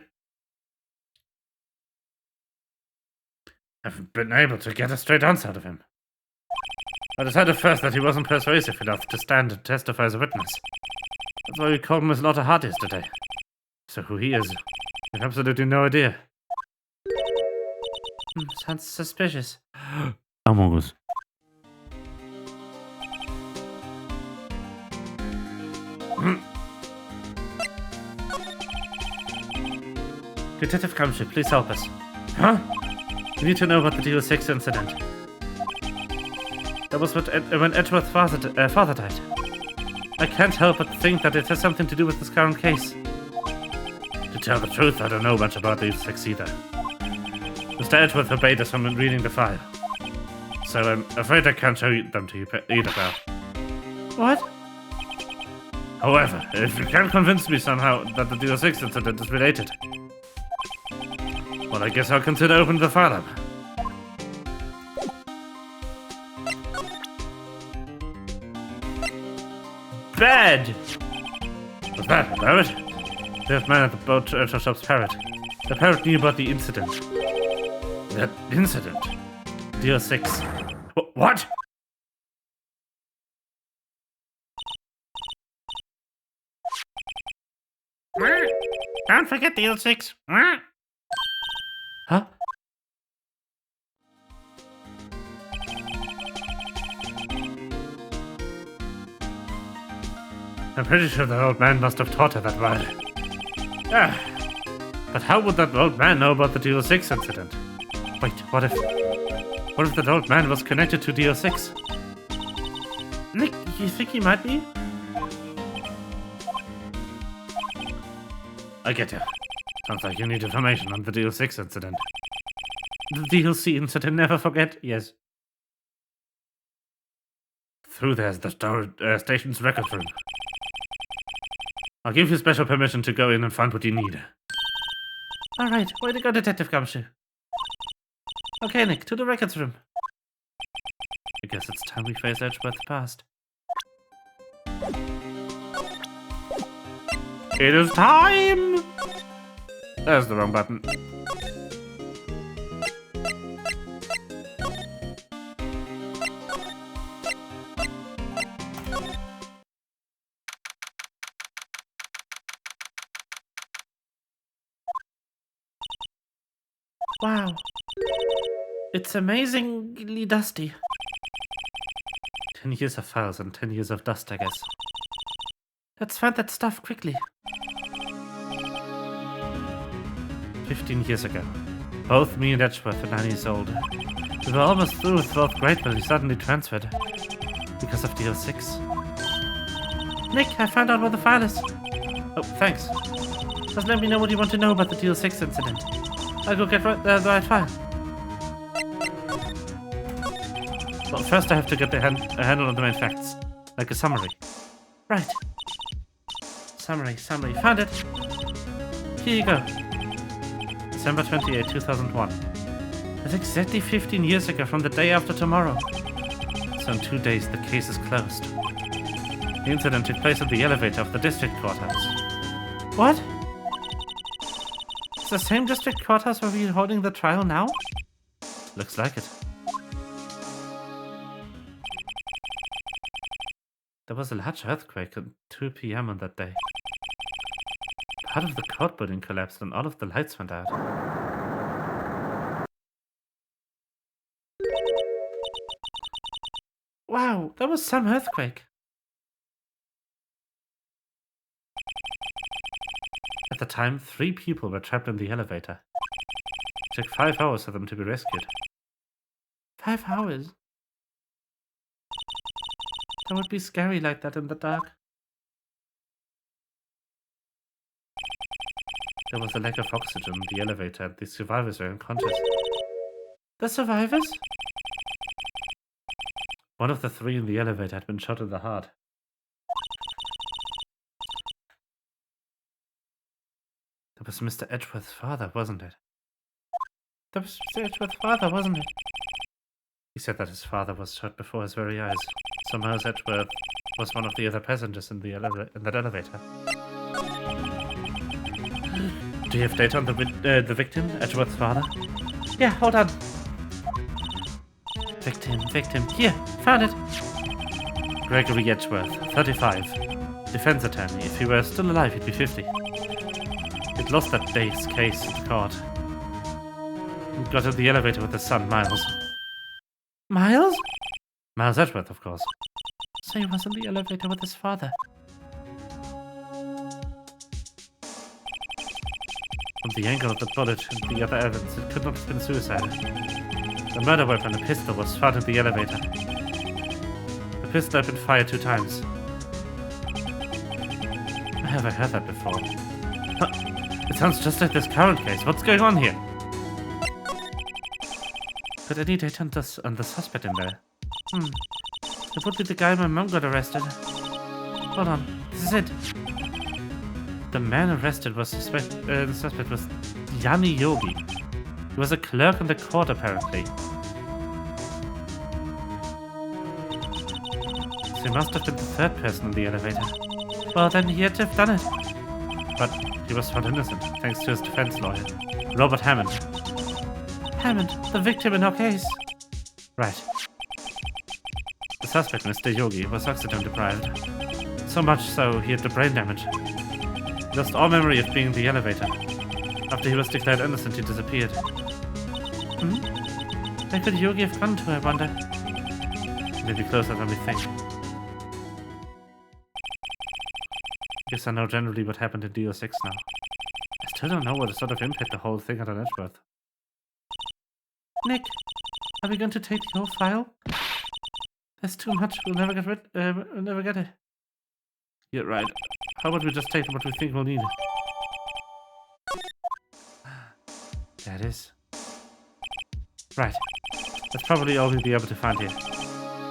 I've been able to get a straight answer out of him. I decided first that he wasn't persuasive enough to stand and testify as a witness. That's why we called him as not a heart yesterday. So who he is, I have absolutely no idea. Sounds suspicious. Among Us. Detective Gumshoe, please help us. Huh? We need to know about the DL-6 incident. That was when Edgeworth's father died. I can't help but think that it has something to do with this current case. To tell the truth, I don't know much about DL-6 either. Mr. Edgeworth forbade us from reading the file. So I'm afraid I can't show them to you either, pal. What? However, if you can convince me somehow that the DL-6 incident is related, well, I guess I'll consider opening the file up. Bad! What's that, a parrot? That man at the boat shop's parrot. The parrot knew about the incident. That incident? DL-6. What? Don't forget DL-6. Huh? I'm pretty sure the old man must have taught her that while. Ah, but how would that old man know about the DL-6 incident? Wait, what if that old man was connected to DL-6? Nick, you think he might be? I get you. Sounds like you need information on the DL-6 incident. The DLC incident, never forget. Yes. Through there's the station's record room. I'll give you special permission to go in and find what you need. Alright, way to go, Detective Gumshoe. Okay, Nick, to the records room. I guess it's time we face Edgeworth's past. It is time! There's the wrong button. Wow. It's amazingly dusty. 10 years of files and 10 years of dust, I guess. Let's find that stuff quickly. 15 years ago. Both me and Edgeworth were 9 years old. We were almost through with 12th grade when we suddenly transferred. Because of DL-6. Nick, I found out where the file is. Oh, thanks. Just let me know what you want to know about the DL-6 incident. I'll go get the right file. Well, first I have to get a handle on the main facts. Like a summary. Right. Summary. Found it. Here you go. December 28, 2001. That's exactly 15 years ago from the day after tomorrow. So in 2 days, the case is closed. The incident took place at the elevator of the district courthouse. What? It's the same district courthouse where we're holding the trial now? Looks like it. There was a large earthquake at 2 p.m. on that day. Part of the court building collapsed and all of the lights went out. Wow, that was some earthquake. At the time, 3 people were trapped in the elevator. It took 5 hours for them to be rescued. 5 hours? That would be scary like that in the dark. There was a lack of oxygen in the elevator and the survivors were unconscious. The survivors? One of the 3 in the elevator had been shot in the heart. That was Mr. Edgeworth's father, wasn't it? That was Mr. Edgeworth's father, wasn't it? He said that his father was shot before his very eyes. Somehow Edgeworth was one of the other passengers in that elevator. Do you have data on the victim, Edgeworth's father? Yeah, hold on. Victim. Here, found it. Gregory Edgeworth, 35. Defense attorney. If he were still alive, he'd be 50. He'd lost that day's case in court. He got in the elevator with his son, Miles. Miles? Miles Edgeworth, of course. So he was in the elevator with his father. From the angle of the bullet and the other evidence, it could not have been suicide. The murder weapon, a pistol, was found in the elevator. The pistol had been fired 2 times. I haven't heard that before. It sounds just like this current case. What's going on here? Got any data on the suspect in there? It would be the guy my mom got arrested. Hold on, this is it. The man arrested was the suspect was Yanni Yogi. He was a clerk in the court, apparently. So he must have been the 3rd person in the elevator. Well, then he had to have done it. But he was found innocent, thanks to his defense lawyer, Robert Hammond. Hammond, the victim in our case. Right. The suspect, Mr. Yogi, was oxygen deprived. So much so, he had the brain damage. He lost all memory of being in the elevator. After he was declared innocent, he disappeared. Where could Yogi have gone to, I wonder? Maybe closer than we think. Guess I know generally what happened in DL-6 now. I still don't know what sort of impact the whole thing had on Edgeworth. Nick, are we going to take the whole file? There's too much. We'll never get it. You're right. How about we just take what we think we'll need? There it is. Right. That's probably all we'll be able to find here.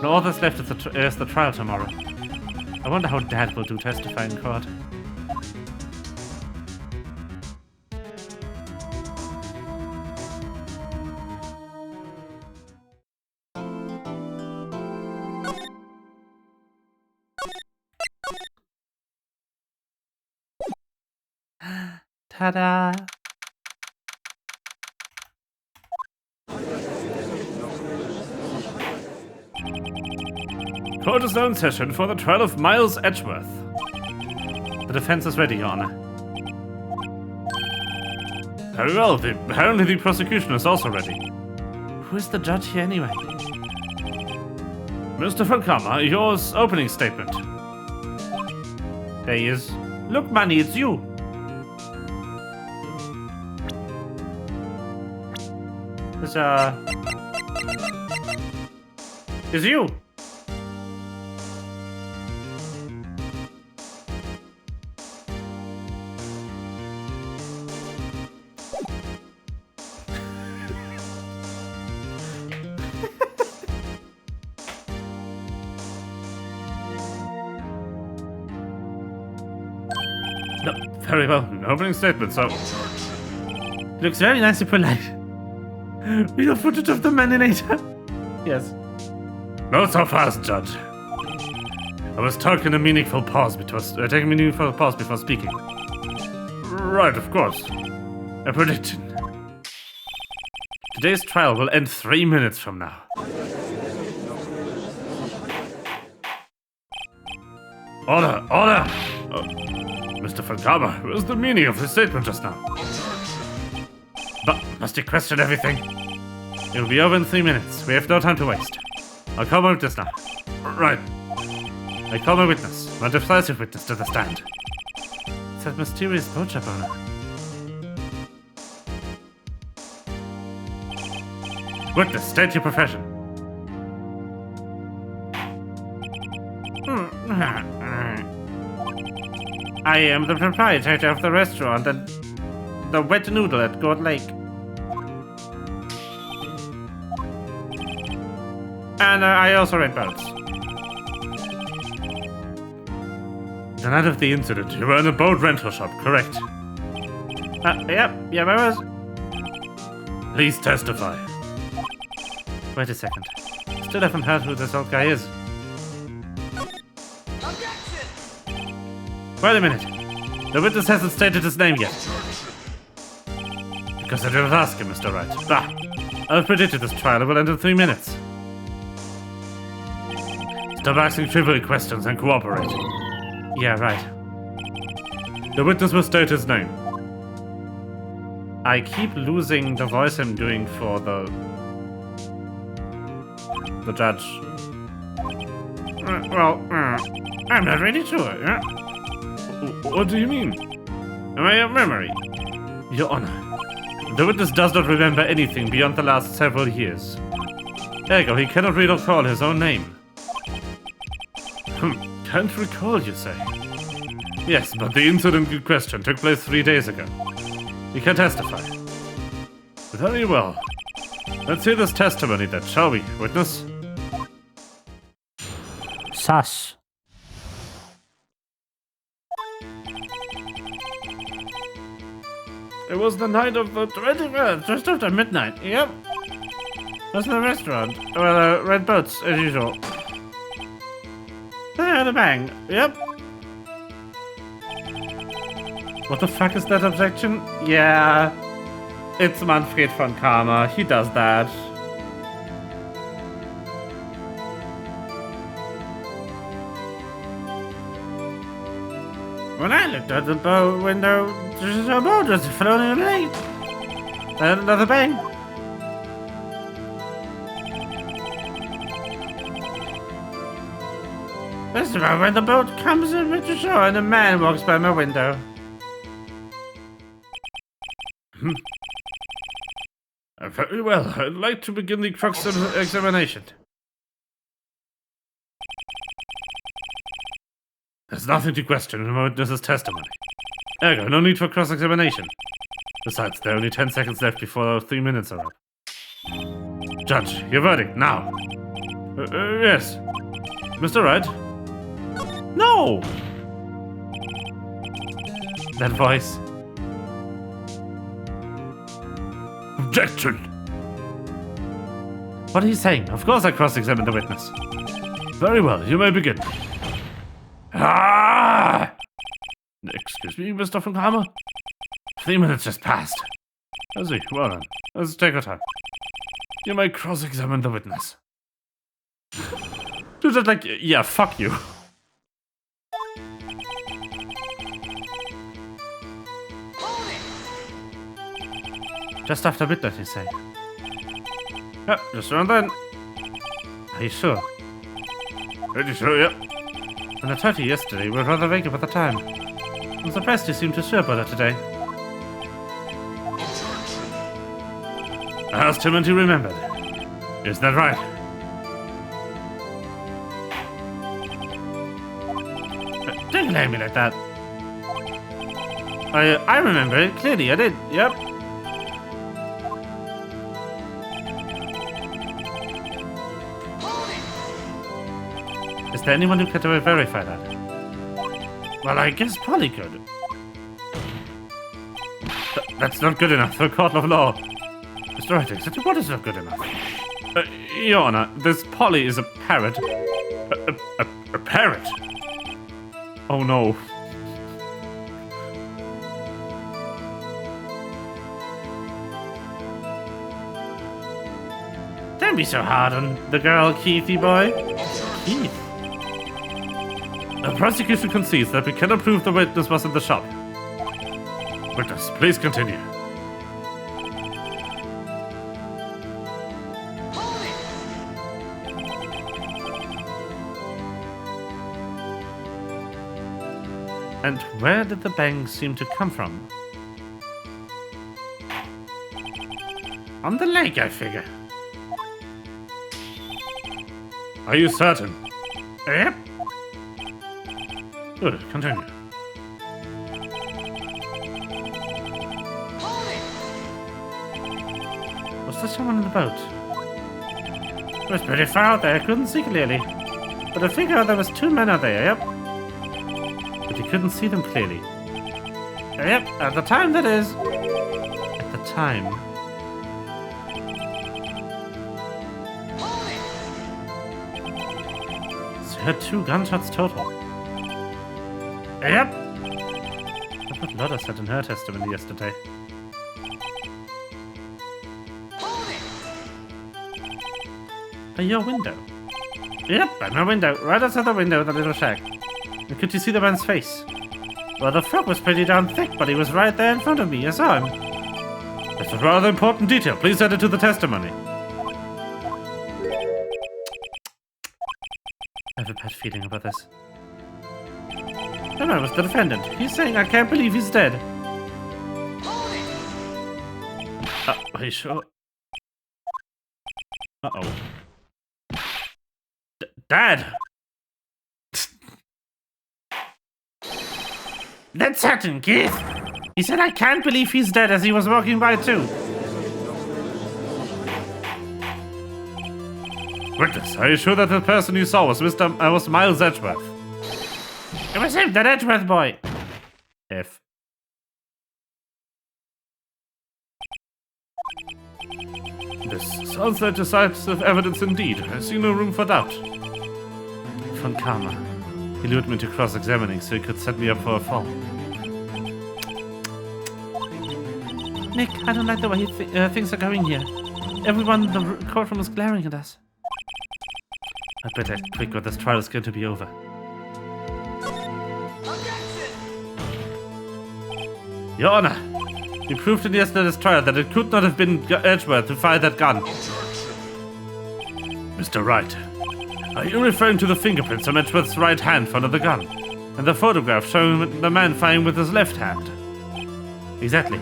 Now all that's left is the trial tomorrow. I wonder how Dad will do testify in court. Ta-da! Court is now in session for the trial of Miles Edgeworth. The defense is ready, Your Honor. Very well, apparently the prosecution is also ready. Who is the judge here anyway? Mr. Funkama, yours opening statement. There he is. Look, Manny, it's you! It's you! No, very well, an opening statement, so... Looks very nice and polite. We have footage of the maninator. Yes. Not so fast, Judge. I was taking a meaningful pause before speaking. Right, of course. A prediction. Today's trial will end 3 minutes from now. Order! Order! Mr. Funkama, what was the meaning of his statement just now? But must he question everything? It will be over in 3 minutes. We have no time to waste. I'll call my witness now. Right. I call my witness. My decisive witness to the stand. It's that mysterious boat-shop owner. Witness, state your profession. I am the proprietor of the restaurant and the Wet Noodle at Gourd Lake. And I also rent boats. The night of the incident, you were in a boat rental shop, correct? Yep, I was. Please testify. Wait a second. Still haven't heard who this old guy is. Wait a minute. The witness hasn't stated his name yet. Because I didn't ask him, Mr. Wright. I've predicted this trial will end in 3 minutes. Stop asking trivial questions and cooperate. Yeah, right. The witness will state his name. I keep losing the voice I'm doing for the judge. I'm not really sure. What do you mean? Am I of memory? Your Honor, the witness does not remember anything beyond the last several years. Ergo, he cannot recall his own name. Can't recall, you say? Yes, but the incident in question took place 3 days ago. He can testify. Very well. Let's hear this testimony then, shall we, witness? Sus. It was the night of the 21st, just after midnight. Yep. That's the restaurant. Well, red boats, as usual. The bang. Yep. What the fuck is that objection? Yeah. It's Manfred Funkama. He does that. When I looked out the boat window, there's a boat just floating in the lake. And another bang. This is about when the boat comes in to shore and a man walks by my window. Very well. I'd like to begin the cross-examination. There's nothing to question in witness's testimony. Ergo, no need for cross-examination. Besides, there are only 10 seconds left before 3 minutes are up. Judge, your verdict, now. Yes. Mr. Wright? No! That voice. Objection! What are you saying? Of course I cross-examined the witness. Very well, you may begin. Ah! Excuse me, Mr. Funkhammer? 3 minutes just passed. I see, well then, let's take our time. You may cross-examine the witness. Dude, just like, yeah, fuck you. Just after midnight, you say? Yeah, just around then. Are you sure? Pretty sure, yeah. When I told you yesterday, we were rather vague about the time. I'm surprised you seem too sure about it today. I asked him and he remembered. Is that right? Don't look at me like that. I remember it, clearly, I did, yep. Is there anyone who could verify that? Well, I guess Polly could. That's not good enough for a court of law. Mr. Wright, exactly what is not good enough? Your Honor, this Polly is a parrot. A parrot? Oh no. Don't be so hard on the girl, Keithy boy. Keith? The prosecution concedes that we cannot prove the witness was in the shop. Witness, please continue. And where did the bang seem to come from? On the lake, I figure. Are you certain? Yep. Good, continue. Was there someone in the boat? It was pretty far out there, I couldn't see clearly. But I figure there was 2 men out there, yep. But you couldn't see them clearly. Yep, at the time that is. At the time. So you had 2 gunshots total. Yep. That's what Lotta said in her testimony yesterday. By your window? Yep, by my window. Right outside the window of the little shack. And could you see the man's face? Well, the fog was pretty damn thick, but he was right there in front of me. I saw him. That's a rather important detail. Please add it to the testimony. I have a bad feeling about this. The man was the defendant. He's saying, I can't believe he's dead. Are you sure? Uh-oh. Dad! That's certain, Keith. He said, I can't believe he's dead as he was walking by too. Witness, are you sure that the person you saw was was Miles Edgeworth? It was him, that Edgeworth boy. F. This sounds like decisive evidence indeed. I see no room for doubt. Von Karma. He lured me to cross-examining so he could set me up for a fall. Nick, I don't like the way things are going here. Everyone in the courtroom is glaring at us. I better act quick or this trial is going to be over. Your Honor, you proved in yesterday's trial that it could not have been Edgeworth who fired that gun. Mr. Wright, Are you referring to the fingerprints on Edgeworth's right hand found on the gun? And the photograph showing the man firing with his left hand? Exactly.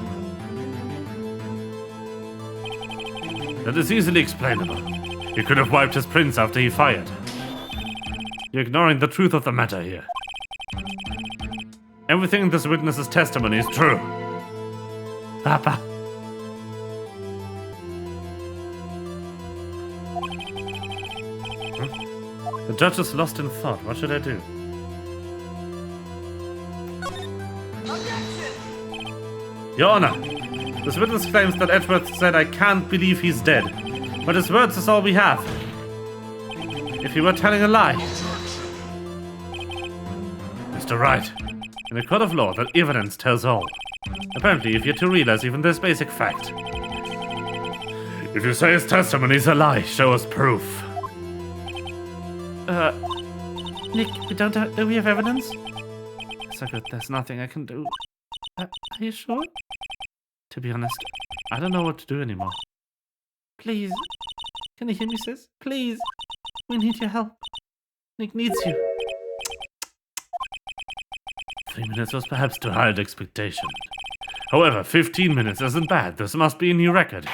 That is easily explainable. He could have wiped his prints after he fired. You're ignoring the truth of the matter here. Everything in this witness's testimony is true. Papa. The judge is lost in thought. What should I do? Your Honor, this witness claims that Edgeworth said, "I can't believe he's dead." But his words is all we have. If he were telling a lie. Mr. Wright, in a court of law, that evidence tells all. Apparently, if you're to realize even this basic fact. If you say his testimony is a lie, show us proof. Nick, do we have evidence? So good, there's nothing I can do. Are you sure? To be honest, I don't know what to do anymore. Please. Can you hear me, sis? Please. We need your help. Nick needs you. 3 minutes was perhaps too high an expectation. However, 15 minutes isn't bad. This must be a new record.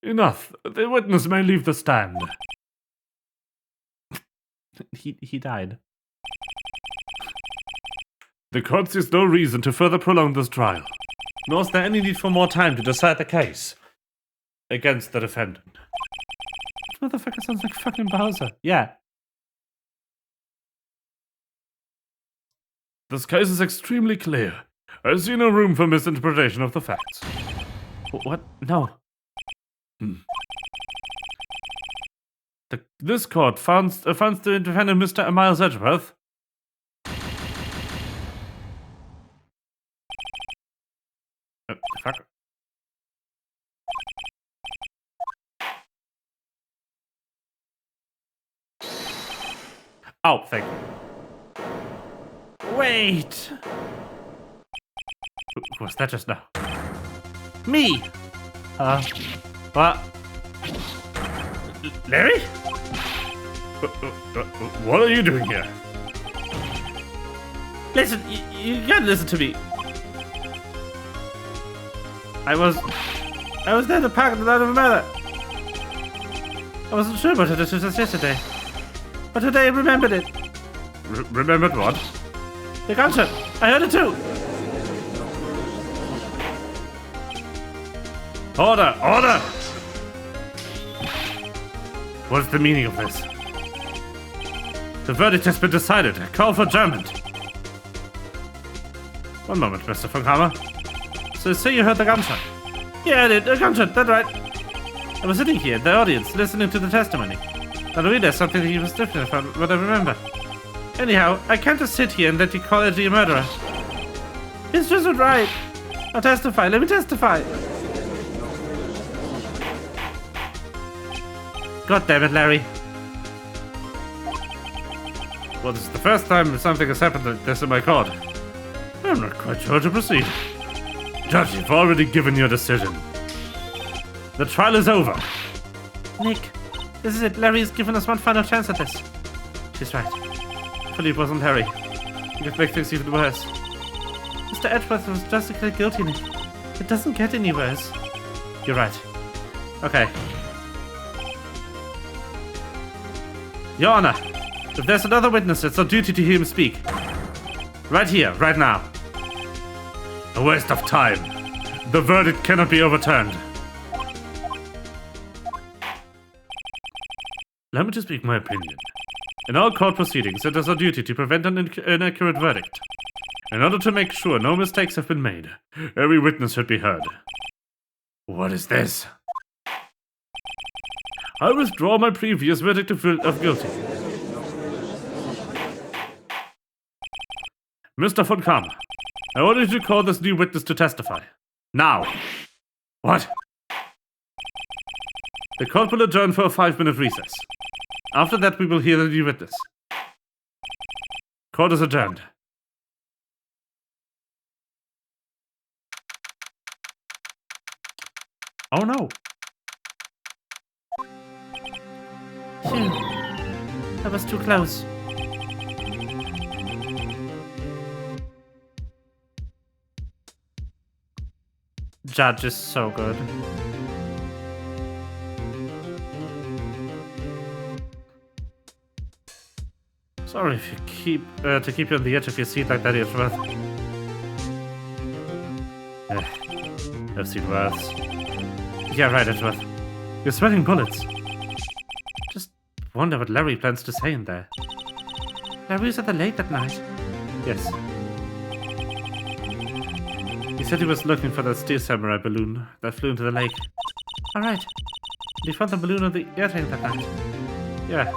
Enough. The witness may leave the stand. He died. The court sees no reason to further prolong this trial, nor is there any need for more time to decide the case against the defendant. This motherfucker sounds like fucking Bowser. Yeah. This case is extremely clear. I see no room for misinterpretation of the facts. What? No. This court finds the defendant Mr. Miles Edgeworth fuck. Oh, thank you. Wait! Who was that just now? Me! What? Larry? What are you doing here? Listen, you gotta listen to me. I was there to park the night of the murder. I wasn't sure about it until just yesterday. But today I remembered it. Remembered what? The gunshot. I heard it too. Order! Order! What's the meaning of this? The verdict has been decided. Call for adjournment. One moment, Mr. von Hammer. So say you heard the gunshot? Yeah, I did. A gunshot, that's right. I was sitting here in the audience, listening to the testimony. I realized something that he was different from what I remember. Anyhow, I can't just sit here and let you call Edgy a murderer. It's just not right. I'll testify. Let me testify. God damn it, Larry. Well, this is the first time something has happened like this in my court. I'm not quite sure how to proceed. Judge, you've already given your decision. The trial is over. Nick, this is it. Larry's given us one final chance at this. She's right. Hopefully it wasn't Harry. It could make things even worse. Mr. Edgeworth was just declared guilty, Nick. It doesn't get any worse. You're right. Okay. Your Honor, if there's another witness, it's our duty to hear him speak. Right here, right now. A waste of time. The verdict cannot be overturned. Allow me to speak my opinion. In all court proceedings, it is our duty to prevent an inaccurate verdict. In order to make sure no mistakes have been made, every witness should be heard. What is this? I withdraw my previous verdict of guilty. Mr. von Kamm, I order you to call this new witness to testify. Now. What? The court will adjourn for a 5-minute recess. After that, we will hear the new witness. Court is adjourned. Oh no. Phew. That was too close. Judge is so good. Sorry if you to keep you on the edge of your seat like that, Edgeworth. I've seen worse. Yeah, right, Edgeworth. You're sweating bullets. Just wonder what Larry plans to say in there. Larry was at the lake that night. Yes. He said he was looking for that steel samurai balloon that flew into the lake. Alright. And he found the balloon on the air tank that night. Yeah.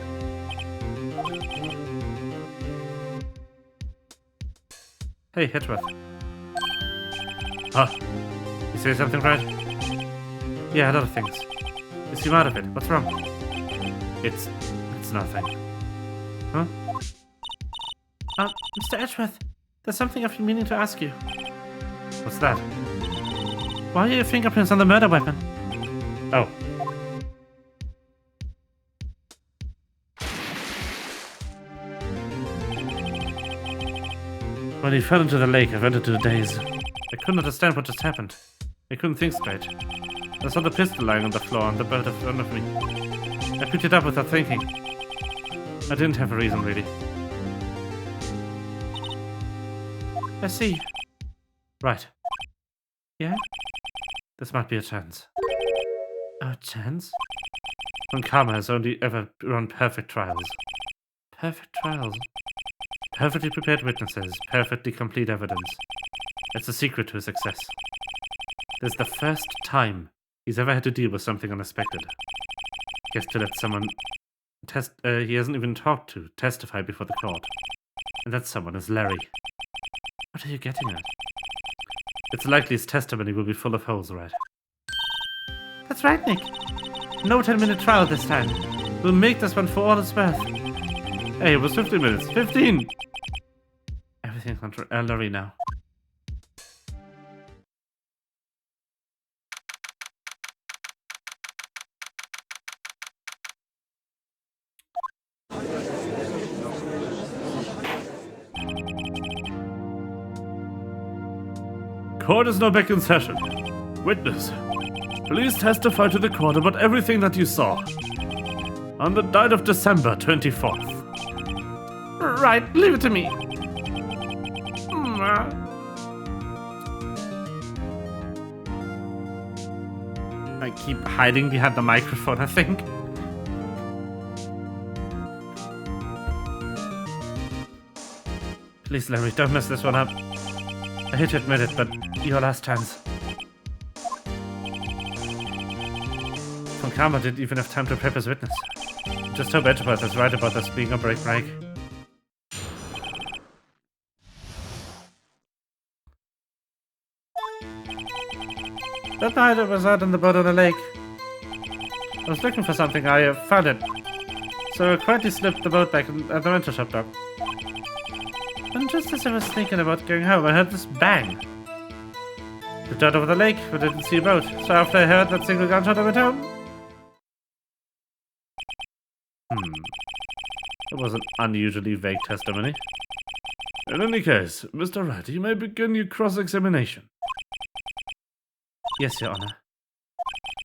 Hey, Edgeworth. Huh? You say something, right? Yeah, a lot of things. You seem out of it. What's wrong? It's nothing. Huh? Mr. Edgeworth, there's something I've been meaning to ask you. What's that? Why are your fingerprints on the murder weapon? Oh. When he fell into the lake, I went into a daze. I couldn't understand what just happened. I couldn't think straight. I saw the pistol lying on the floor on the bed in front of me. I picked it up without thinking. I didn't have a reason, really. I see. Right. Yeah? This might be a chance. A chance? When Karma has only ever run perfect trials. Perfect trials. Perfectly prepared witnesses, perfectly complete evidence. It's the secret to his success. This is the first time he's ever had to deal with something unexpected. He has to let someone he hasn't even talked to testify before the court. And that someone is Larry. What are you getting at? It's likely his testimony will be full of holes, right? That's right, Nick. No 10-minute trial this time. We'll make this one for all it's worth. Hey, it was 15 minutes. 15! Everything's under Larry now. Court is now back in session. Witness, please testify to the court about everything that you saw. On the night of December 24th. Right, leave it to me. I keep hiding behind the microphone, I think. Please, Larry, don't mess this one up. I hate to admit it, but your last chance. Von Karma didn't even have time to prep his witness. Just hope Edgeworth is right about this being a break. That night I was out on the boat on the lake. I was looking for something, I found it. So I quietly slipped the boat back at the rental shop dock. And just as I was thinking about going home, I heard this bang. Looked out over the lake, but didn't see a boat. So after I heard that single gunshot, I went home. That was an unusually vague testimony. In any case, Mr. Wright, you may begin your cross-examination. Yes, Your Honor.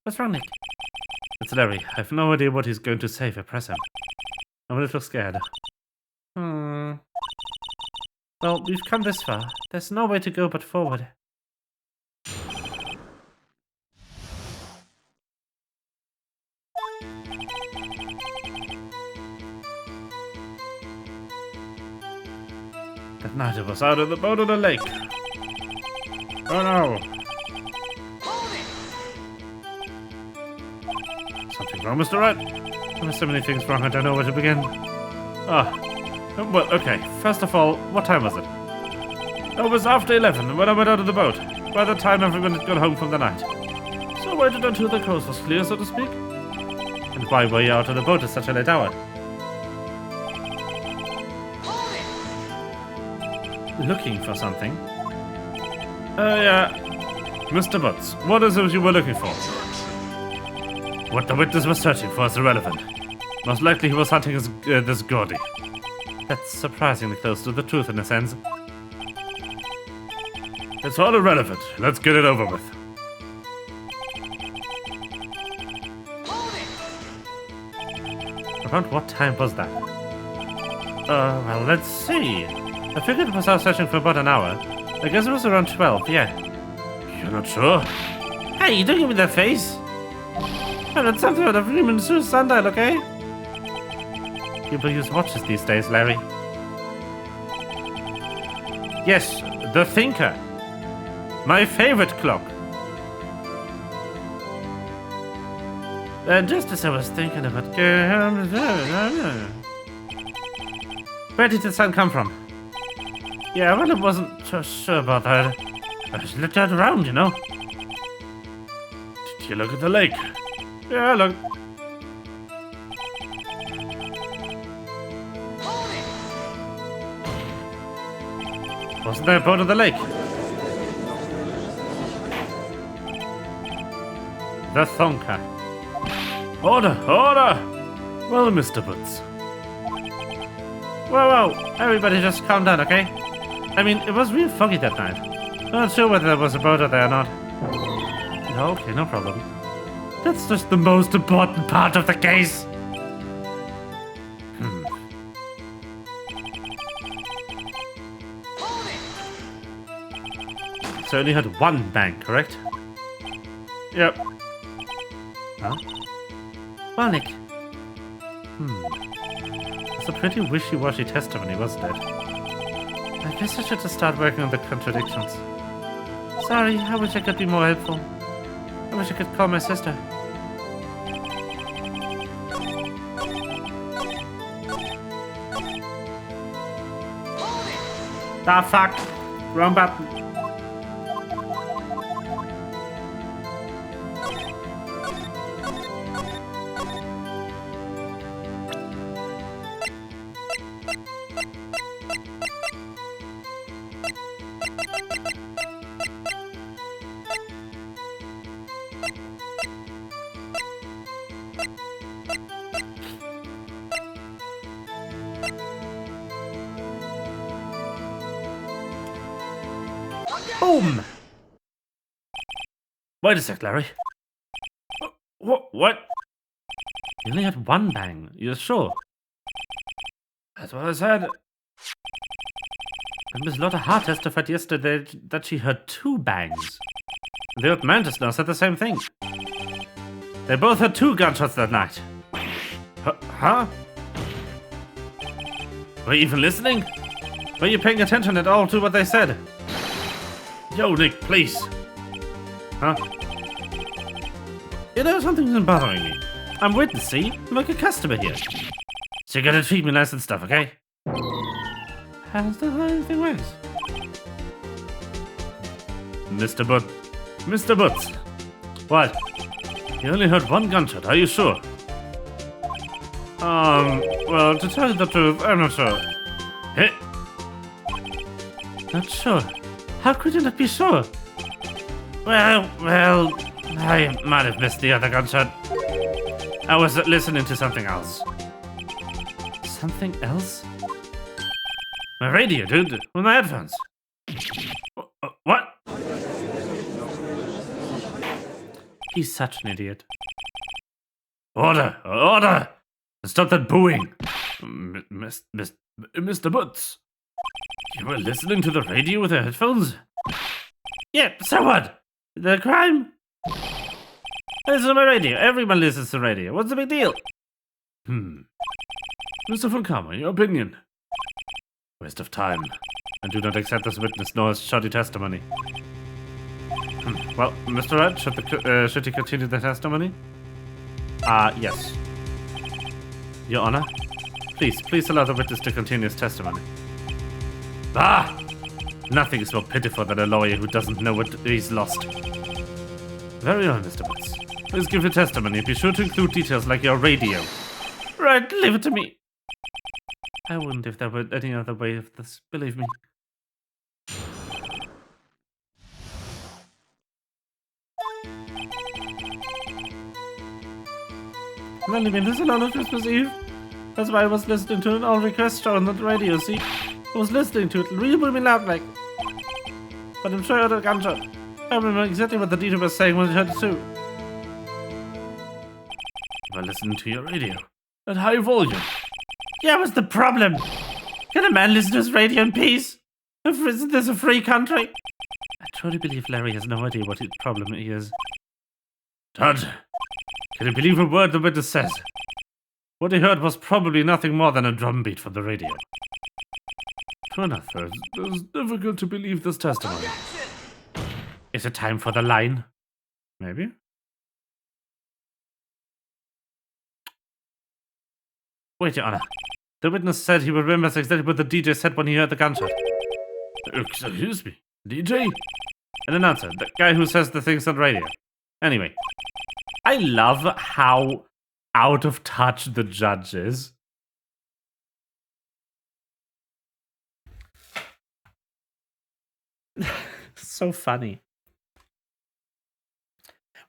What's wrong, Nick? It's Larry. I have no idea what he's going to say if I press him. I'm a little scared. Well, we've come this far. There's no way to go but forward. That night I was out on the boat on the lake. Oh no! Something wrong, Mr. Wright? There's so many things wrong, I don't know where to begin. Well, okay. First of all, what time was it? It was after 11 when I went out of the boat. By the time everyone had gone home from the night. So I waited until the coast was clear, so to speak. And why were you out on the boat at such a late hour? Looking for something? Yeah. Mr. Butts, what is it you were looking for? What the witness was searching for is irrelevant. Most likely he was hunting this Gordy. That's surprisingly close to the truth in a sense. It's all irrelevant. Let's get it over with. Around what time was that? Well, let's see. I figured it was out searching for about an hour. I guess it was around 12, yeah. You're not sure? Hey, don't give me that face! Well, it's something out of Freeman Sue's sundial, okay? People use watches these days, Larry. Yes, the Thinker. My favorite clock. Just as I was thinking about... Where did the sun come from? Yeah, well, I wasn't so sure about that. I just looked out around, you know. Did you look at the lake? Yeah, look. Wasn't there a boat on the lake? The Thonka. Order! Order! Well, Mr. Boots. Whoa, whoa! Everybody just calm down, okay? I mean, it was real foggy that night. I'm not sure whether there was a boat out there or not. No, okay, no problem. That's just the most important part of the case. So only had one bang, correct? Yep. Huh? Well, Nick. It's a pretty wishy-washy testimony, wasn't it? I guess I should just start working on the contradictions. Sorry, I wish I could be more helpful. I wish I could call my sister. Ah, fuck! Wrong button. Boom! Wait a sec, Larry. What? You only had one bang, you're sure? That's what I said. And Miss Lotta Hart testified yesterday that she heard two bangs. The old Mantis now said the same thing. They both heard 2 gunshots that night. Huh? Were you even listening? Were you paying attention at all to what they said? Yo, Nick, please. Huh? You know, something isn't bothering me. I'm witness, see? I'm like a customer here. So you gotta treat me nice and stuff, okay? How's the whole thing works? Mr. Butts. What? You only heard 1 gunshot, are you sure? Well, to tell you the truth, I'm not sure. Hey. Not sure? How could you not be sure? Well, I might have missed the other gunshot. I was listening to something else. Something else? My radio, dude, with my headphones. What? He's such an idiot. Order! Stop that booing! Mr. Butts, you were listening to the radio with your headphones? Yeah, so what? The crime? Listen to my radio. Everyone listens to radio. What's the big deal? Mr. Von Kammer, your opinion? Waste of time. I do not accept this witness nor his shoddy testimony. Well, Mr. Wright, should he continue the testimony? Yes. Your Honor, please allow the witness to continue his testimony. Ah! Nothing is more pitiful than a lawyer who doesn't know what he's lost. Very well, Mr. Butts. Please give your testimony. Be sure to include details like your radio. Right, leave it to me. I wouldn't if there were any other way of this, believe me. I've only been this alone on Christmas Eve. That's why I was listening to an old request show on the radio, see? I was listening to it, really booming loud like. But I'm sure I heard a gunshot. I remember exactly what the DJ was saying when I heard it too. By listening to your radio at high volume. Yeah, what's the problem? Can a man listen to his radio in peace? Isn't this a free country? I truly believe Larry has no idea what his problem is. Dad, can you believe a word the witness says? What he heard was probably nothing more than a drum beat from the radio. True enough, it's difficult to believe this testimony. Is it time for the line? Maybe? Wait, Your Honor. The witness said he remembers exactly what the DJ said when he heard the gunshot. Excuse me, DJ? An announcer, the guy who says the things on radio. Anyway, I love how out of touch the judge is. So funny.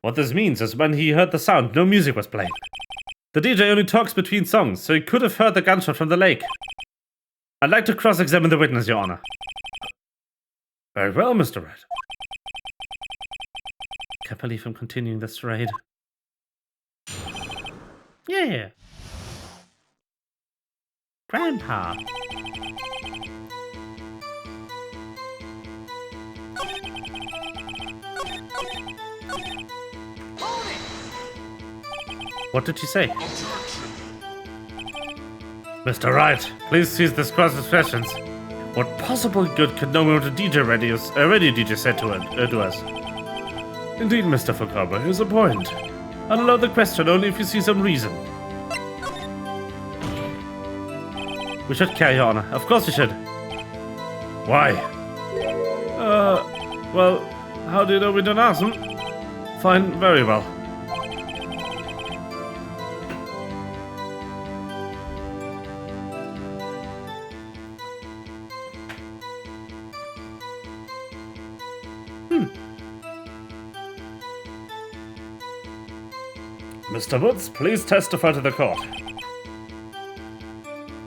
What this means is when he heard the sound, no music was playing. The DJ only talks between songs, so he could have heard the gunshot from the lake. I'd like to cross-examine the witness, Your Honor. Very well, Mr. Wright. Can't believe I'm continuing this charade. Yeah. Grandpa. What did she say? Mr. Wright, please cease this cross-expressions. What possible good could knowing what a radio DJ said to us? Indeed, Mr. Fukawa, here's a point. I'll allow the question only if you see some reason. We should care, Your Honor. Of course we should. Why? Well, how do you know we don't ask? Fine, very well. Mr. Woods, please testify to the court.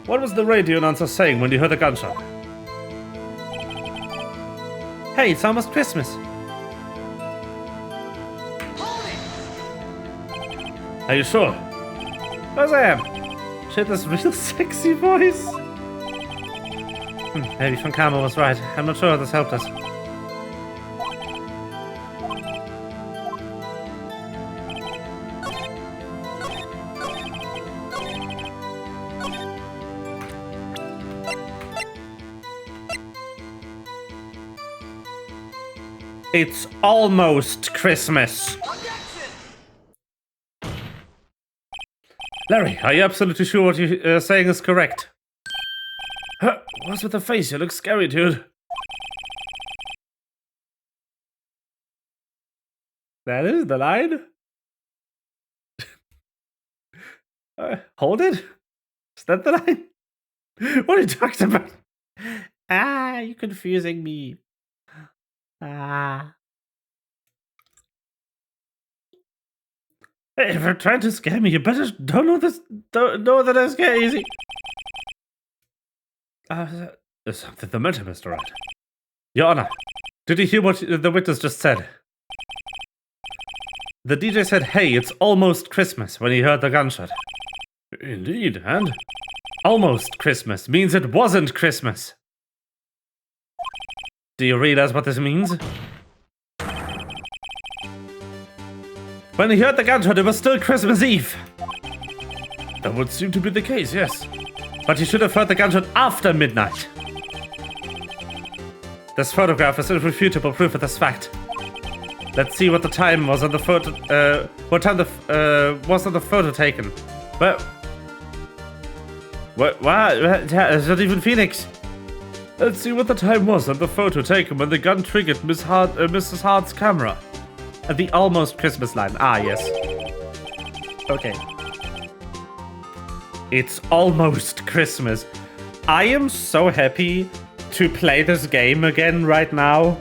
What was the radio announcer saying when you heard the gunshot? Hey, it's almost Christmas. Are you sure? Yes, I am. She had this real sexy voice. Maybe Fukawa was right. I'm not sure how this helped us. It's almost Christmas. Larry, are you absolutely sure what you're saying is correct? What's with the face? You look scary, dude. That is the line. Hold it. Is that the line? What are you talking about? You're confusing me. Hey, if you're trying to scare me, you better don't know this. Don't know that I scare easy. Is something the matter, Mr. Wright? Your Honor, did you hear what the witness just said? The DJ said, hey, it's almost Christmas when he heard the gunshot. Indeed, and? Almost Christmas means it wasn't Christmas. Do you realize what this means? When he heard the gunshot, it was still Christmas Eve. That would seem to be the case, yes. But you should have heard the gunshot after midnight. This photograph is irrefutable proof of this fact. Let's see what the time was on the photo. What time was on the photo taken? What? It's not even Phoenix. Let's see what the time was on the photo taken when the gun triggered Mrs. Hart's camera. At the almost Christmas line. Ah, yes. Okay. It's almost Christmas. I am so happy to play this game again right now.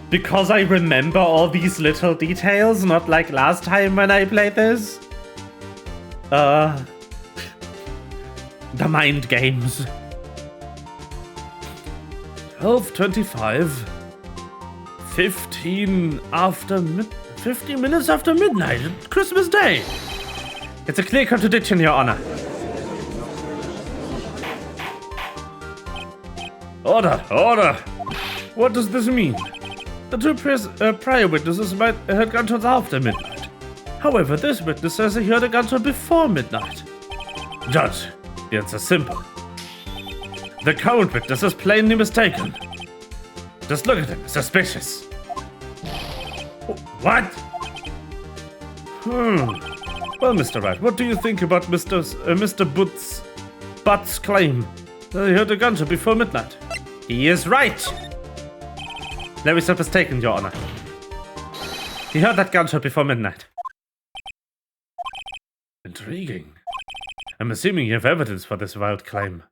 because I remember all these little details, not like last time when I played this. The mind games. 12:25. 15 minutes after midnight, Christmas Day. It's a clear contradiction, Your Honor. Order. What does this mean? The two prior witnesses might have heard gunshots after midnight. However, this witness says he heard a gunshot before midnight. Judge, the answer's simple. The current witness is plainly mistaken. Just look at him, suspicious. What? Well, Mr. Wright, what do you think about Mr. Butt's claim that he heard a gunshot before midnight? He is right. Larry's not mistaken, Your Honor. He heard that gunshot before midnight. Intriguing. I'm assuming you have evidence for this wild claim.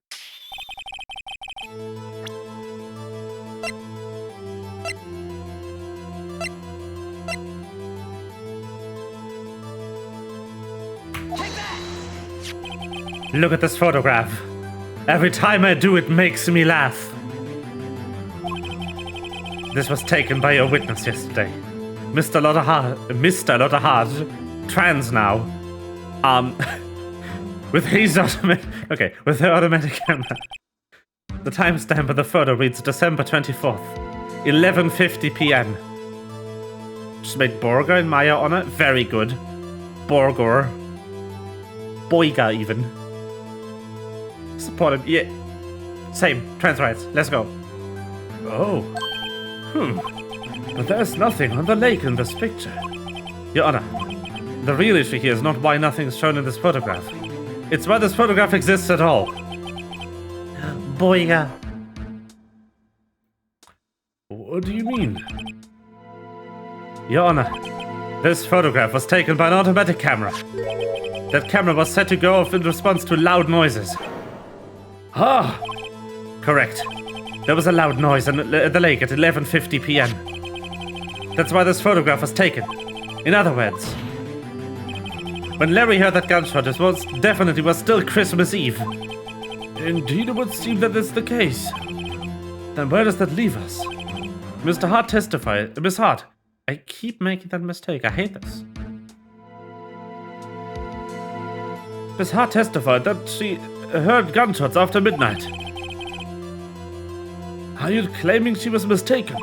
Look at this photograph. Every time I do, it makes me laugh. This was taken by your witness yesterday. Mr. Lotterhard, trans now. With his with her automatic camera. The timestamp of the photo reads December 24th, 11:50 p.m. Just made Borger in my honor. Very good. Borger. Boiga even. Support him. Yeah. Same. Trans rights. Let's go. Oh. But there's nothing on the lake in this picture. Your Honor, the real issue here is not why nothing is shown in this photograph. It's why this photograph exists at all. Boiga. What do you mean? Your Honor, this photograph was taken by an automatic camera. That camera was set to go off in response to loud noises. Ah! Correct. There was a loud noise at the lake at 11:50 p.m. That's why this photograph was taken. In other words, when Larry heard that gunshot, it was still Christmas Eve. Indeed, it would seem that is the case. Then where does that leave us? Mr. Hart testified. Miss Hart, I keep making that mistake. I hate this. Miss Hart testified that she heard gunshots after midnight. Are you claiming she was mistaken?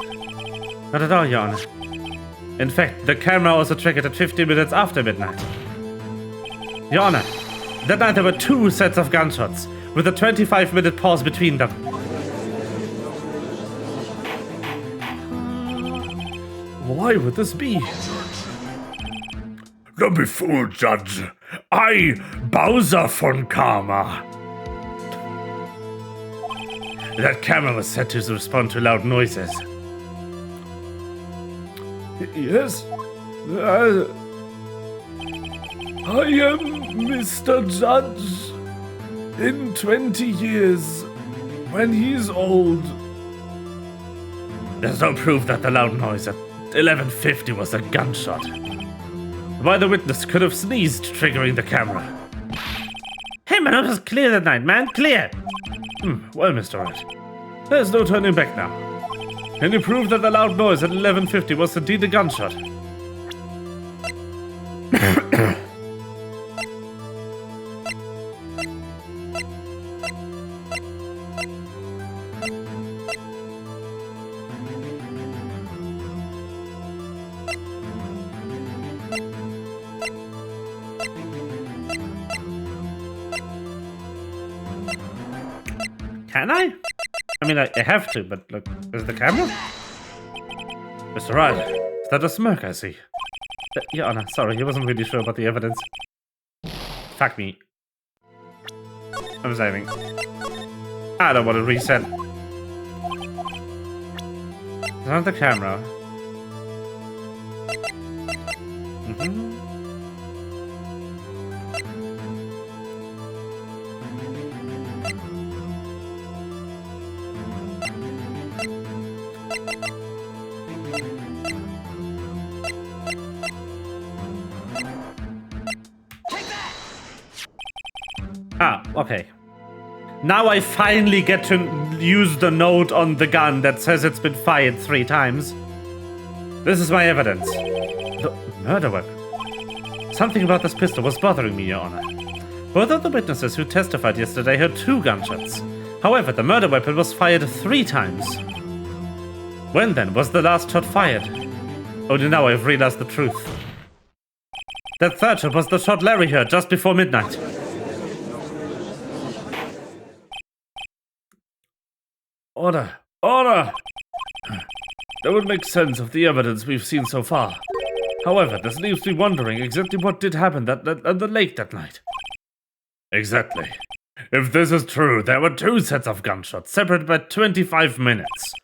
Not at all, Your Honor. In fact, the camera also triggered at 15 minutes after midnight. Your Honor, that night there were two sets of gunshots, with a 25-minute pause between them. Why would this be? Don't be fooled, Judge. I, Bowser von Karma. That camera was set to respond to loud noises. Yes? I am Mr. Judge. In 20 years, when he's old. There's no proof that the loud noise at 11:50 was a gunshot. Why the witness could have sneezed, triggering the camera. Hey man, it was clear that night, man, clear! Well, Mr. Wright, there's no turning back now. Can you prove that the loud noise at 11:50 was indeed a gunshot? Can I? I mean, I have to, but look, is the camera? Mr. Wright, Is that a smirk I see? Your Honor, sorry, he wasn't really sure about the evidence. Fuck me. I'm saving. I don't want to reset. It's not the camera. Ah, okay. Now I finally get to use the note on the gun that says it's been fired 3 times. This is my evidence. The murder weapon. Something about this pistol was bothering me, Your Honor. Both of the witnesses who testified yesterday heard 2 gunshots. However, the murder weapon was fired 3 times. When then was the last shot fired? Only now I've realized the truth. That third shot was the shot Larry heard just before midnight. Order! Order! That would make sense of the evidence we've seen so far. However, this leaves me wondering exactly what did happen at the lake that night. Exactly. If this is true, there were 2 sets of gunshots, separated by 25 minutes.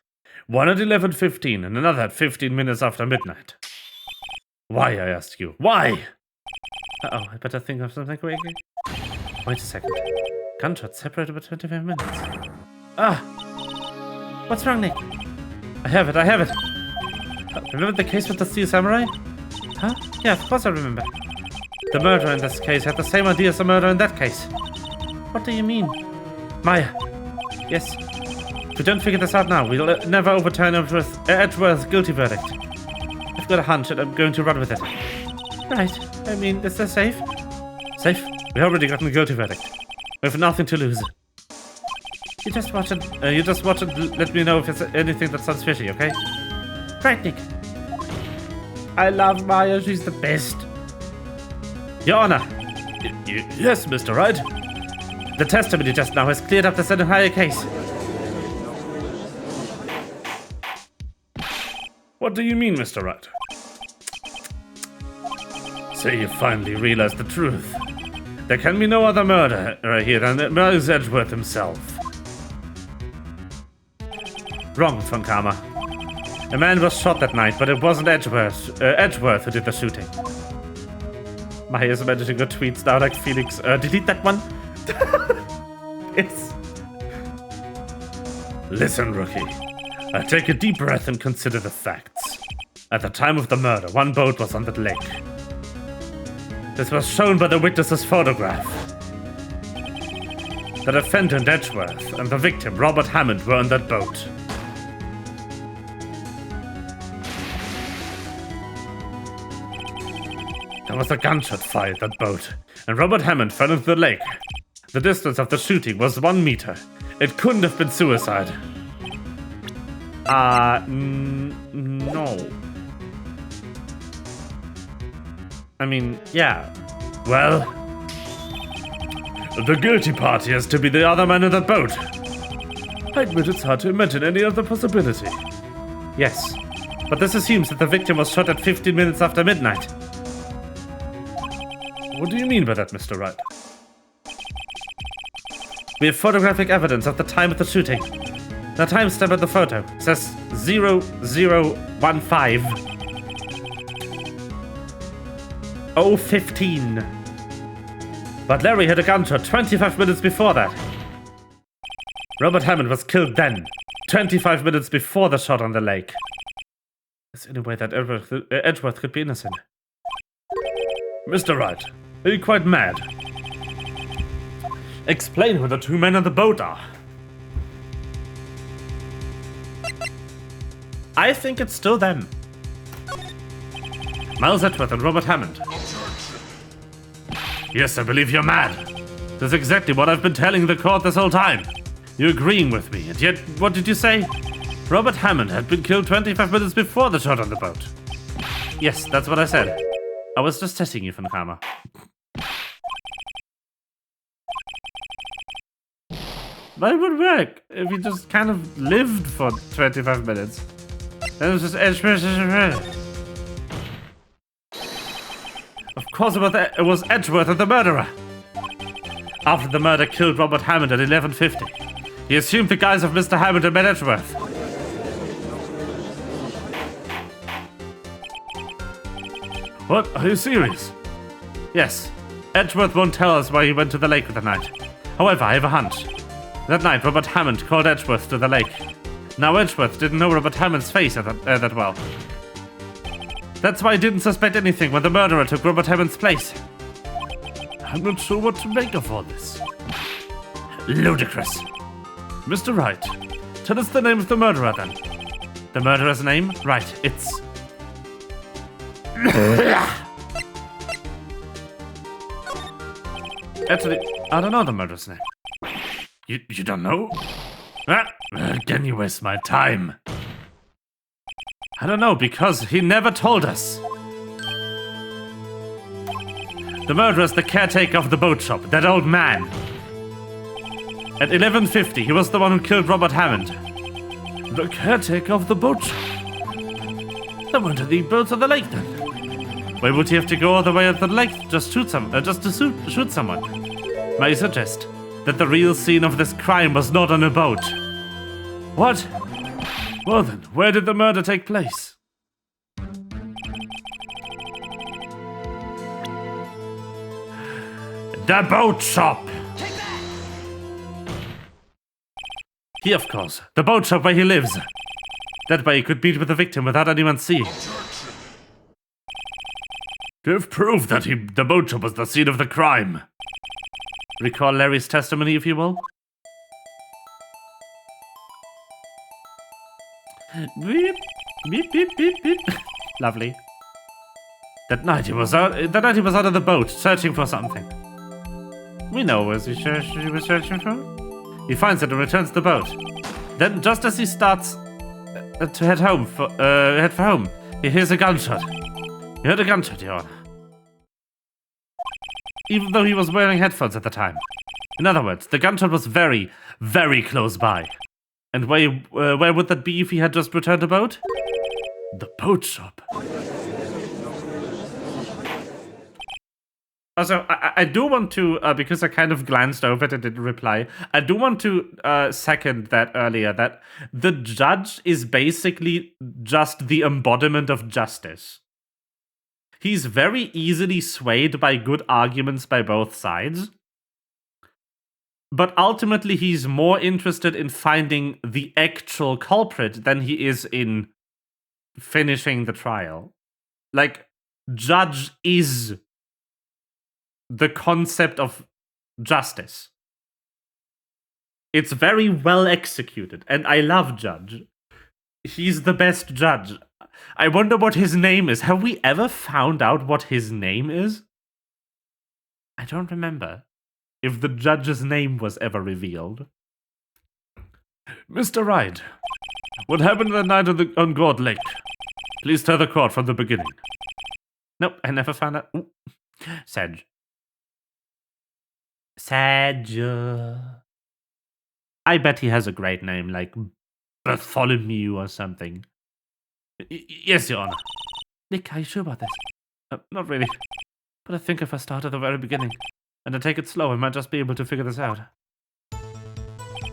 One at 11:15 and another at 15 minutes after midnight. Why, I ask you? Why? Uh-oh, I better think of something quickly. Wait a second. Gunshot separated by 25 minutes. Ah! What's wrong, Nick? I have it. Remember the case with the Steel Samurai? Huh? Yeah, of course I remember. The murderer in this case had the same idea as the murderer in that case. What do you mean? Maya. Yes. If we don't figure this out now, we'll never overturn Edgeworth's guilty verdict. I've got a hunch and I'm going to run with it. Right. I mean, is this safe? Safe? We already gotten a guilty verdict. We have nothing to lose. You just watch it. Let me know if there's anything that sounds fishy, okay? Right, Nick. I love Maya. She's the best. Your Honor. Yes, Mr. Wright. The testimony just now has cleared up this entire case. What do you mean, Mr. Wright? So you finally realized the truth. There can be no other murderer here than Miles Edgeworth himself. Wrong, Von Karma. A man was shot that night, but it wasn't Edgeworth who did the shooting. Maya's managing her tweets now like Felix. Delete that one. Yes. Listen, rookie. Take a deep breath and consider the facts. At the time of the murder, 1 boat was on the lake. This was shown by the witness's photograph. The defendant, Edgeworth, and the victim, Robert Hammond, were on that boat. There was a gunshot fired at that boat, and Robert Hammond fell into the lake. The distance of the shooting was 1 meter. It couldn't have been suicide. No. I mean, yeah. Well, the guilty party has to be the other man in that boat. I admit it's hard to imagine any other possibility. Yes, but this assumes that the victim was shot at 15 minutes after midnight. What do you mean by that, Mr. Wright? We have photographic evidence of the time of the shooting. The timestamp of the photo says 0015 015. But Larry had a gunshot 25 minutes before that. Robert Hammond was killed then, 25 minutes before the shot on the lake. There's any way that Edgeworth could be innocent. Mr. Wright, are you quite mad? Explain who the 2 men on the boat are. I think it's still them. Miles Edgeworth and Robert Hammond. Yes, I believe you're mad. That's exactly what I've been telling the court this whole time. You're agreeing with me, and yet, what did you say? Robert Hammond had been killed 25 minutes before the shot on the boat. Yes, that's what I said. I was just testing you, Von Karma. But it would work if you just kind of lived for 25 minutes. Then it was just Of course it was Edgeworth and the murderer. After the murder killed Robert Hammond at 11:50, he assumed the guise of Mr. Hammond and met Edgeworth. What? Are you serious? Yes. Edgeworth won't tell us why he went to the lake that night. However, I have a hunch. That night, Robert Hammond called Edgeworth to the lake. Now, Edgeworth didn't know Robert Hammond's face that well. That's why he didn't suspect anything when the murderer took Robert Hammond's place. I'm not sure what to make of all this. Ludicrous. Mr. Wright, tell us the name of the murderer then. The murderer's name? Right, it's... Actually, I don't know the murderer's name. You don't know? Can you waste my time? I don't know, because he never told us. The murderer's the caretaker of the boat shop, that old man. At 11:50, he was the one who killed Robert Hammond. The caretaker of the boat shop? Then went to the boats of the lake then. Why would he have to go all the way to the lake just to shoot someone? May I suggest that the real scene of this crime was not on a boat? What? Well then, where did the murder take place? The boat shop! He, of course. The boat shop where he lives. That way he could meet with the victim without anyone seeing. To have proved that the boat shop was the scene of the crime. Recall Larry's testimony, if you will. Beep, beep, beep, beep, beep. Lovely. That night he was out of the boat, searching for something. We know what he was searching for. He finds it and returns to the boat. Then, just as he starts to head for home, he hears a gunshot. He heard a gunshot, Your Honor. Even though he was wearing headphones at the time. In other words, the gunshot was very, very close by. And where would that be if he had just returned the boat? The boat shop. Also, I do want to, because I kind of glanced over it and didn't reply, I do want to second that earlier, that the judge is basically just the embodiment of justice. He's very easily swayed by good arguments by both sides. But ultimately, he's more interested in finding the actual culprit than he is in finishing the trial. Like, judge is the concept of justice. It's very well executed, and I love Judge. He's the best judge. I wonder what his name is. Have we ever found out what his name is? I don't remember if the judge's name was ever revealed. Mr. Wright, what happened that night on God Lake? Please tell the court from the beginning. Nope, I never found out. Ooh. Sedge. I bet he has a great name, like Bartholomew or something. Yes, Your Honor. Nick, are you sure about this? Not really. But I think if I start at the very beginning, and I take it slow, I might just be able to figure this out.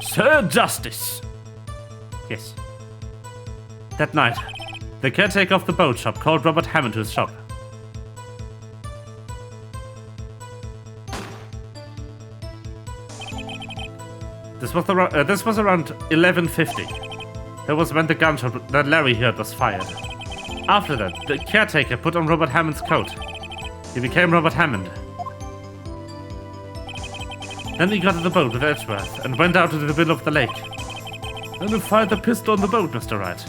Sir Justice! Yes. That night, the caretaker of the boat shop called Robert Hammond to his shop. This was around 11:50. That was when the gunshot that Larry heard was fired. After that, the caretaker put on Robert Hammond's coat. He became Robert Hammond. Then he got to the boat with Edgeworth and went out into the middle of the lake. And he fired the pistol on the boat, Mr. Wright.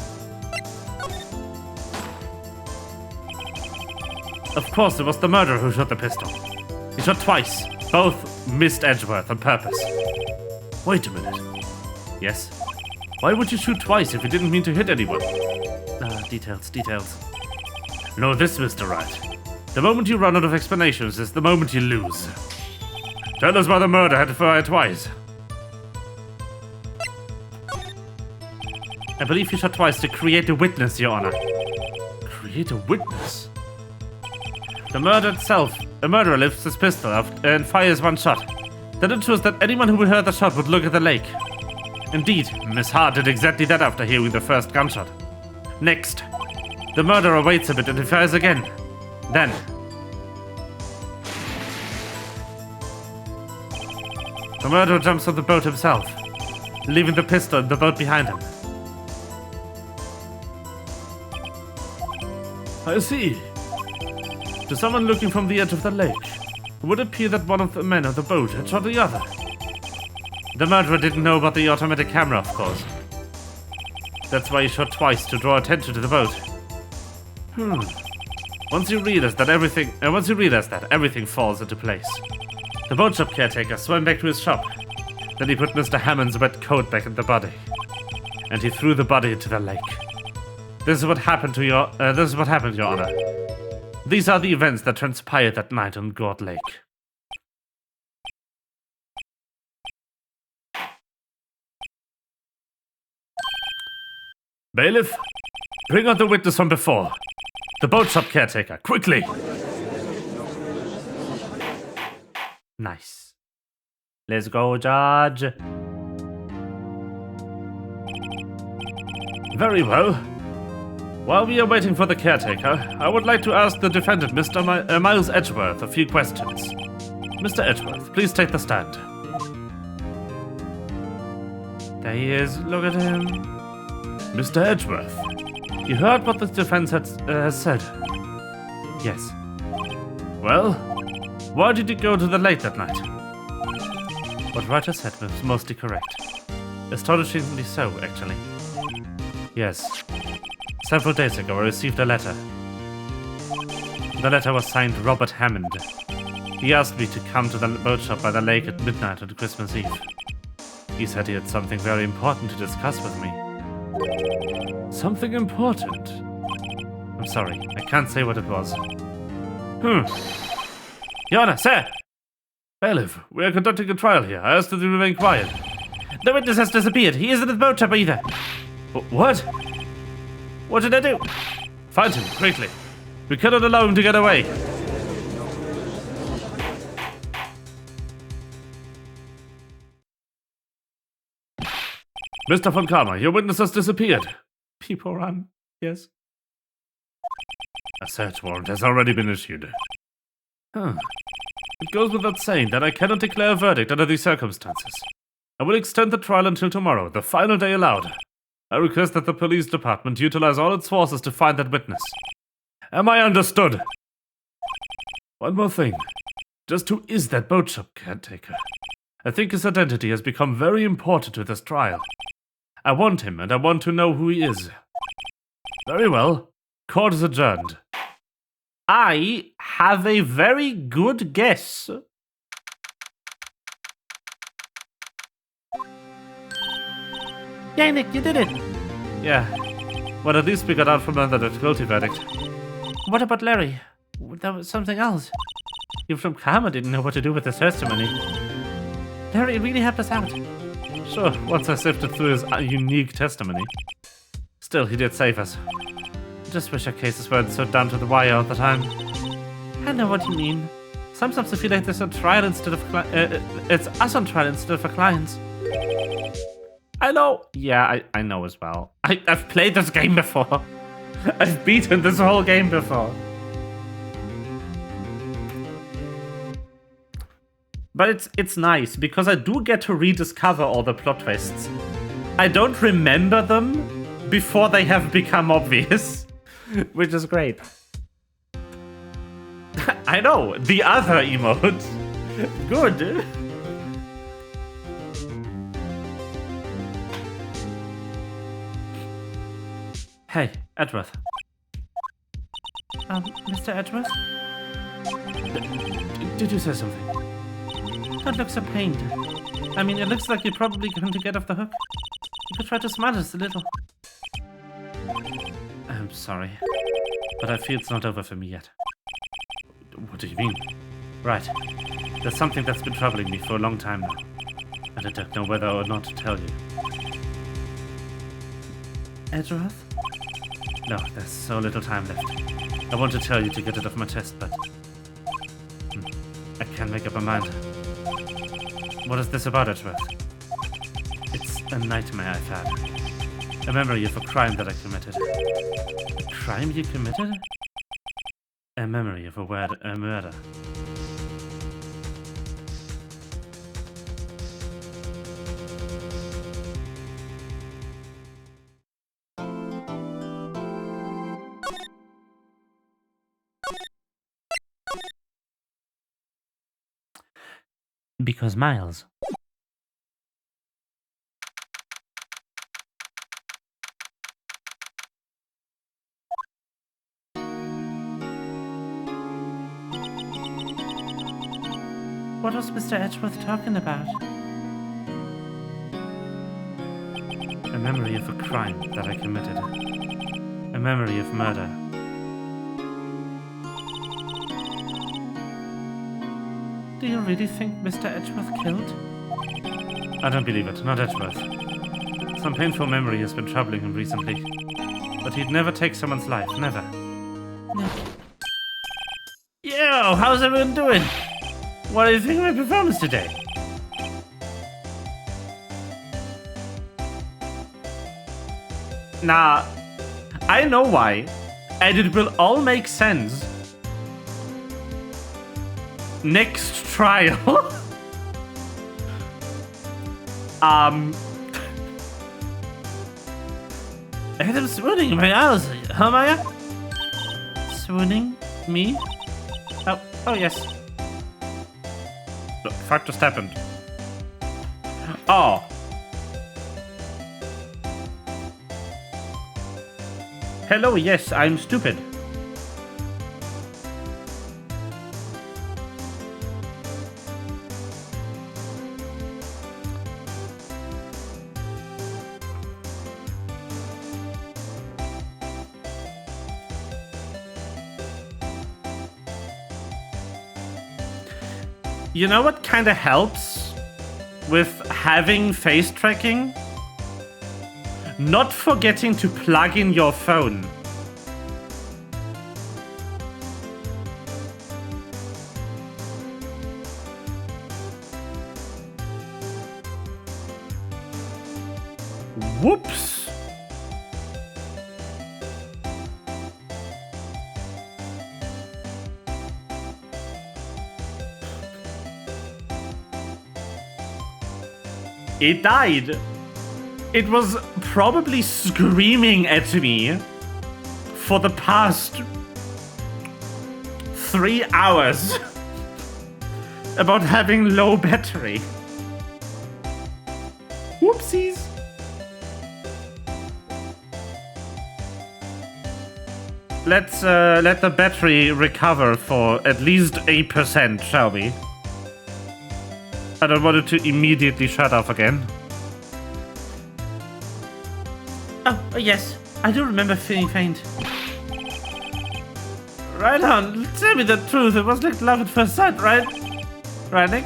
Of course, it was the murderer who shot the pistol. He shot twice. Both missed Edgeworth on purpose. Wait a minute. Yes? Why would you shoot twice if you didn't mean to hit anyone? Details. Know this, Mr. Wright. The moment you run out of explanations is the moment you lose. Tell us why the murderer had to fire twice. I believe he shot twice to create a witness, Your Honor. Create a witness? The murderer lifts his pistol up and fires one shot. That ensures that anyone who would hear the shot would look at the lake. Indeed, Miss Hart did exactly that after hearing the first gunshot. Next, the murderer waits a bit and he fires again. Then, the murderer jumps on the boat himself, leaving the pistol in the boat behind him. I see. To someone looking from the edge of the lake, it would appear that one of the men of the boat had shot the other. The murderer didn't know about the automatic camera, of course. That's why he shot twice, to draw attention to the boat. Once you realize that everything falls into place. The boat shop caretaker swam back to his shop. Then he put Mr. Hammond's wet coat back in the body. And he threw the body into the lake. This is what happened, Your Honor. These are the events that transpired that night on God Lake. Bailiff, bring out the witness from before. The boat shop caretaker, quickly! Nice. Let's go, Judge. Very well. While we are waiting for the caretaker, I would like to ask the defendant, Mr. Miles Edgeworth, a few questions. Mr. Edgeworth, please take the stand. There he is. Look at him. Mr. Edgeworth, you heard what the defense has said? Yes. Well, why did you go to the lake that night? What Wright said was mostly correct. Astonishingly so, actually. Yes. Several days ago, I received a letter. The letter was signed Robert Hammond. He asked me to come to the boat shop by the lake at midnight on Christmas Eve. He said he had something very important to discuss with me. Something important? I'm sorry, I can't say what it was. Your Honor, sir! Bailiff, we are conducting a trial here. I ask that you remain quiet. The witness has disappeared. He isn't at the boat shop either. What? What did I do? Find him, quickly. We cannot allow him to get away. Mr. von Karma, your witness has disappeared. People run. Yes. A search warrant has already been issued. It goes without saying that I cannot declare a verdict under these circumstances. I will extend the trial until tomorrow, the final day allowed. I request that the police department utilize all its forces to find that witness. Am I understood? One more thing. Just who is that boat shop caretaker? I think his identity has become very important to this trial. I want him, and I want to know who he is. Very well. Court is adjourned. I have a very good guess. Yay, Nick, you did it! Yeah. Well, at least we got out from under the guilty verdict. What about Larry? That was something else. You from Karma didn't know what to do with his testimony. Larry really helped us out. Sure, once I sifted through his unique testimony. Still, he did save us. I just wish our cases weren't so down to the wire all the time. I know what you mean. Sometimes I feel like there's a trial instead of it's us on trial instead of our clients. I know. Yeah, I know as well. I've played this game before. I've beaten this whole game before. But it's nice, because I do get to rediscover all the plot twists. I don't remember them before they have become obvious, which is great. I know, the other emote. Good. Hey, Edgeworth. Mr. Edgeworth? Did you say something? Don't look so pained. I mean, it looks like you're probably going to get off the hook. You could try to smile just a little. I'm sorry, but I feel it's not over for me yet. What do you mean? Right. There's something that's been troubling me for a long time now, and I don't know whether or not to tell you. Edgeworth? No, there's so little time left. I want to tell you to get it off my chest, but I can't make up my mind. What is this about, Edgeworth? It's a nightmare I've had. A memory of a crime that I committed. A crime you committed? A memory of a murder. Because Miles was Mr. Edgeworth talking about? A memory of a crime that I committed. A memory of murder. Do you really think Mr. Edgeworth killed? I don't believe it, not Edgeworth. Some painful memory has been troubling him recently. But he'd never take someone's life, never. Yo, how's everyone doing? What do you think of my performance today? Nah, I know why, and it will all make sense next trial. I'm swooning in my eyes. Huh, Maya? Swooning? Me? Oh yes. The fuck just happened? Oh. Hello, yes, I'm stupid. You know what kind of helps with having face tracking? Not forgetting to plug in your phone. Whoops. It died. It was probably screaming at me for the past 3 hours about having low battery. Whoopsies. Let's let the battery recover for at least 8%, shall we? I don't want it to immediately shut off again. Oh, yes. I do remember feeling faint. Right on. Tell me the truth. It was like love at first sight, right? Right, Nick?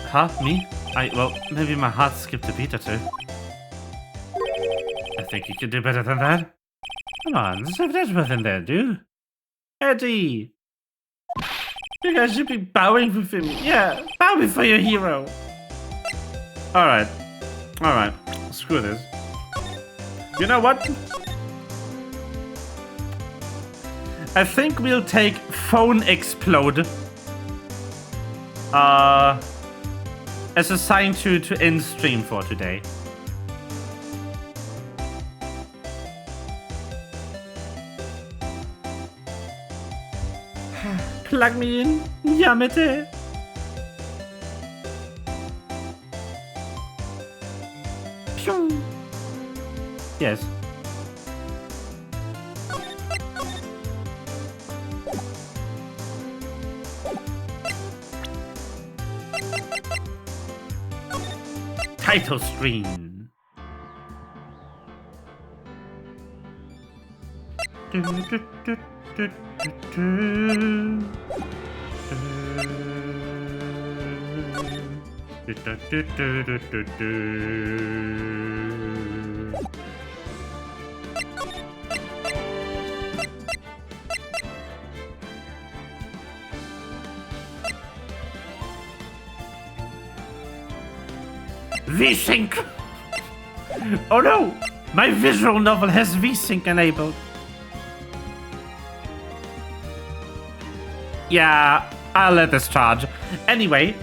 Huh? Me? Well, maybe my heart skipped a beat or two. I think you can do better than that. Come on, there's no Edgeworth in there, dude. Eddie! You guys should be bowing for him. Yeah, bow before your hero. Alright. Alright. Screw this. You know what? I think we'll take Phone Explode as a sign to end stream for today. Plug me in, Yamete. Pew. Yes. Title screen. V-Sync! Oh no! My visual novel has V-Sync enabled. Yeah, I'll let this charge. Anyway,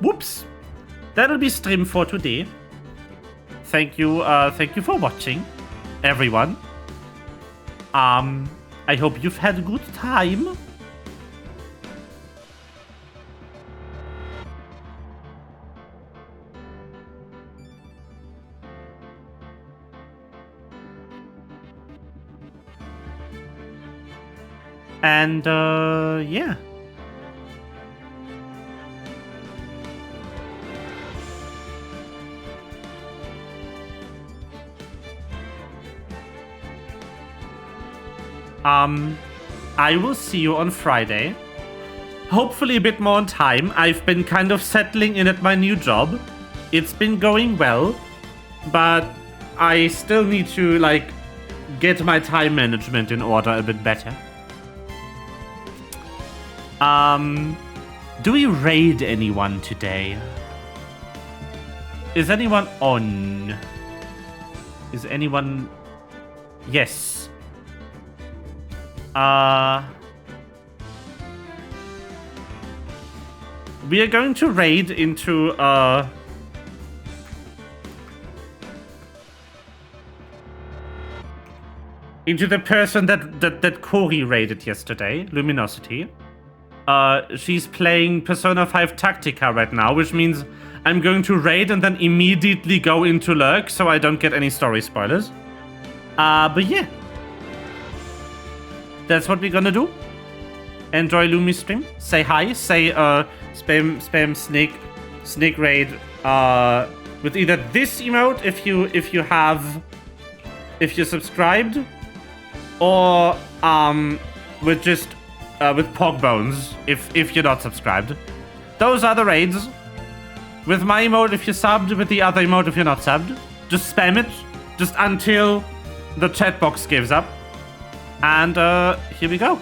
whoops. That'll be stream for today. Thank you for watching, everyone. I hope you've had a good time. And, yeah. I will see you on Friday. Hopefully a bit more on time. I've been kind of settling in at my new job. It's been going well, but I still need to, like, get my time management in order a bit better. Do we raid anyone today? Is anyone on? Is anyone... Yes. We are going to raid into, into the person that Corey raided yesterday, Luminosity. She's playing Persona 5 Tactica right now, which means I'm going to raid and then immediately go into lurk so I don't get any story spoilers. But yeah. That's what we're gonna do. Enjoy Lumi's stream. Say hi. Say spam snake raid with either this emote if you're subscribed, or with just with pog bones if you're not subscribed. Those are the raids. With my emote if you're subbed, with the other emote if you're not subbed. Just spam it, just until the chat box gives up. And here we go.